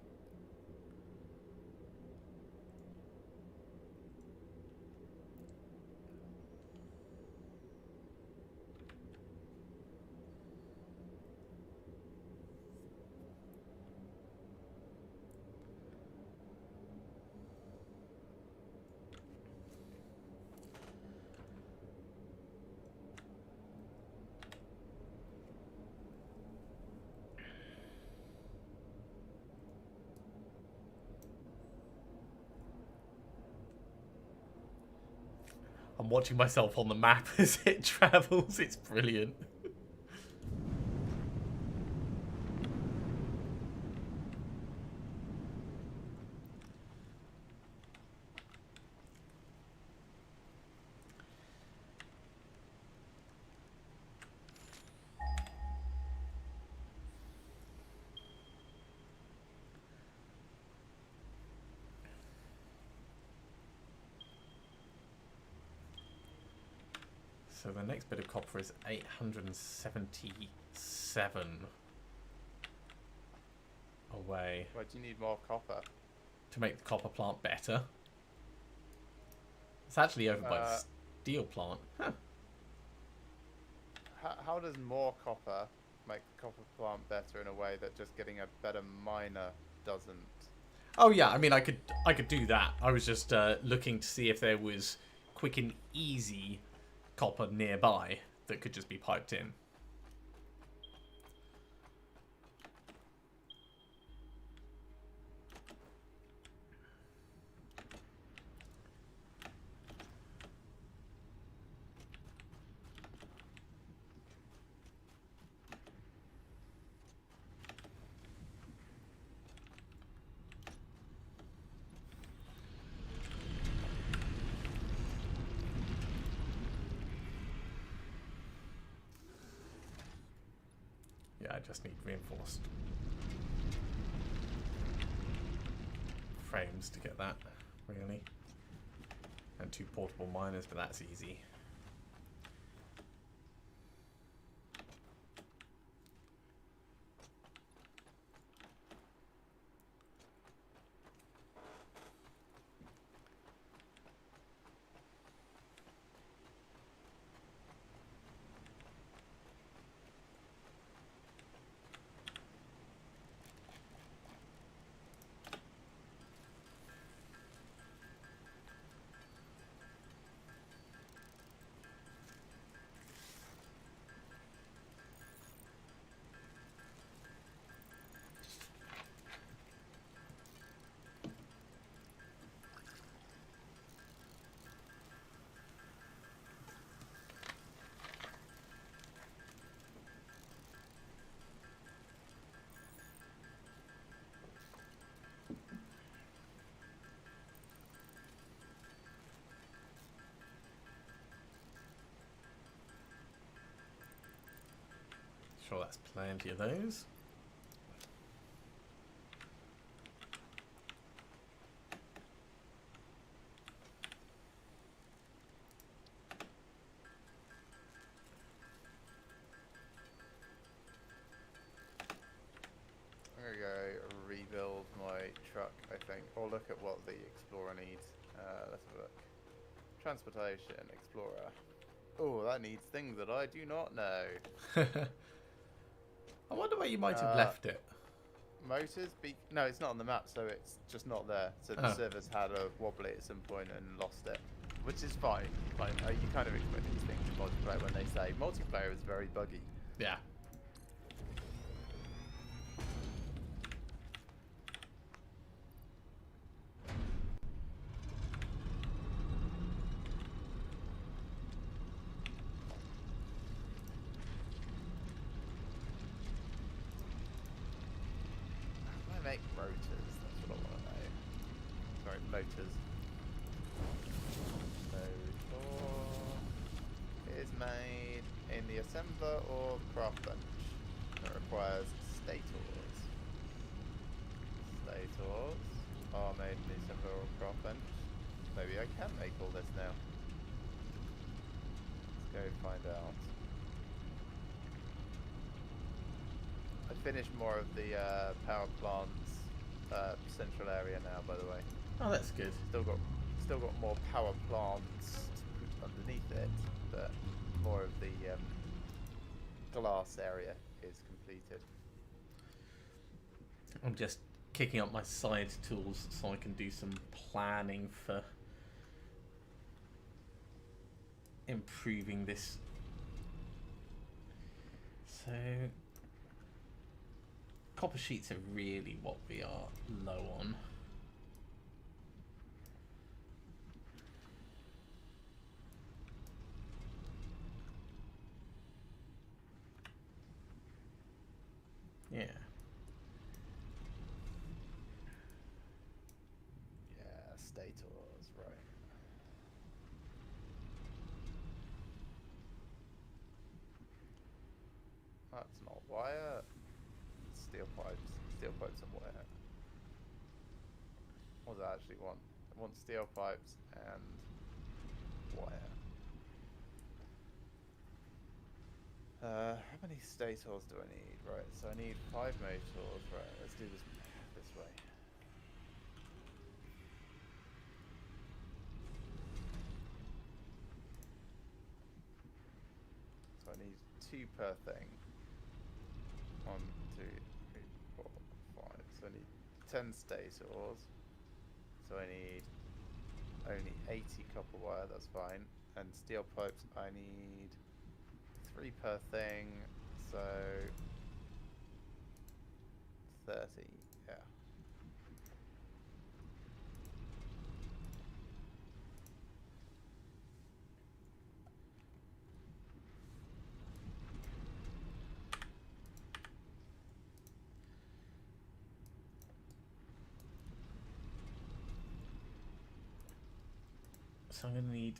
I'm watching myself on the map as it travels. It's brilliant. So the next bit of copper is 877 away Why do you need more copper? to make the copper plant better. It's actually over by the steel plant. Huh. How does more copper make the copper plant better in a way that just getting a better miner doesn't? Oh yeah, I mean I could do that. I was just looking to see if there was quick and easy copper nearby that could just be piped in. Yeah, I just need reinforced frames to get that, really. And 2 portable miners, but that's easy. Sure, that's plenty of those. I'm gonna go rebuild my truck, I think, or look at what the Explorer needs. Let's have a look. Transportation, Explorer. Oh, that needs things that I do not know. I wonder where you might have left it. Motors? No, it's not on the map, so it's just not there. So the server's had a wobbly at some point and lost it, which is fine. Like, you kind of expect these things in multiplayer when they say multiplayer is very buggy. Yeah. How do I make rotors? That's what I want to know. Sorry, motors. Motor is made in the assembler or craft bench. It requires stators. Stators are made in the assembler or craft bench. Maybe I can make all this now. Let's go find out. I finished more of the power plant's central area now, by the way. Oh, that's good. Still got more power plants to put underneath it, but more of the glass area is completed. I'm just kicking up my side tools so I can do some planning for improving this. So copper sheets are really what we are low on. Yeah. Yeah, stators, right. That's not wire. It's steel pipes. Steel pipes and wire. What does I actually want? I want steel pipes and wire. How many stators do I need? Right, so I need 5 motors. Right, let's do this way. So I need 2 per thing. 1, 2, 3, 4, 5. So I need 10 stators. So I need only 80 copper wire, that's fine. And steel pipes, I need 3 per thing, so 30, yeah. So I'm going to need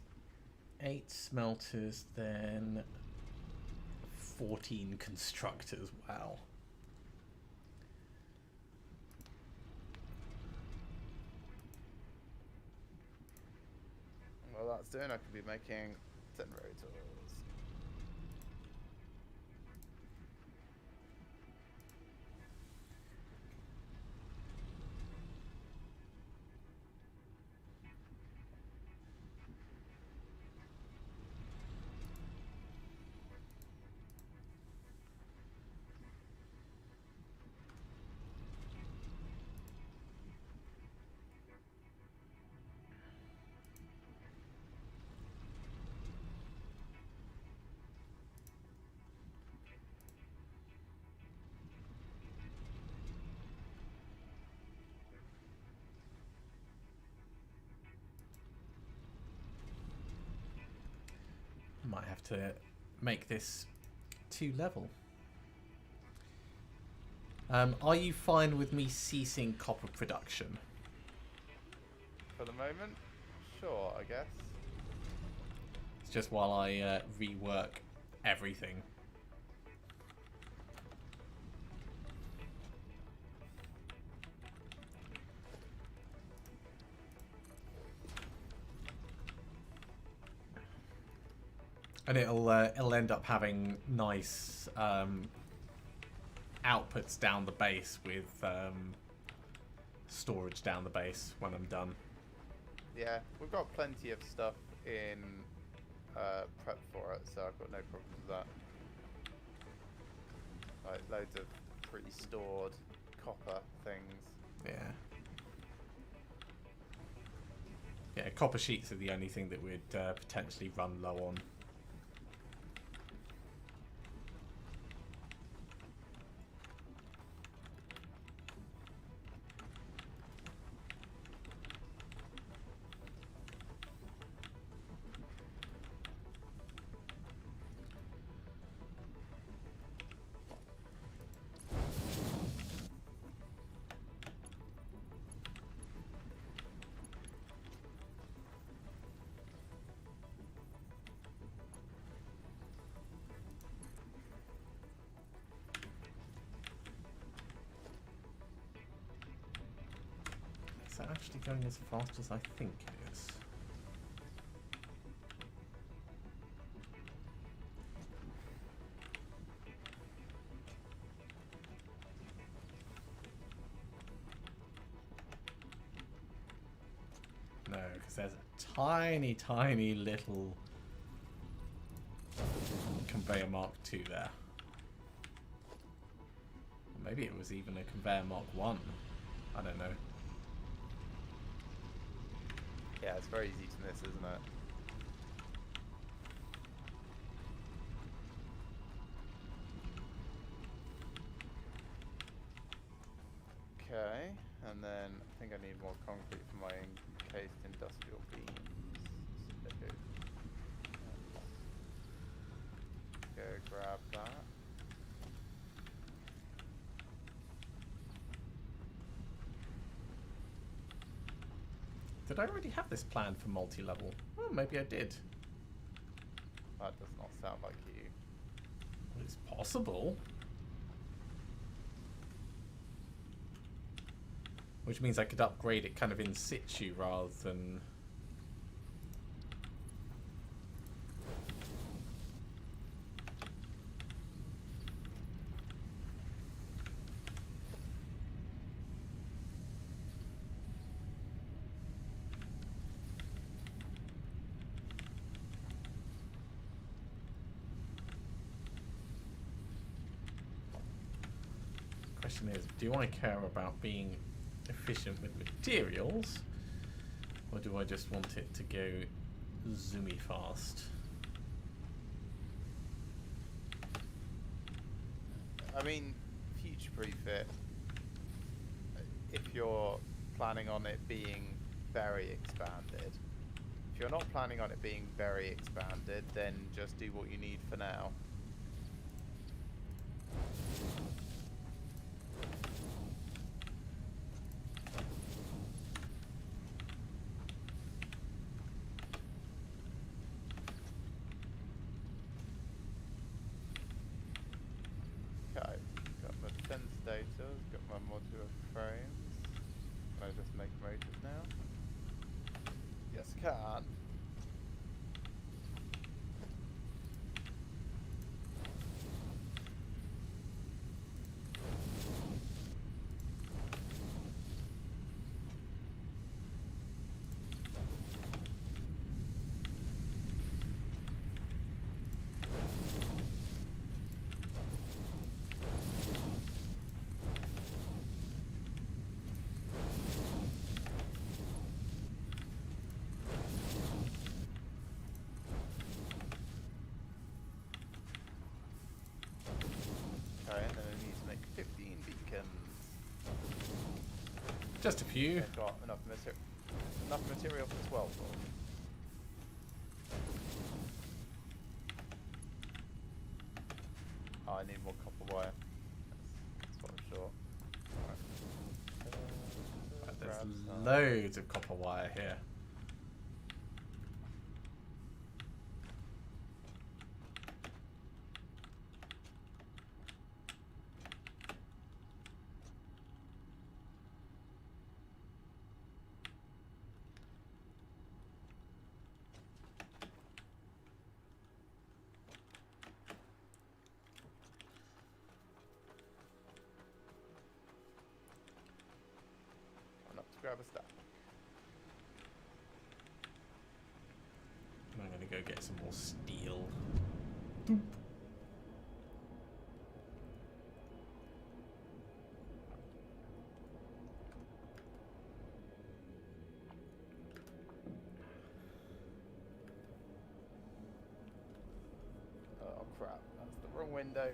8 smelters, then 14 constructors. Wow. Well, that's doing, I could be making 10 rotors. Might have to make this 2 level. Are you fine with me ceasing copper production? For the moment, sure, I guess. It's just while I rework everything. And it'll end up having nice outputs down the base with storage down the base when I'm done. Yeah, we've got plenty of stuff in prep for it, so I've got no problems with that. Like loads of pre-stored copper things. Yeah. Yeah, copper sheets are the only thing that we'd potentially run low on. Is that actually going as fast as I think it is? No, because there's a tiny, tiny little conveyor Mark II there. Or maybe it was even a conveyor Mark I. I don't know. Yeah, it's very easy to miss, isn't it? Okay, and then I think I need more concrete for my encased industrial beams. So, go grab that. Did I already have this plan for multi-level? Oh, maybe I did. That does not sound like you. It's possible. Which means I could upgrade it kind of in situ rather than... Question is, do I care about being efficient with materials, or do I just want it to go zoomy fast? I mean, future-proof it if you're planning on it being very expanded. If you're not planning on it being very expanded, then just do what you need for now. Okay, got my defense data, got my modular frames. Can I just make motors now? Yes, I can. Okay, and then I need to make 15 beacons. Just a few. I've got enough material for 12 of them. Oh, I need more copper wire. That's what I'm short. Right, Grab there's some. loads of copper wire here. Enough to grab a stack. I'm gonna go get some more steel. Oh crap, that's the wrong window.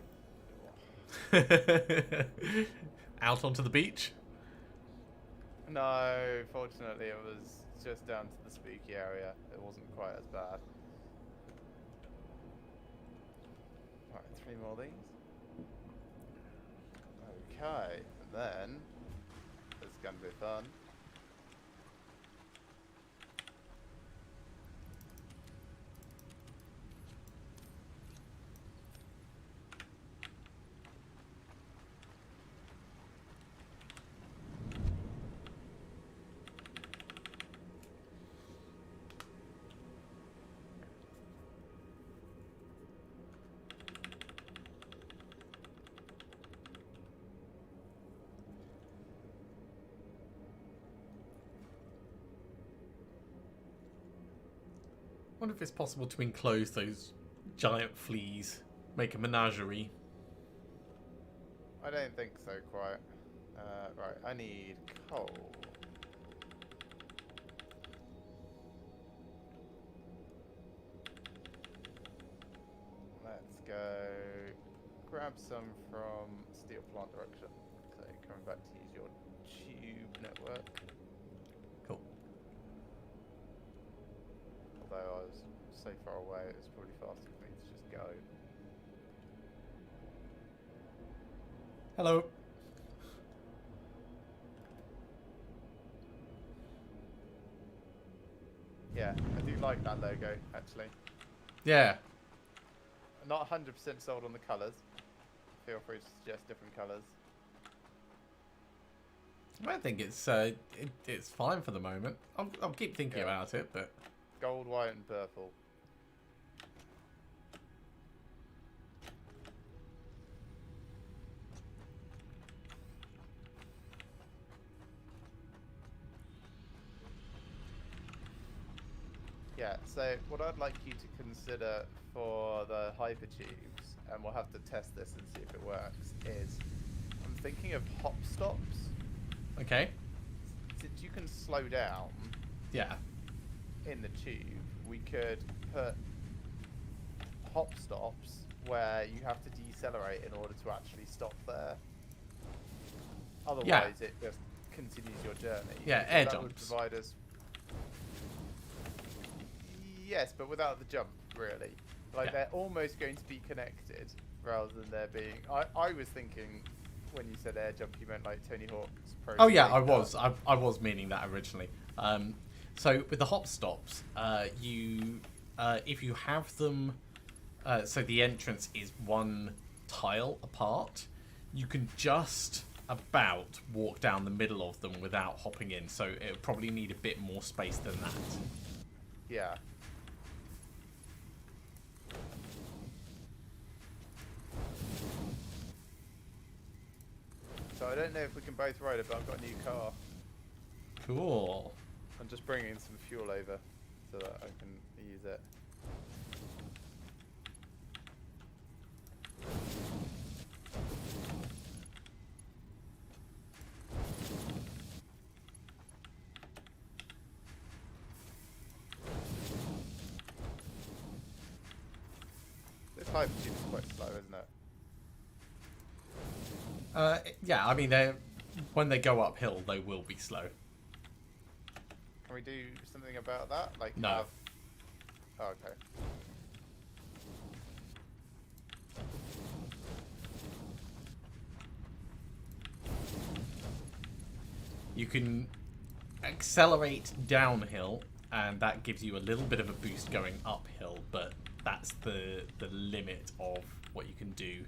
Out onto the beach. No, fortunately it was just down to the spooky area. It wasn't quite as bad. Right, 3 more of these. Okay, and then it's gonna be fun. I wonder if it's possible to enclose those giant fleas, make a menagerie. I don't think so quite. Right, I need coal. Let's go grab some from steel plant direction. So coming back to use your tube network. Cool. Although I was so far away, it was probably faster for me to just go. Hello. Yeah, I do like that logo, actually. Yeah. I'm not 100% sold on the colours. Feel free to suggest different colours. I think it's it's fine for the moment. I'll keep thinking Yeah. about it, but Gold, white and purple. Yeah, so what I'd like you to consider for the hypertubes, and we'll have to test this and see if it works, is I'm thinking of hop stops. okay. since you can slow down Yeah. in the tube, we could put hop stops where you have to decelerate in order to actually stop there. Otherwise, it just continues your journey. Yeah, Because air that jumps. would provide us. Yes, but without the jump, really. Like Yeah. they're almost going to be connected rather than there being. I was thinking when you said air jump, you meant like Tony Hawk's Pro. Oh yeah, Skater. I was meaning that originally. So with the hop stops, you if you have them, so the entrance is one tile apart, you can just about walk down the middle of them without hopping in. So it'll probably need a bit more space than that. Yeah. So I don't know if we can both ride it, but I've got a new car. Cool. I'm just bringing some fuel over so that I can use it. This hypertube is quite slow, isn't it? Yeah, I mean, when they go uphill, they will be slow. Can we do something about that? Like No. have... Oh, okay. You can accelerate downhill, and that gives you a little bit of a boost going uphill, but that's the limit of what you can do.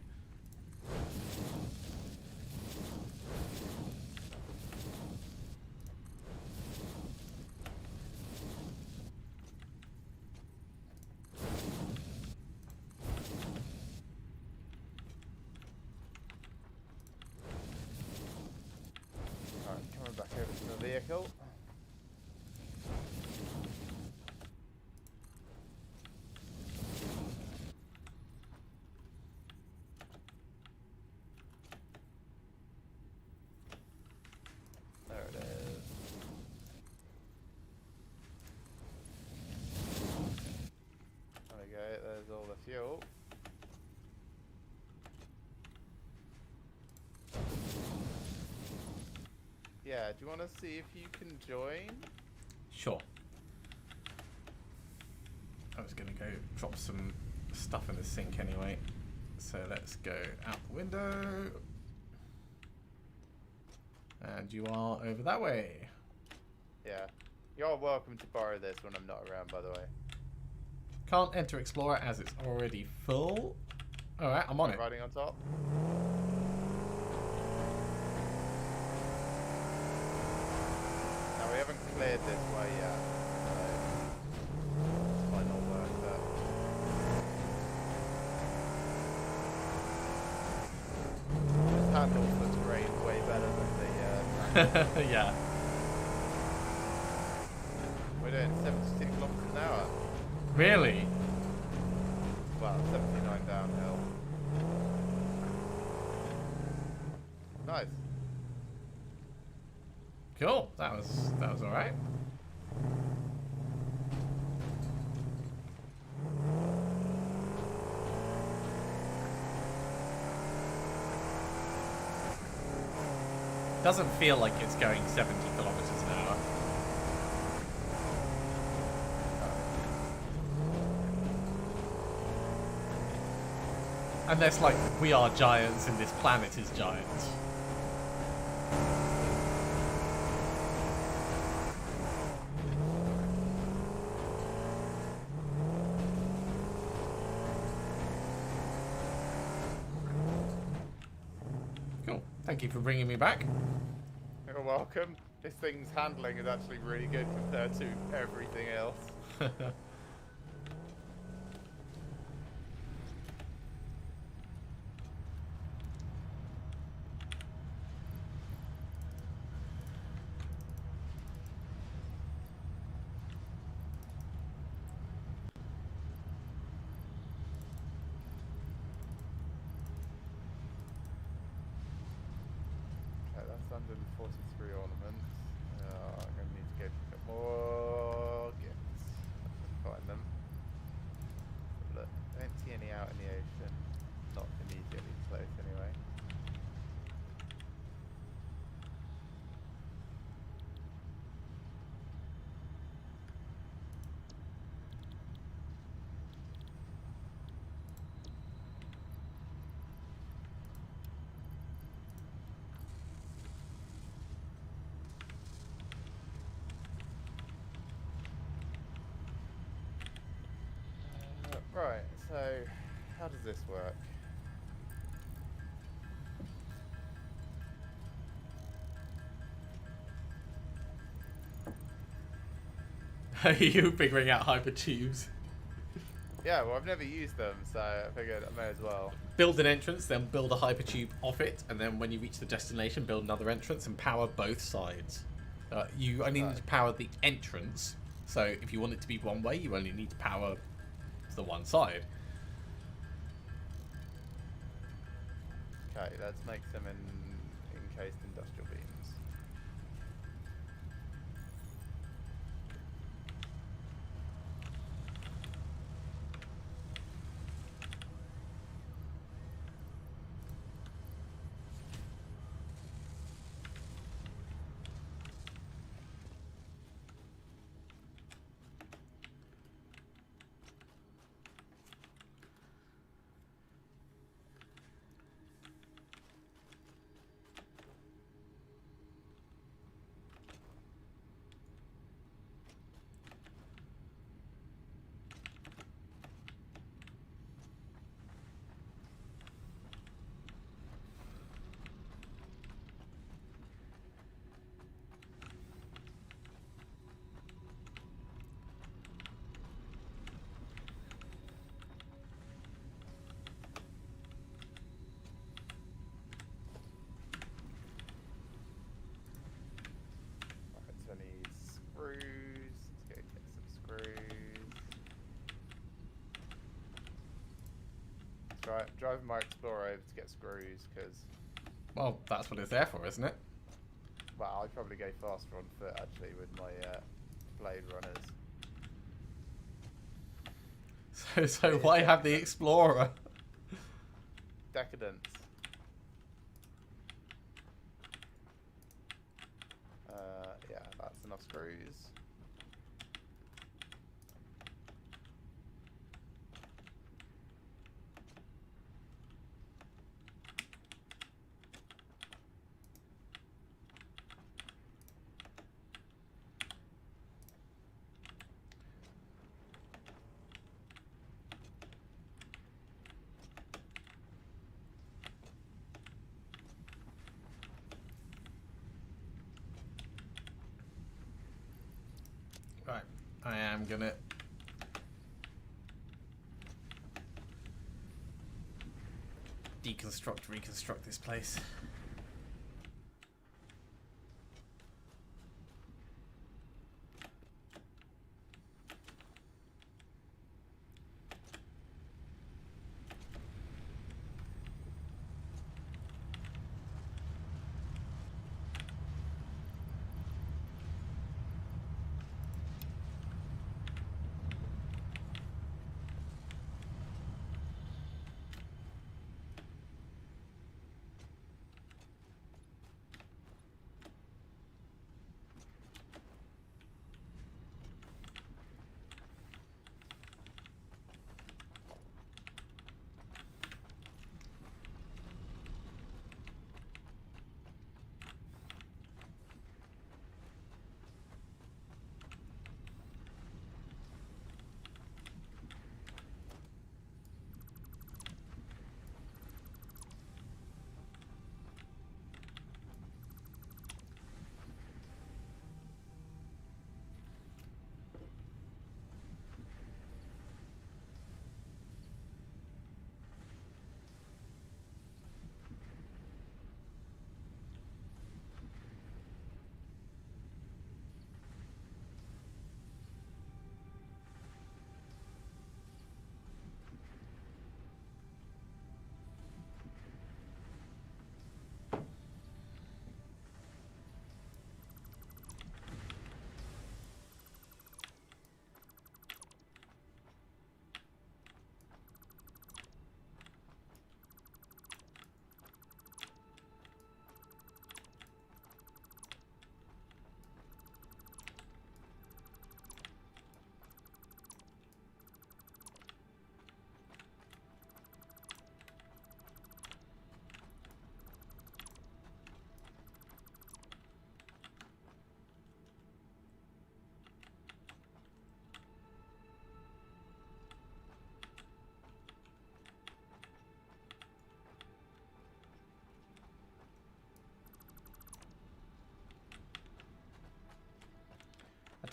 Alright, coming back over to the vehicle. There it is. There we go, there's all the fuel. Yeah, do you want to see if you can join? Sure. I was going to go drop some stuff in the sink anyway. So let's go out the window. And you are over that way. Yeah. You're welcome to borrow this when I'm not around, by the way. Can't enter Explorer as it's already full. Alright, I'm on it. Riding on top. Now we haven't cleared this way yet. So this might not work, but this handle for terrain way better than the Yeah. we're doing 72 kilometers an hour. Really? Well, 79 downhill. Nice. Cool. That was alright. Doesn't feel like it's going 70 kilometers an hour. Unless, like, we are giants and this planet is giants. Cool. Thank you for bringing me back. You're welcome. This thing's handling is actually really good compared to everything else. Okay, that's 143 ornaments. I'm going to need to go pick up more gifts. I can find them. Look, I don't see any out in the ocean. Not immediately close anyway. Right, so how does this work? Are you figuring out hypertubes? Yeah, well, I've never used them, so I figured I may as well. Build an entrance, then build a hypertube off it, and then when you reach the destination, build another entrance and power both sides. You only need to power the entrance, so if you want it to be one way, you only need to power the one side. Okay, let's make some encased industrial beams. Right, so I need screws. Let's go get some screws. That's right, I'm driving my Explorer over to get screws, because, Well, that's what it's there for, isn't it? well, I'd probably go faster on foot, actually, with my Blade Runners. So why have the Explorer? Decadence. Yeah, that's enough screws. Right, I am gonna reconstruct this place.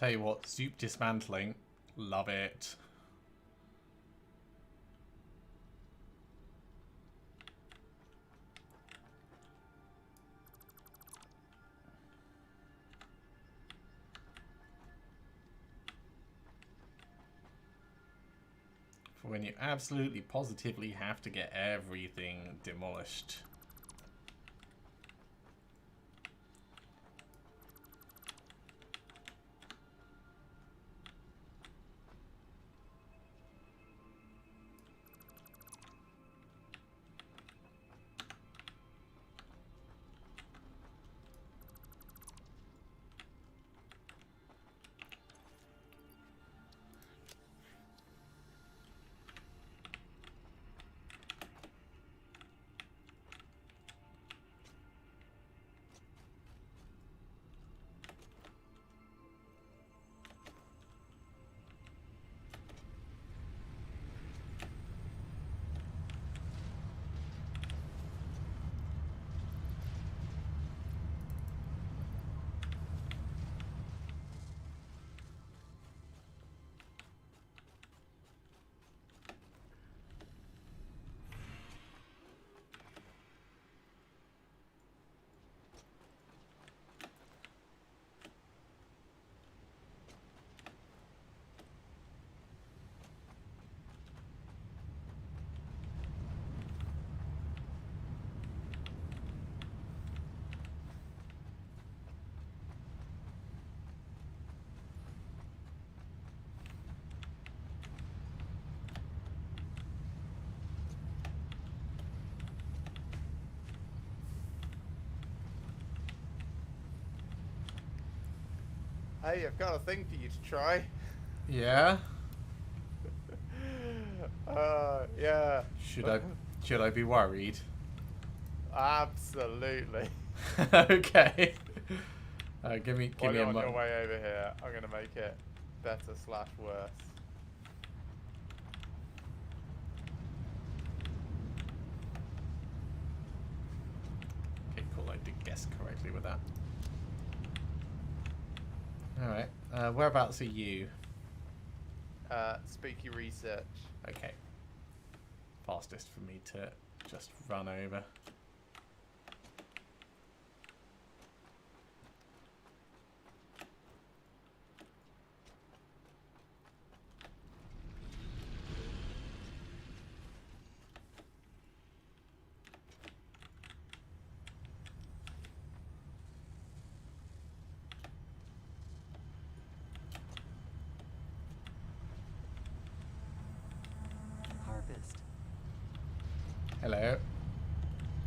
Tell you what, soup dismantling. Love it. For when you absolutely positively have to get everything demolished. Hey, I've got a thing for you to try. Yeah? Yeah. Should I be worried? Absolutely. Okay. Give me While a you're on your moment. way over here, I'm gonna make it better slash worse. Okay, cool. I did guess correctly with that. Alright. Whereabouts are you? Spooky research. Okay. Fastest for me to just run over. Harvest. Hello.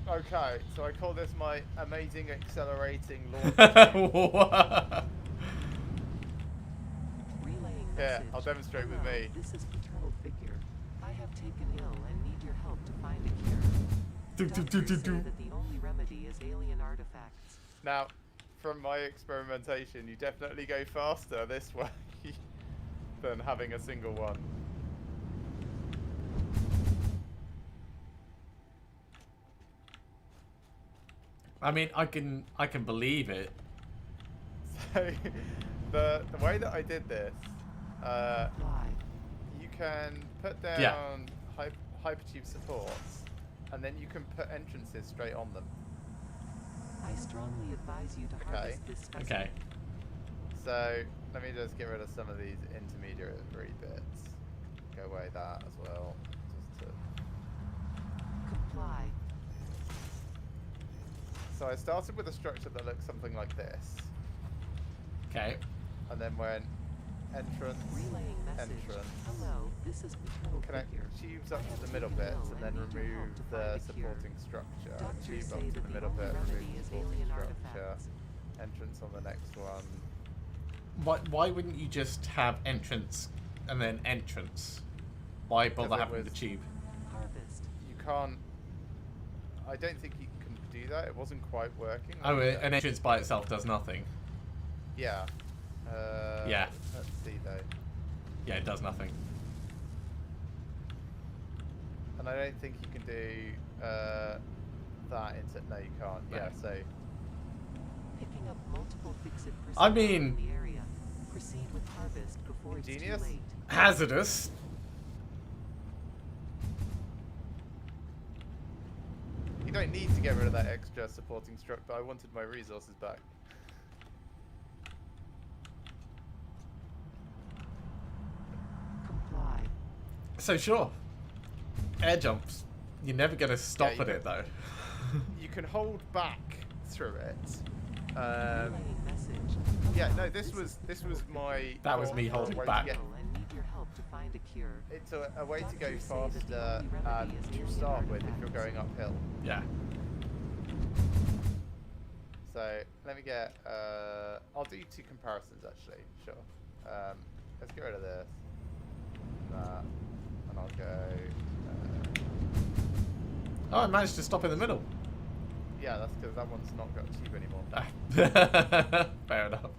Okay, so I call this my amazing accelerating launch. What? Relaying Yeah, message. I'll demonstrate with Hello, me. This is Patrol Figure. I have taken ill and need your help to find a cure. Doctors say that the only remedy is alien artifacts. Now, from my experimentation, you definitely go faster this way than having a single one. I mean, I can believe it. So, the way that I did this, Why? you can put down Yeah. hypertube supports, and then you can put entrances straight on them. I strongly advise you to harvest this specimen. Okay. So let me just get rid of some of these intermediary bits. Go away that as well. Just to... Comply. So I started with a structure that looks something like this, Okay. and then went entrance, Relaying message. entrance. Hello, this is Patrol Connect Figure. tubes up to the middle bits, and then remove the supporting structure. Doctors Tube say up to that the the middle only bit, remedy remove is supporting alien structure. artifacts. Entrance on the next one. Why wouldn't you just have entrance and then entrance? Why bother Because it having was- the tube? Harvest. You can't. I don't think you can do that. It wasn't quite working. Oh, Like, an entrance by itself does nothing. Yeah. Yeah. Let's see though. Yeah, it does nothing. And I don't think you can do that into. No, you can't. Yeah. So Picking up multiple fixed I personnel mean- in the area. Proceed before it's too Ingenious. late. Hazardous. You don't need to get rid of that extra supporting structure. I wanted my resources back. Comply. So sure. Air jumps. You're never gonna stop you at can- it though. You can hold back through it. Relaying message. Yeah, no, Hello, this was my. That was thought me for a holding way to back. get- and need your help to find a cure. It's a way to go Doctors say that the faster only remedy is to alien start with if you're artifacts. going uphill. Yeah. So let me get. I'll do 2 comparisons actually. Sure. Let's get rid of this. That, and I'll go. Oh, I managed to stop in the middle. Yeah, that's because that one's not got tube anymore. Fair enough.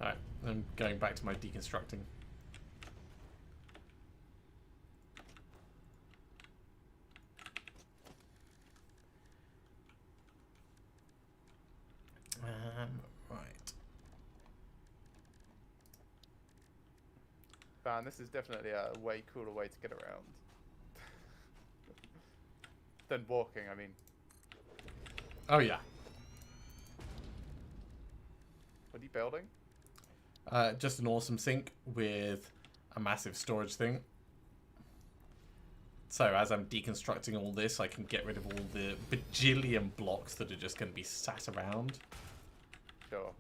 Alright, I'm going back to my deconstructing. Right. Man, this is definitely a way cooler way to get around than walking. I mean, Oh yeah. what are you building? Just an awesome sink with a massive storage thing. So as I'm deconstructing all this, I can get rid of all the bajillion blocks that are just going to be sat around. Sure.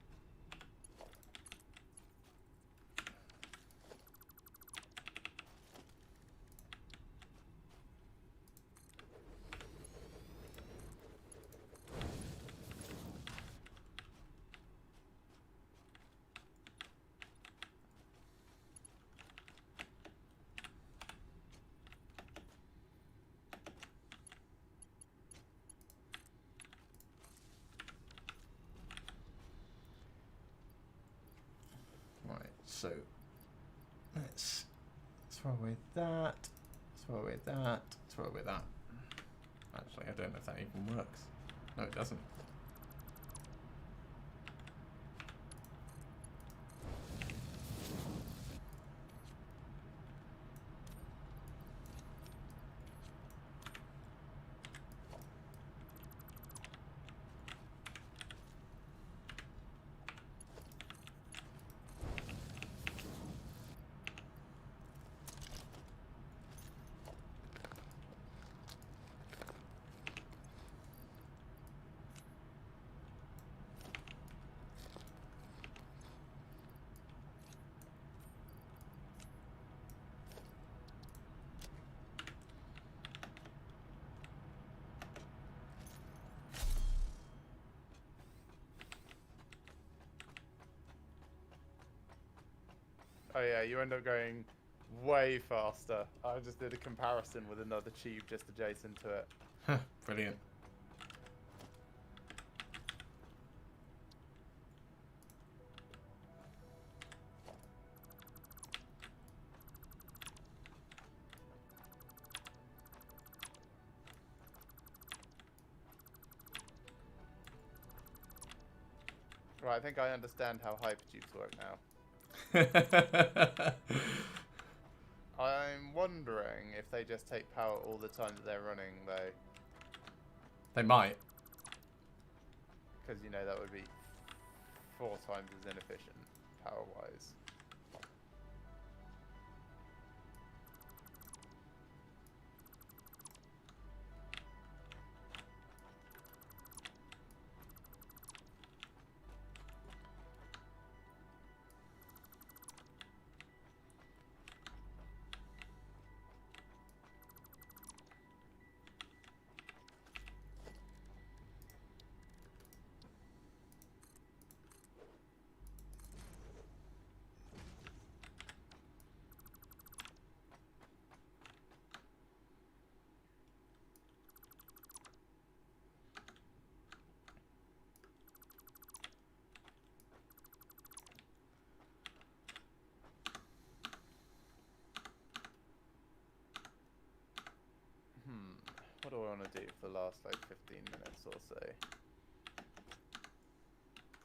Right, so let's throw away that, throw away that, throw away that. Actually, I don't know if that even works. No, it doesn't. Oh yeah, you end up going way faster. I just did a comparison with another tube just adjacent to it. Brilliant. Right, I think I understand how hypertubes work now. I'm wondering if they just take power all the time that they're running, though. They might. Because, you know, that would be 4 times as inefficient, power-wise. What do I want to do for the last, like, 15 minutes or so?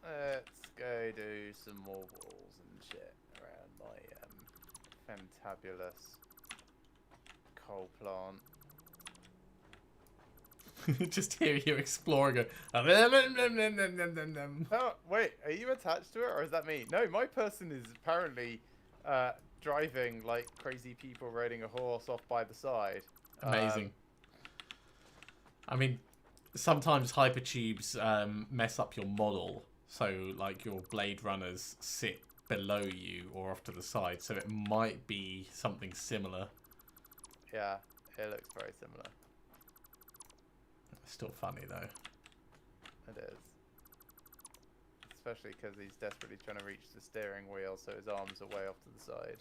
Let's go do some more walls and shit around my fantabulous coal plant. Just hear you exploring it. Oh, wait, are you attached to it, or is that me? No, my person is apparently driving like crazy people riding a horse off by the side. Amazing. I mean, sometimes hypertubes mess up your model, so like your blade runners sit below you or off to the side, so it might be something similar. Yeah, it looks very similar. Still funny though. It is. Especially because he's desperately trying to reach the steering wheel, so his arms are way off to the side.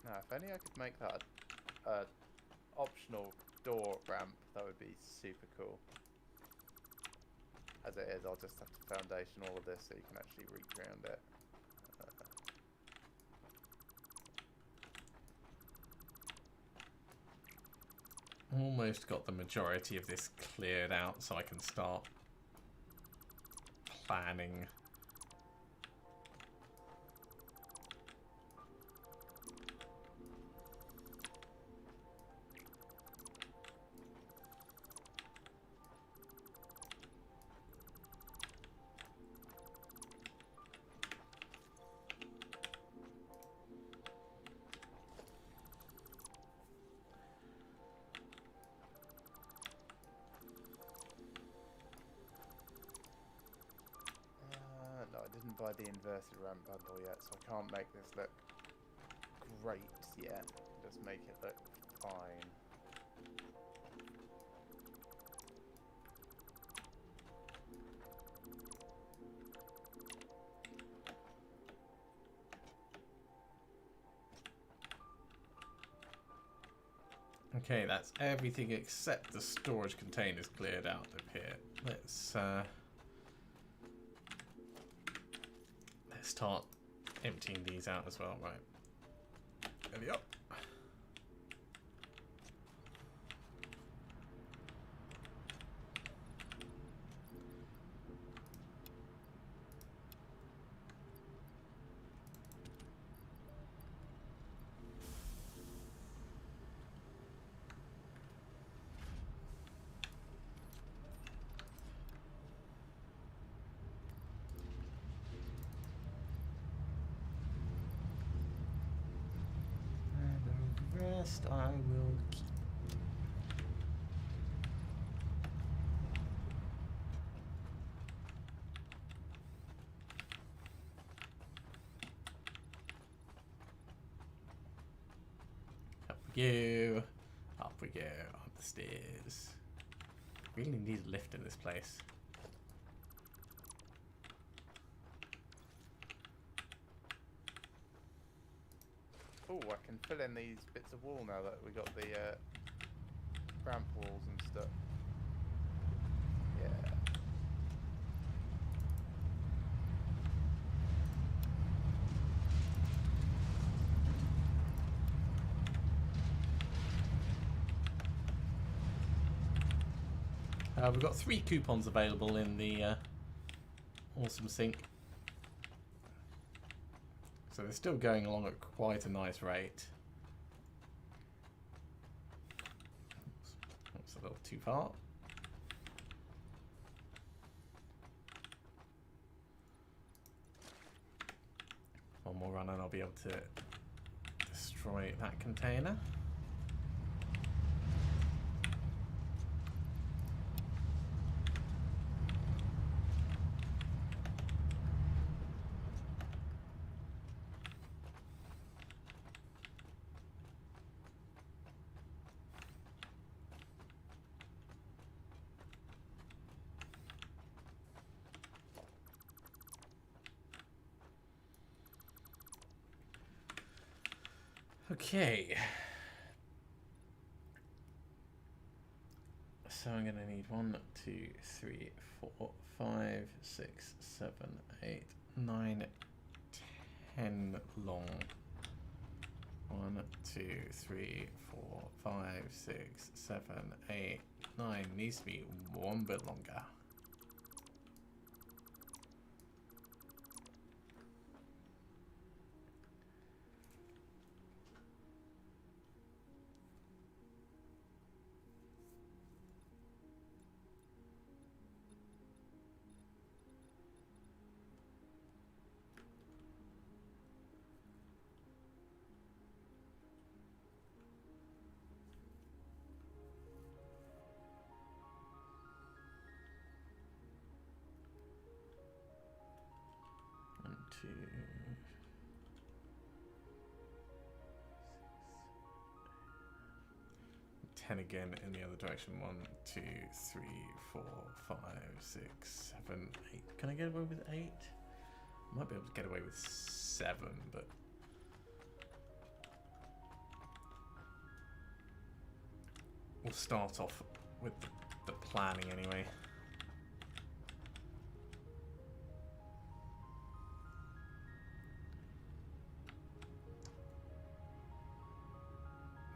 Now, if only I could make that optional door ramp, that would be super cool. As it is, I'll just have to foundation all of this so you can actually reach around it. Almost got the majority of this cleared out so I can start planning. No, I didn't buy the inverted ramp bundle yet, so I can't make this look great yet. Just make it look fine. Okay, that's everything except the storage containers cleared out of here. Let's start emptying these out as well, right? Ready up. I will keep. Up we go. Up we go. Up the stairs. Really need a lift in this place. Oh, I can fill in these bits of wall now that we got the ramp walls and stuff. Yeah. We've got 3 coupons available in the Awesome Sync. So they're still going along at quite a nice rate. That's a little too far. One more run and I'll be able to destroy that container. Okay. So I'm going to need 1, 2, 3, 4, 5, 6, 7, 8, 9, 10 long. 1, 2, 3, 4, 5, 6, 7, 8, 9. Needs to be one bit longer. 2, 10 again in the other direction. 1, 2, 3, 4, 5, 6, 7, 8. Can I get away with 8? Might be able to get away with 7, but we'll start off with the planning anyway.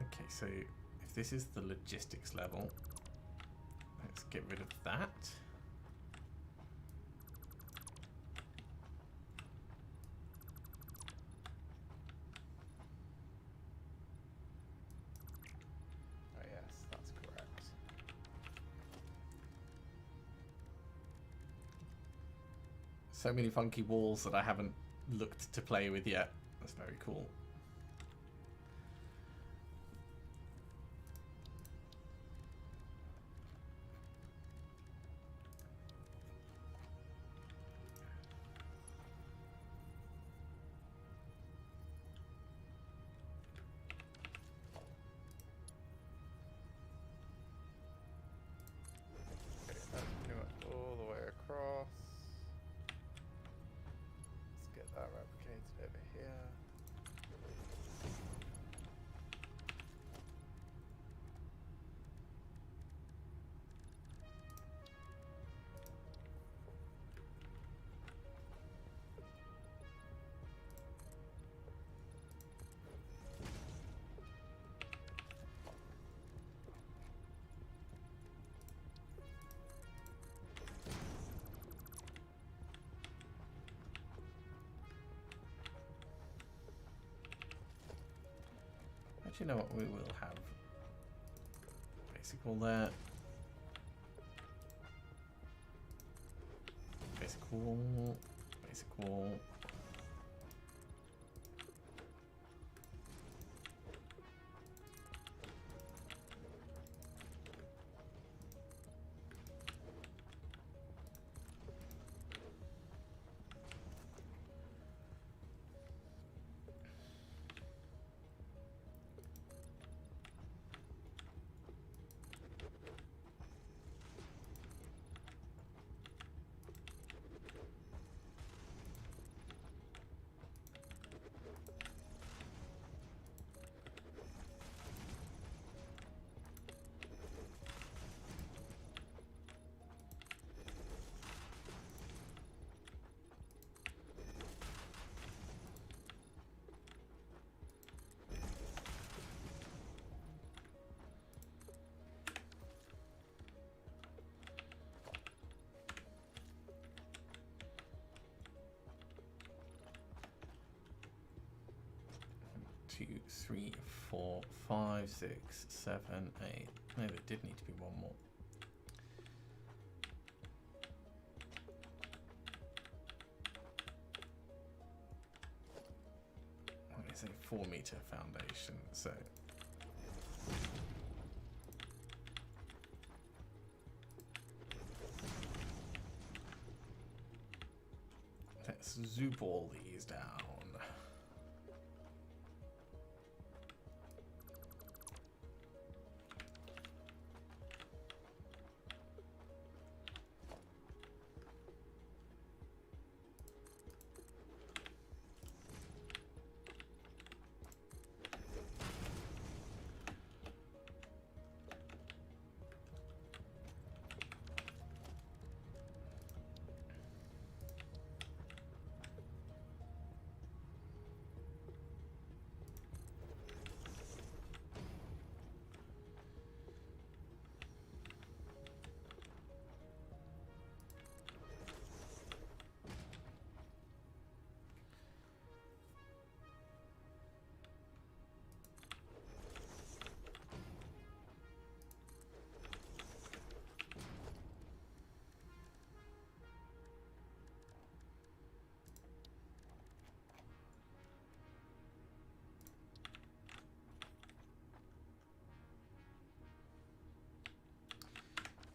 Okay, so if this is the logistics level, let's get rid of that. Oh yes, that's correct. So many funky walls that I haven't looked to play with yet. That's very cool. Okay, that's pretty much all the way across. Let's get that replicated over here. Actually, you know what? We will have basic wall there. Basic wall. Basic wall. Two, 3, 4, 5, 6, 7, 8. No, there did need to be one more. It's a 4-meter foundation, so let's zoop all these down.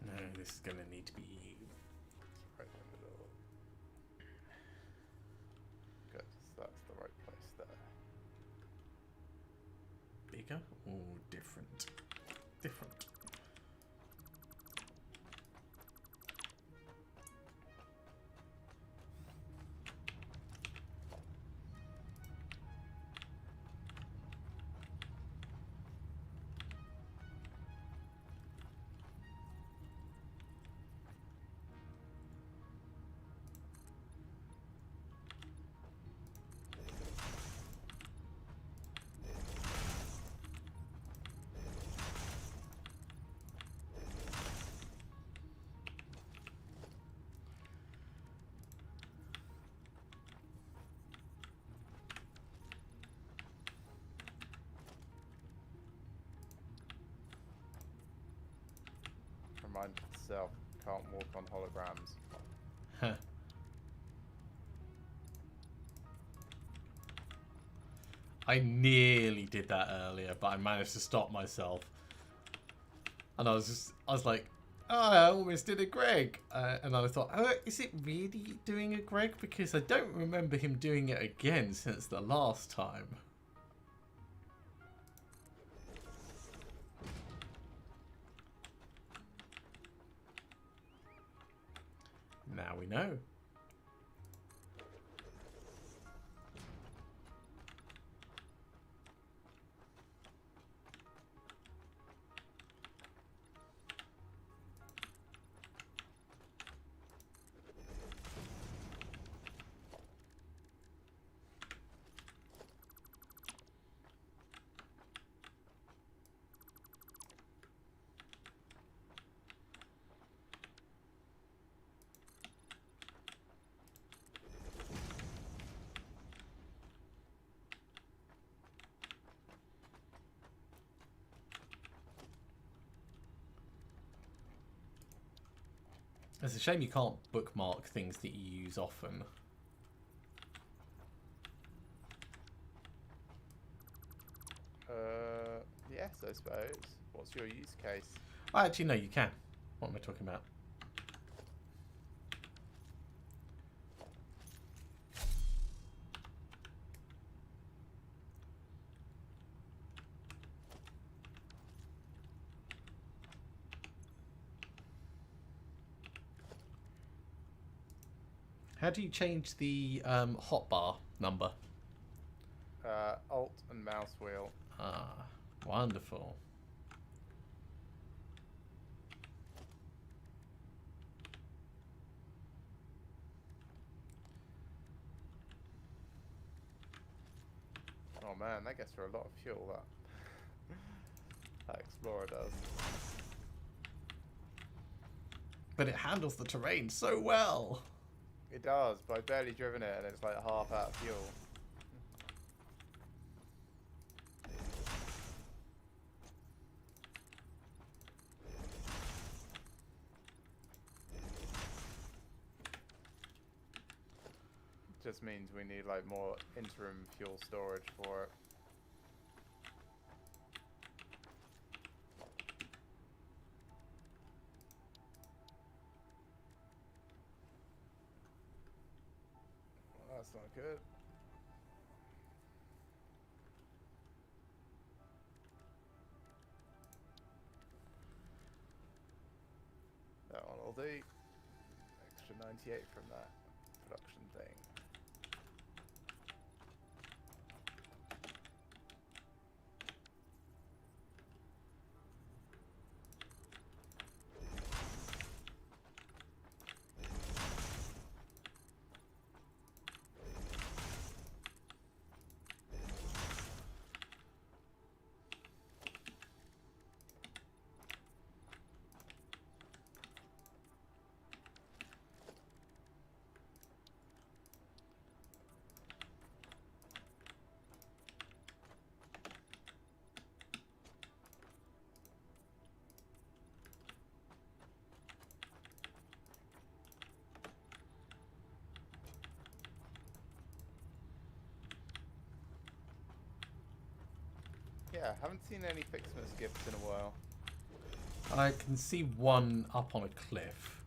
No, this is going to need to be Right in the middle. go. Oh, different. Different. Remind itself, can't walk on holograms. Huh. I nearly did that earlier, but I managed to stop myself. And I was like, oh, I almost did a Greg. And I thought, oh, is it really doing a Greg? Because I don't remember him doing it again since the last time. Now we know. It's a shame you can't bookmark things that you use often. Yes, I suppose. What's your use case? Oh, actually, no, you can. What am I talking about? How do you change the hotbar number? Alt and mouse wheel. Ah, wonderful. Oh man, that gets for a lot of fuel, that. That Explorer does. But it handles the terrain so well. It does, but I've barely driven it and it's like half out of fuel. Just means we need like more interim fuel storage for it. Well, that's not good. That one will do. Extra 98 from that production thing. Yeah, haven't seen any Fixmas gifts in a while. I can see one up on a cliff,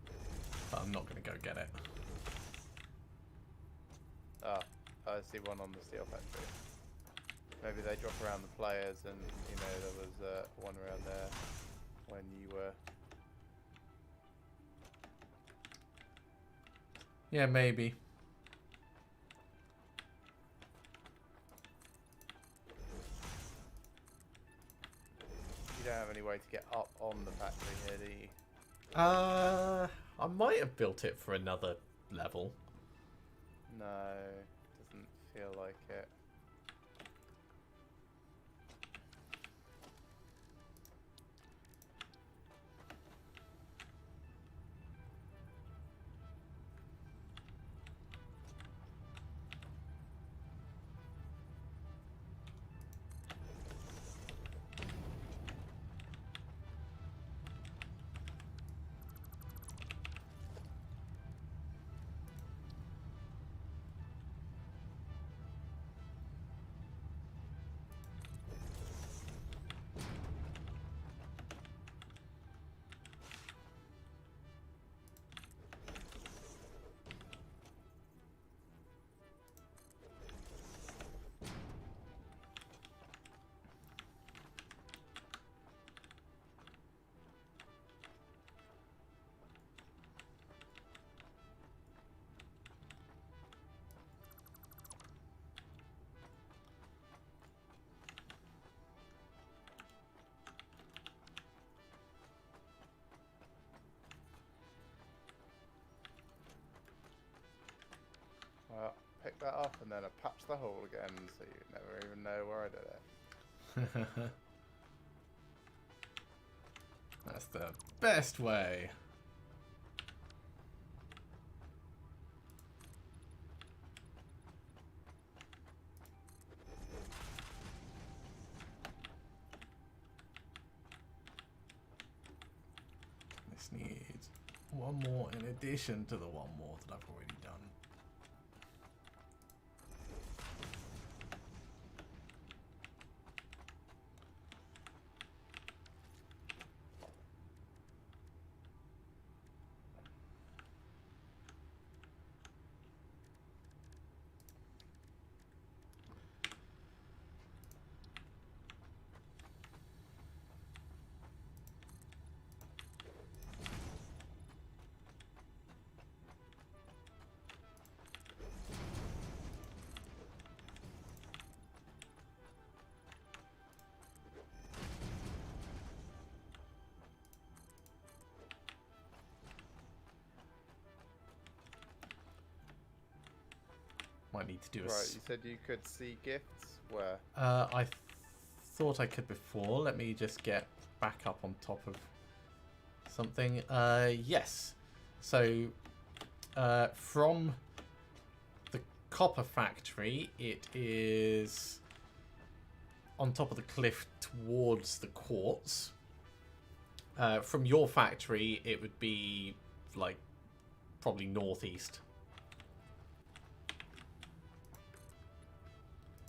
but I'm not going to go get it. Ah, I see one on the Steel Factory. Maybe they drop around the players, and you know there was one around there when you were. Yeah, maybe. You don't have any way to get up on the factory here, do you? I might have built it for another level. No, doesn't feel like it. Well, pick that up and then I patch the hole again, so you never even know where I did it. That's the best way. This needs one more in addition to the one more that I've already done. Might need to do a... Right, you said you could see gifts? Where? I thought I could before. Let me just get back up on top of something. Yes. So, from the copper factory, it is on top of the cliff towards the quartz. From your factory, it would be, like, probably northeast.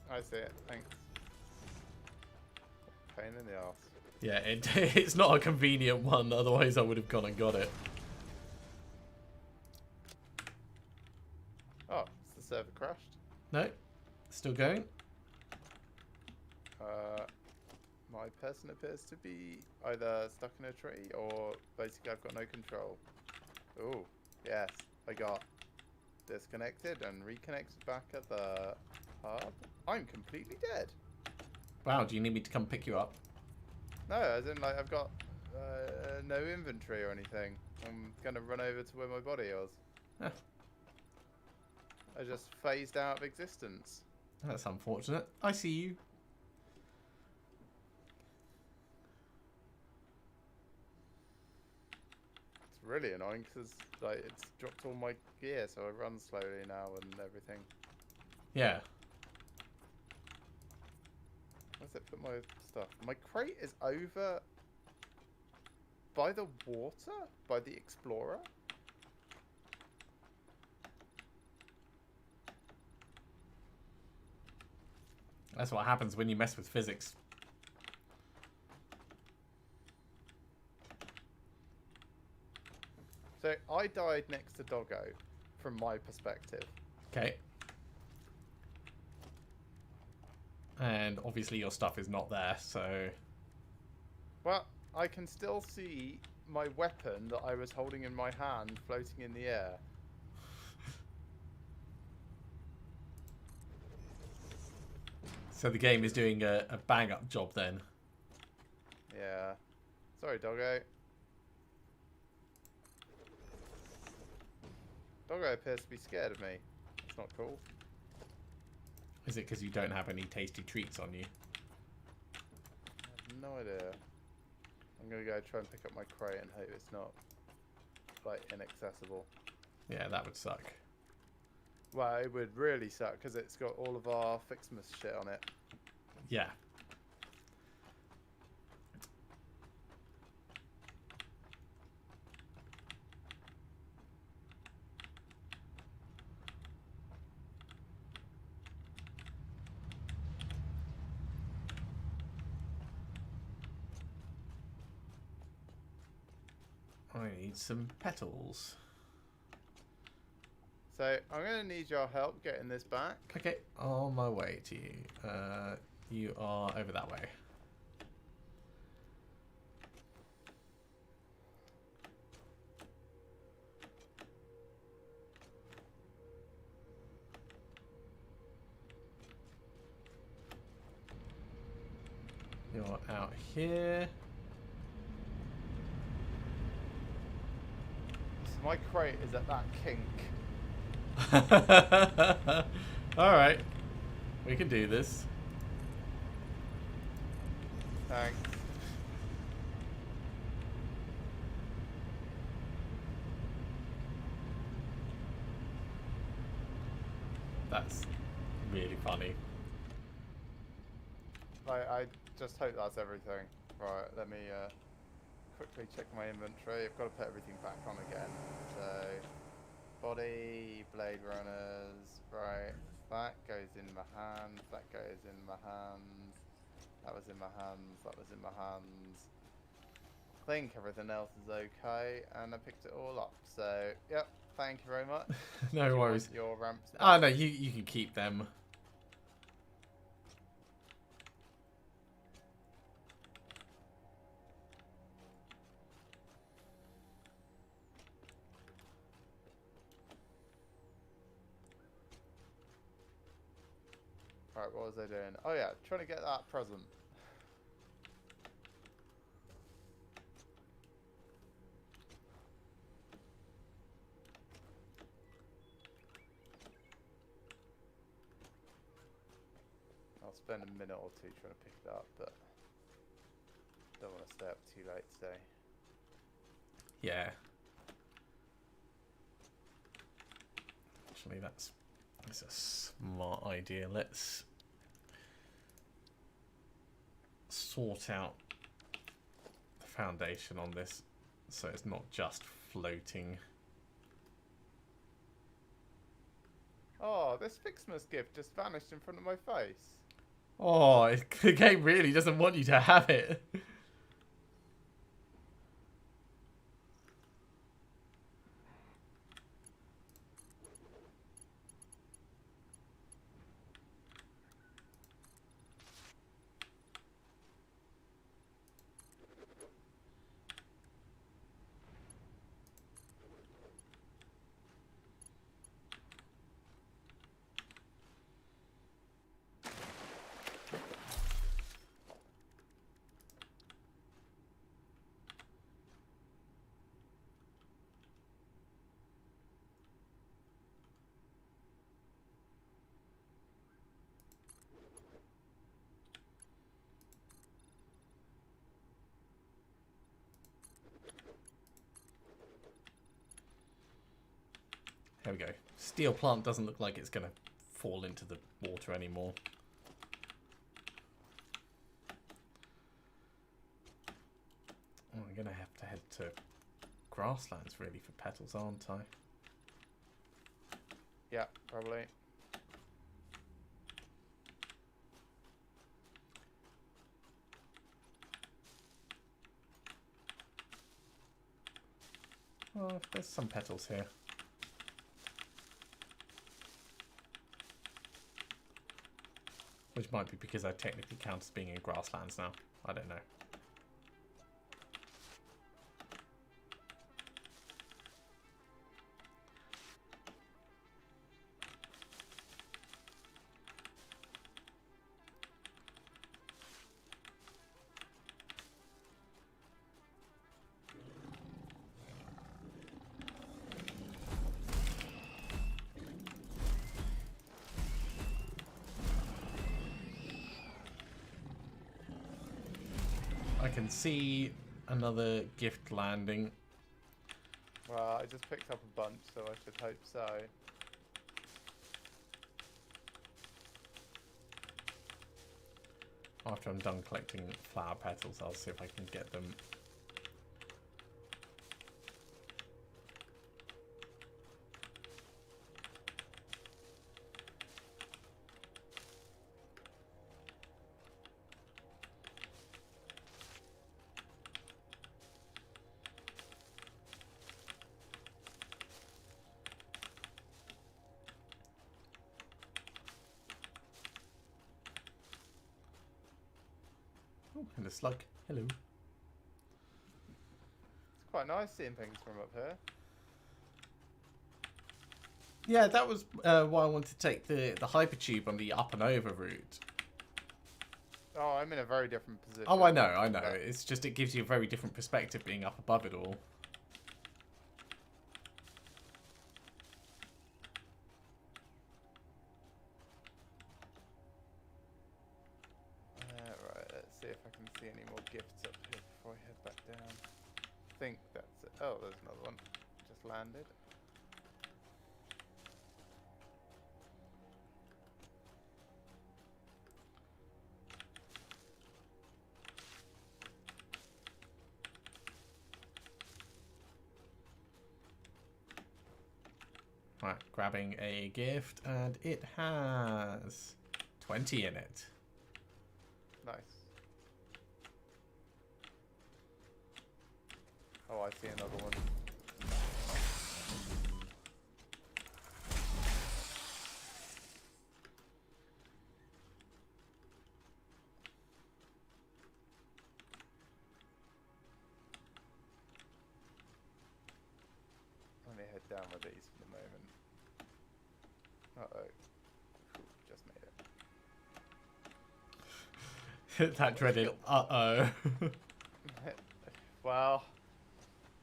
I see it, thanks. Pain in the arse. Yeah, it's not a convenient one, otherwise I would have gone and got it. Oh, the server crashed. No, still going. My person appears to be either stuck in a tree or basically I've got no control. Oh, yes, I got disconnected and reconnected back at the hub. I'm completely dead. Wow, do you need me to come pick you up? No, as in like I've got no inventory or anything. I'm gonna run over to where my body was. Huh. I just phased out of existence. That's unfortunate. I see you. It's really annoying because like it's dropped all my gear, so I run slowly now and everything. Yeah. Where's it put my stuff? My crate is over by the water, by the explorer. That's what happens when you mess with physics. So I died next to Doggo, from my perspective. Okay. And obviously your stuff is not there, so... Well, I can still see my weapon that I was holding in my hand floating in the air. So the game is doing a bang-up job then. Yeah. Sorry, doggo. Doggo appears to be scared of me. That's not cool. Is it because you don't have any tasty treats on you? I have no idea. I'm gonna go try and pick up my crate and hope it's not, like, inaccessible. Yeah, that would suck. Well, it would really suck because it's got all of our Fixmas shit on it. Yeah. I need some petals. So, I'm going to need your help getting this back. Okay, on my way to you. You are over that way. You're out here. So my crate is at that kink. Alright. We can do this. Thanks. That's really funny. I just hope that's everything. Right, let me quickly check my inventory. I've got to put everything back on again. So, body, blade runners, right. That goes in my hands, that goes in my hands. That was in my hands, that was in my hands. I think everything else is okay, and I picked it all up. So, yep, thank you very much. No worries. Your ramps back? Oh no, you can keep them. Right, what was I doing? Oh yeah, trying to get that present. I'll spend a minute or two trying to pick it up, but don't want to stay up too late today. Yeah. Actually, that's a smart idea. Let's sort out the foundation on this so it's not just floating. Oh, this Fixmas gift just vanished in front of my face. Oh, the game really doesn't want you to have it. There we go. Steel plant doesn't look like it's going to fall into the water anymore. Oh, I'm going to have to head to grasslands really for petals, aren't I? Yeah, probably. Oh, there's some petals here. Which might be because I technically count as being in grasslands now. I don't know. I can see another gift landing. Well, I just picked up a bunch, so I should hope so. After I'm done collecting flower petals, I'll see if I can get them. Oh, and a slug. Hello. It's quite nice seeing things from up here. Yeah, that was why I wanted to take the hypertube on the up and over route. Oh, I'm in a very different position. Oh, I know. It's just it gives you a very different perspective being up above it all. Right, let's see if I can see any more gifts up here before I head back down. I think that's it. Oh, there's another one. Just landed. Right, grabbing a gift, and it has 20 in it. Nice. Oh, I see another one. Let me head down with these for the moment. Uh-oh. Just made it. That dreaded uh-oh. Well,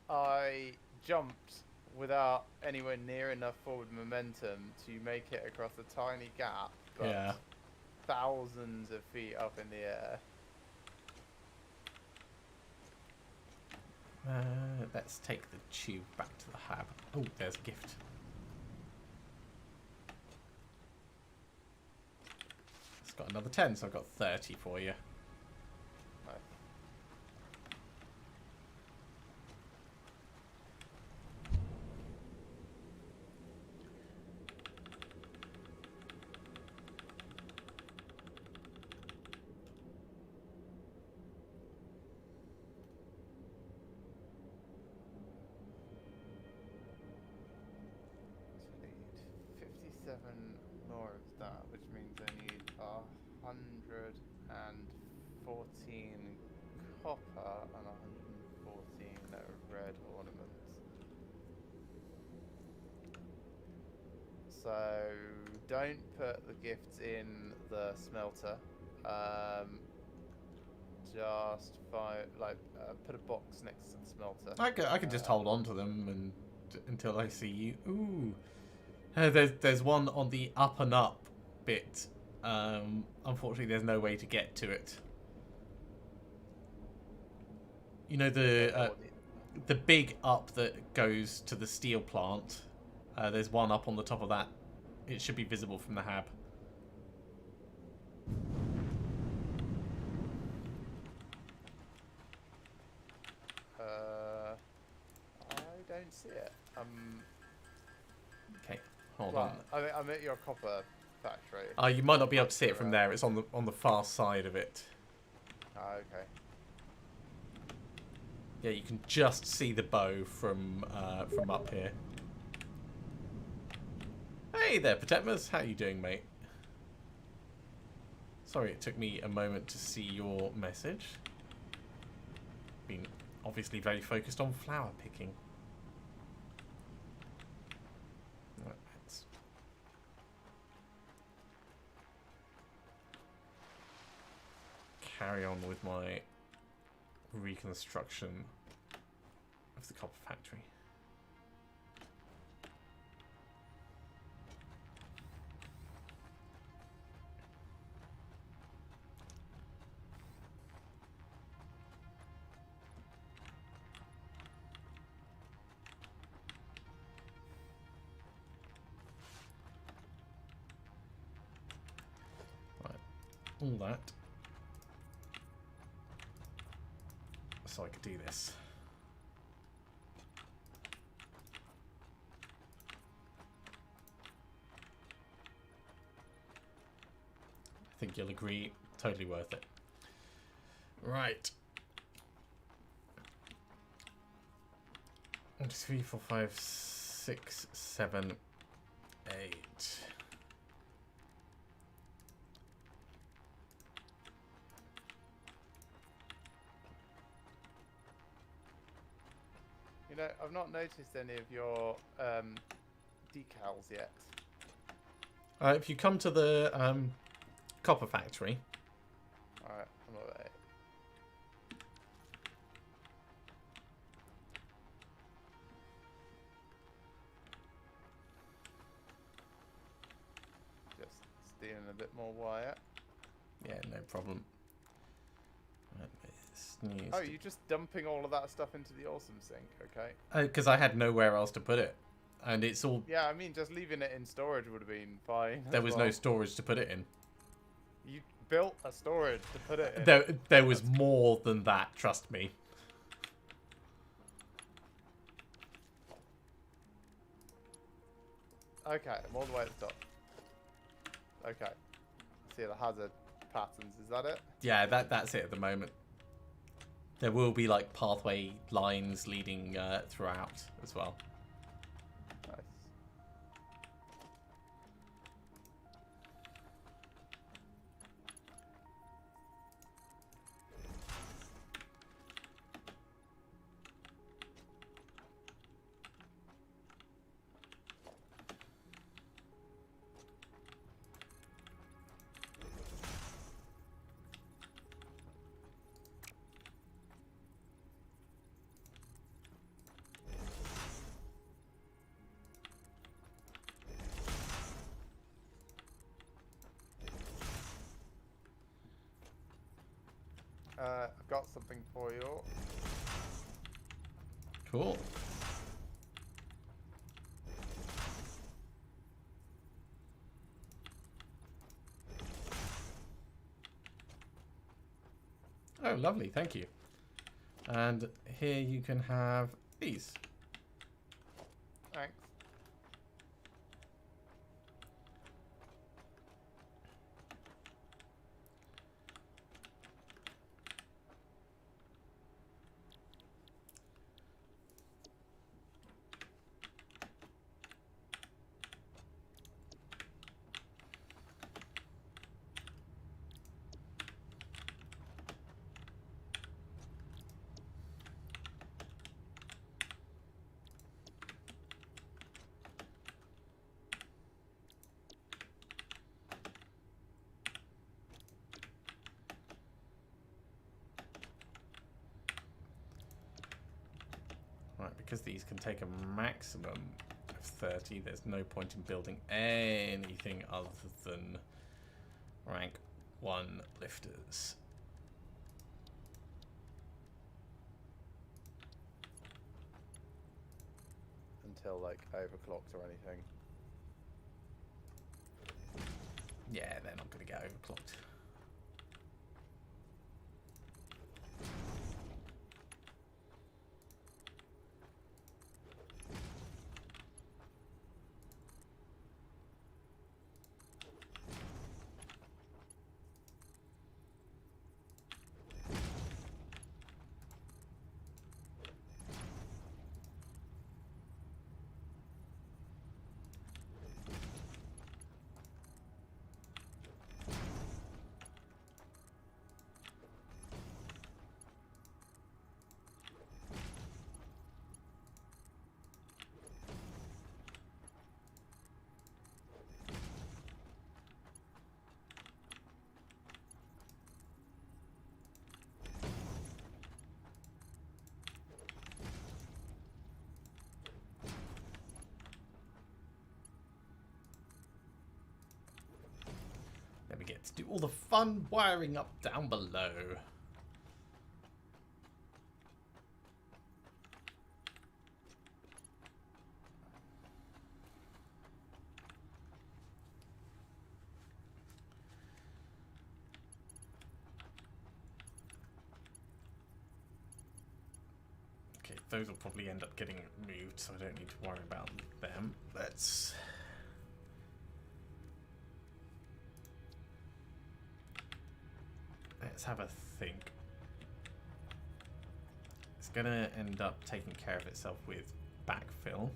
I jumped without anywhere near enough forward momentum to make it across a tiny gap, but Yeah. thousands of feet up in the air. Let's take the tube back to the hub. Oh, there's a gift. It's got another 10, so I've got 30 for you. Nice. So I need 57 more of that, which means I need 114 copper and 114 red ornaments. So don't put the gifts in the smelter. Just put a box next to the smelter. I could just hold on to them and until I see you. Ooh. There's one on the up and up bit. Unfortunately, there's no way to get to it. You know the big up that goes to the steel plant. There's one up on the top of that. It should be visible from the hab. I don't see it. Okay, hold Well, on. I'm at your copper factory. You might not be able to see it from there. It's on the far side of it. Ah, okay. Yeah, you can just see the bow from up here. Hey there, Patetmas. How you doing, mate? Sorry, it took me a moment to see your message. Been obviously very focused on flower picking. Right, let's carry on with my reconstruction of the copper factory. All that so I could do this. I think you'll agree, totally worth it. Right. 1, 2, 3, 4, 5, 6, 7, 8. You know, I've not noticed any of your decals yet. If you come to the copper factory, Alright, I'm all right. Just stealing a bit more wire. yeah, no problem. Right, sneeze. Oh, you're just dumping all of that stuff into the awesome sink, okay? Because I had nowhere else to put it, and it's all. Yeah, I mean, just leaving it in storage would have been fine. There as was well. no storage to put it in. You built a storage to put it in. There was more than that. Trust me. Okay, I'm all the way at the top. Okay. See the hazard patterns, is that it? Yeah, that's it at the moment. There will be like pathway lines leading throughout as well. Nice. I've got something for you. Cool. Oh, lovely. Thank you. And here you can have these. Thanks. Right, because these can take a maximum of 30, there's no point in building anything other than rank 1 lifters. Until, like, overclocked or anything. Yeah, they're not going to get overclocked. get to do all the fun wiring up down below. Okay, those will probably end up getting moved, so I don't need to worry about them. Let's have a think. It's gonna end up taking care of itself with backfill.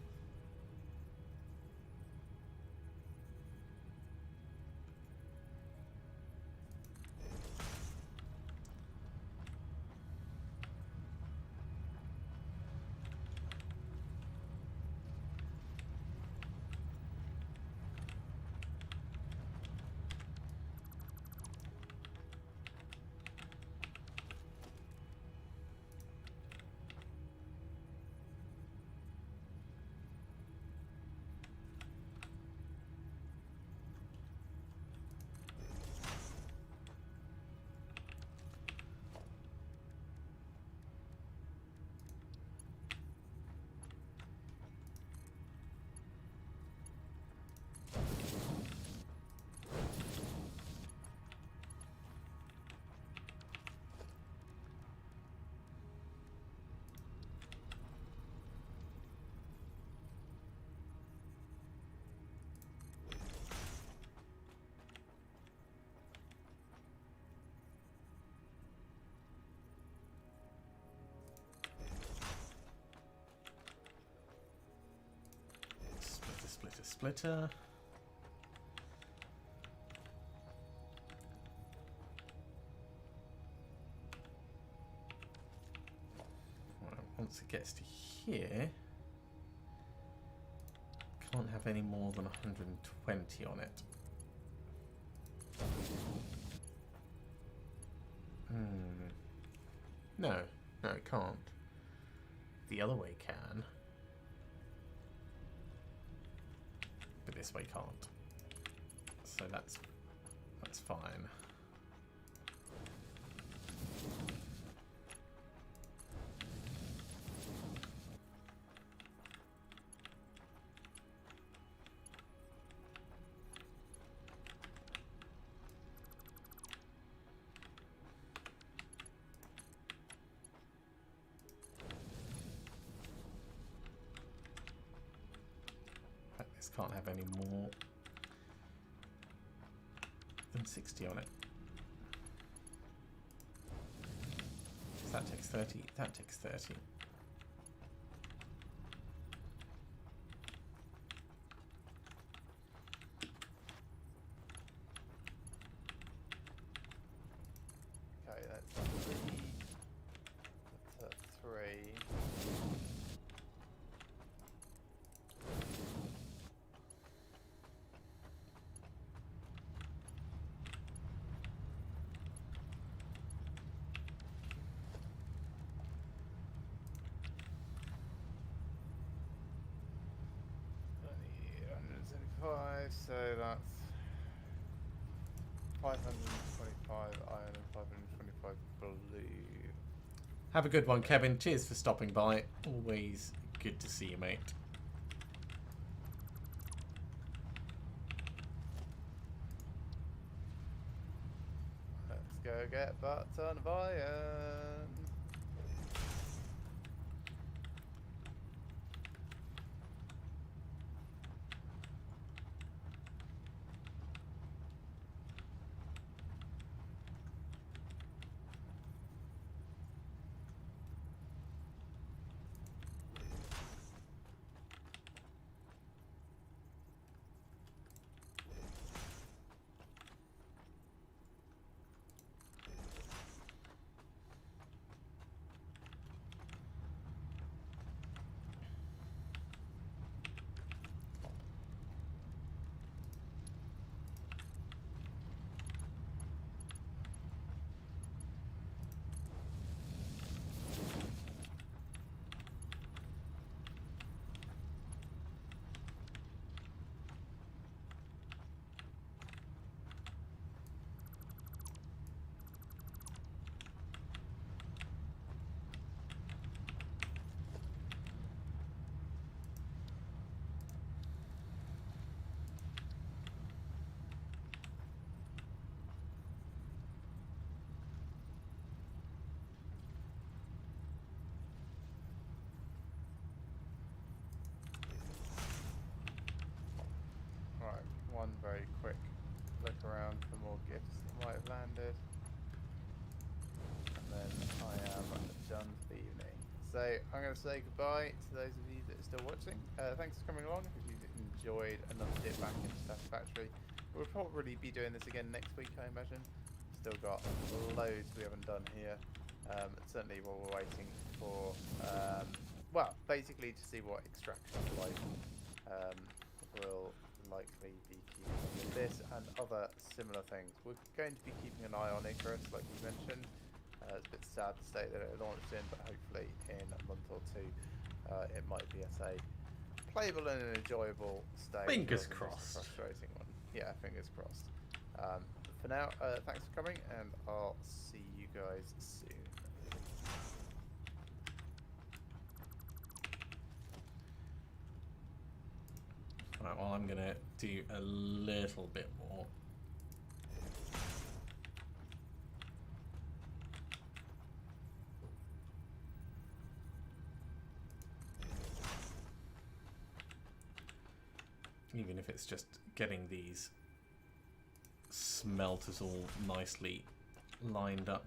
Splitter. Well, once it gets to here, can't have any more than 120 on it. No, it can't. The other way can. But this way can't. So that's fine. Can't have any more than 60 on it. So that takes 30. That takes 30. Okay, that's 3. So that's 525 iron and 525 blue. Have a good one, Kevin. Cheers for stopping by. Always good to see you, mate. Let's go get butts on of iron. one very quick look around for more gifts that might have landed. And then I am done for the evening. So I'm going to say goodbye to those of you that are still watching. Thanks for coming along. If you've enjoyed another dip back into Satisfactory, we'll probably be doing this again next week, I imagine. Still got loads we haven't done here. Certainly while we're waiting for, well, basically to see what extraction like. We'll likely be keeping with this and other similar things. We're going to be keeping an eye on Icarus, like you mentioned. It's a bit sad the state that it launched in, but hopefully in a month or two it might be at a playable and an enjoyable state. Fingers rather than just a crossed. frustrating one. Yeah, fingers crossed. For now, thanks for coming, and I'll see you guys soon. Right, well, I'm going to do a little bit more. Even if it's just getting these smelters all nicely lined up.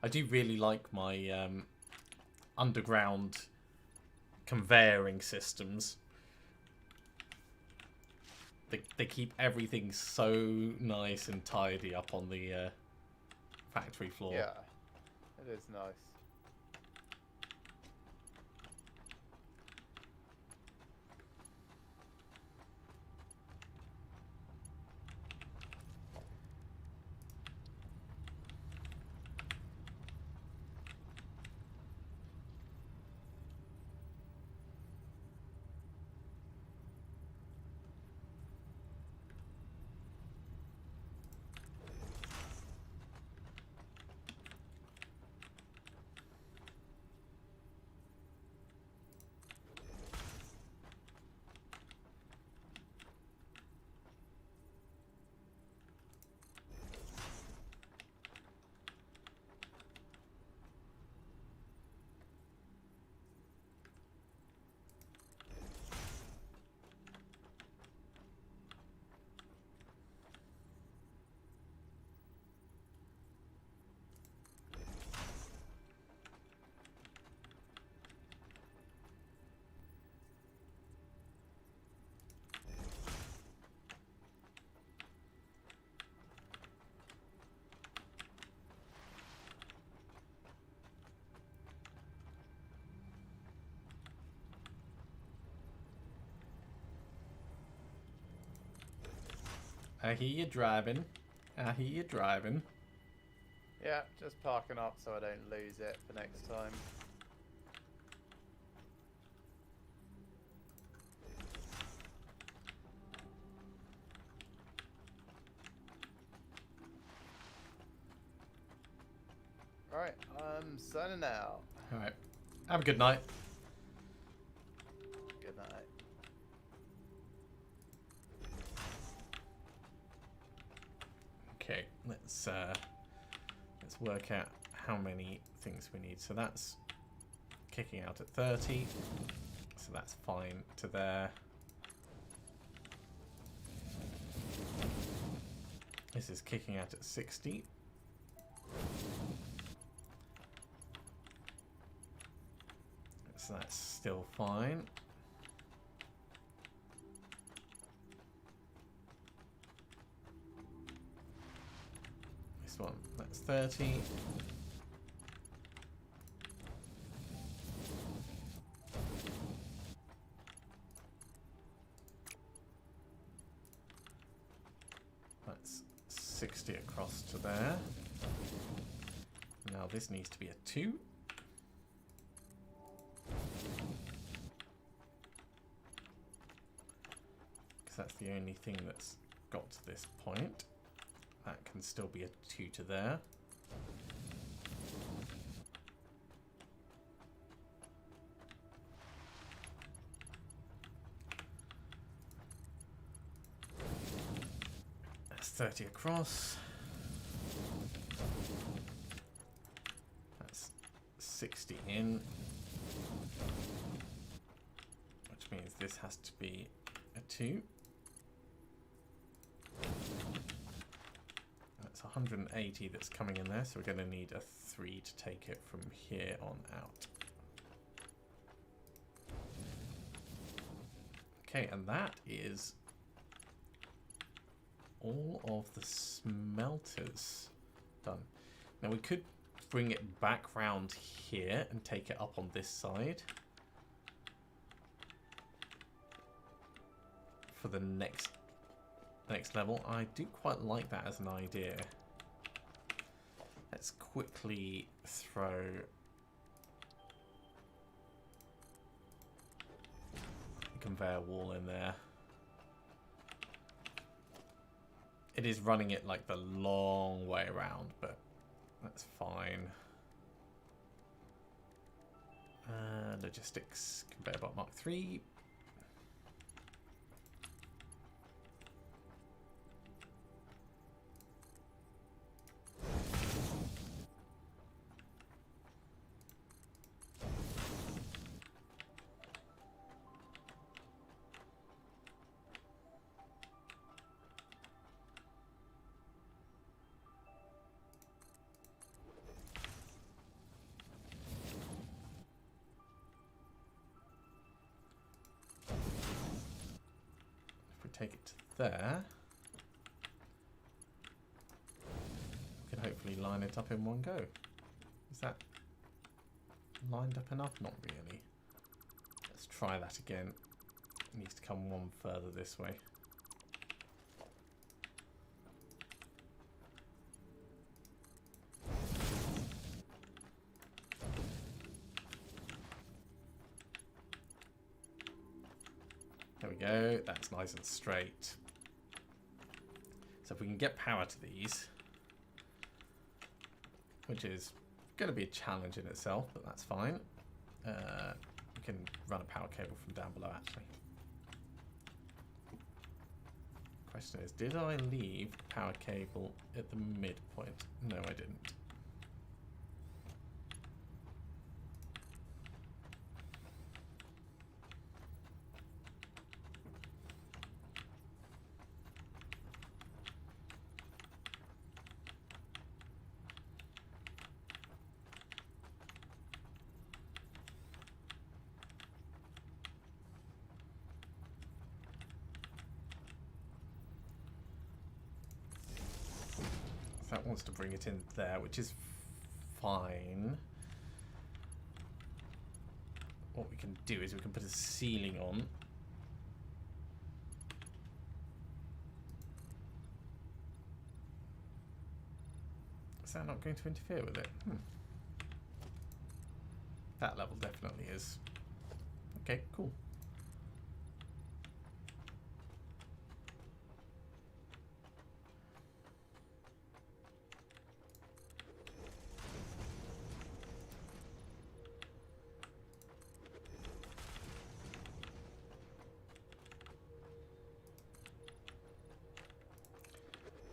I do really like my underground conveying systems. They keep everything so nice and tidy up on the factory floor. Yeah, it is nice. I hear you driving. I hear you driving. Yeah, just parking up so I don't lose it for next time. Alright, I'm signing out. Alright. Have a good night. Good night. Okay, let's work out how many things we need. So that's kicking out at 30. So that's fine to there. This is kicking out at 60. So that's still fine. This one, that's 30. That's 60 across to there. Now this needs to be a 2. Because that's the only thing that's got to this point. That can still be a 2 to there. That's 30 across. That's 60 in. Which means this has to be a 2. That's 180 that's coming in there, so we're going to need a 3 to take it from here on out. Okay, and that is all of the smelters done. Now we could bring it back round here and take it up on this side for the next level. I do quite like that as an idea. Let's quickly throw a conveyor wall in there. It is running it like the long way around, but that's fine. Logistics, conveyor belt Mark 3. Take it to there. We can hopefully line it up in one go. Is that lined up enough? Not really. Let's try that again. It needs to come one further this way. There we go, that's nice and straight. So if we can get power to these, which is going to be a challenge in itself, but that's fine. We can run a power cable from down below actually. Question is, did I leave the power cable at the midpoint? No, I didn't. That wants to bring it in there, which is fine. What we can do is we can put a ceiling on. Is that not going to interfere with it? That level definitely is. Okay, cool.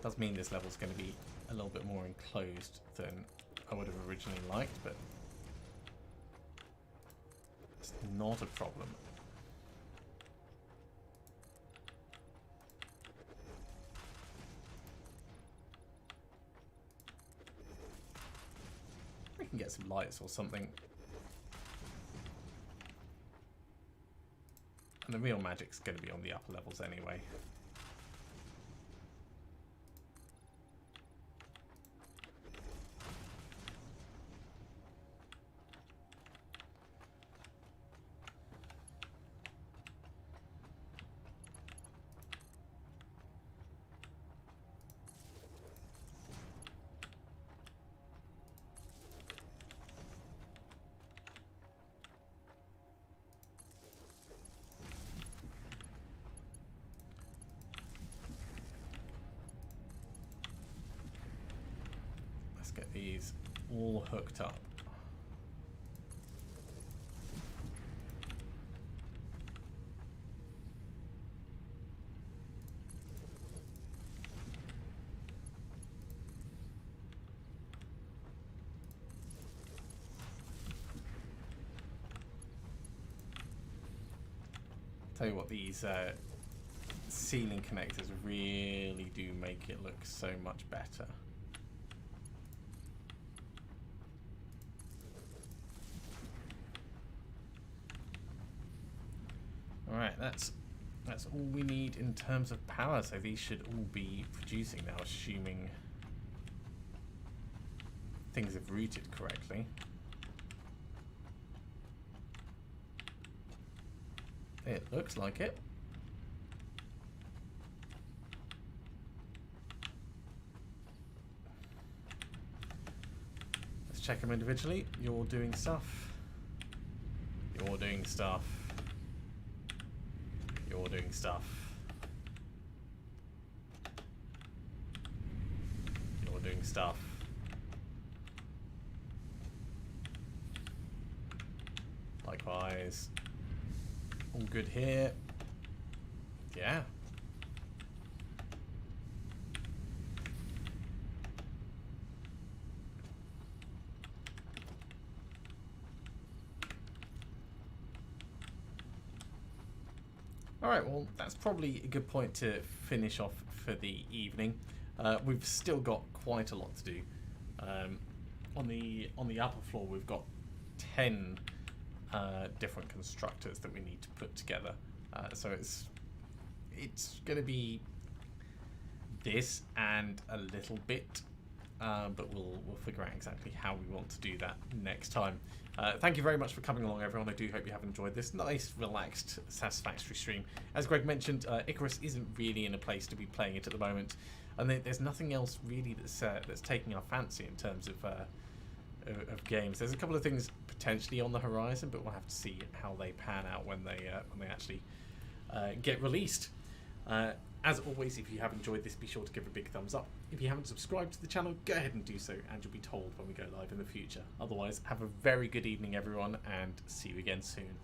Does mean this level's going to be a little bit more enclosed than I would have originally liked, but it's not a problem. We can get some lights or something. And the real magic's going to be on the upper levels anyway. Let's get these all hooked up. Tell you what, these ceiling connectors really do make it look so much better. Alright, that's all we need in terms of power, so these should all be producing now, assuming things have routed correctly. It looks like it. Let's check them individually. You're doing stuff. You're doing stuff. You're doing stuff. You're doing stuff. Likewise. All good here. Yeah. Alright, well, that's probably a good point to finish off for the evening. We've still got quite a lot to do. On the upper floor, we've got 10 different constructors that we need to put together. So it's going to be this and a little bit, but we'll figure out exactly how we want to do that next time. Thank you very much for coming along, everyone. I do hope you have enjoyed this nice, relaxed, Satisfactory stream. As Greg mentioned, Icarus isn't really in a place to be playing it at the moment, and there's nothing else really that's taking our fancy in terms of games. There's a couple of things potentially on the horizon, but we'll have to see how they pan out when they actually get released. As always, if you have enjoyed this, be sure to give a big thumbs up. If you haven't subscribed to the channel, go ahead and do so, and you'll be told when we go live in the future. Otherwise, have a very good evening, everyone, and see you again soon.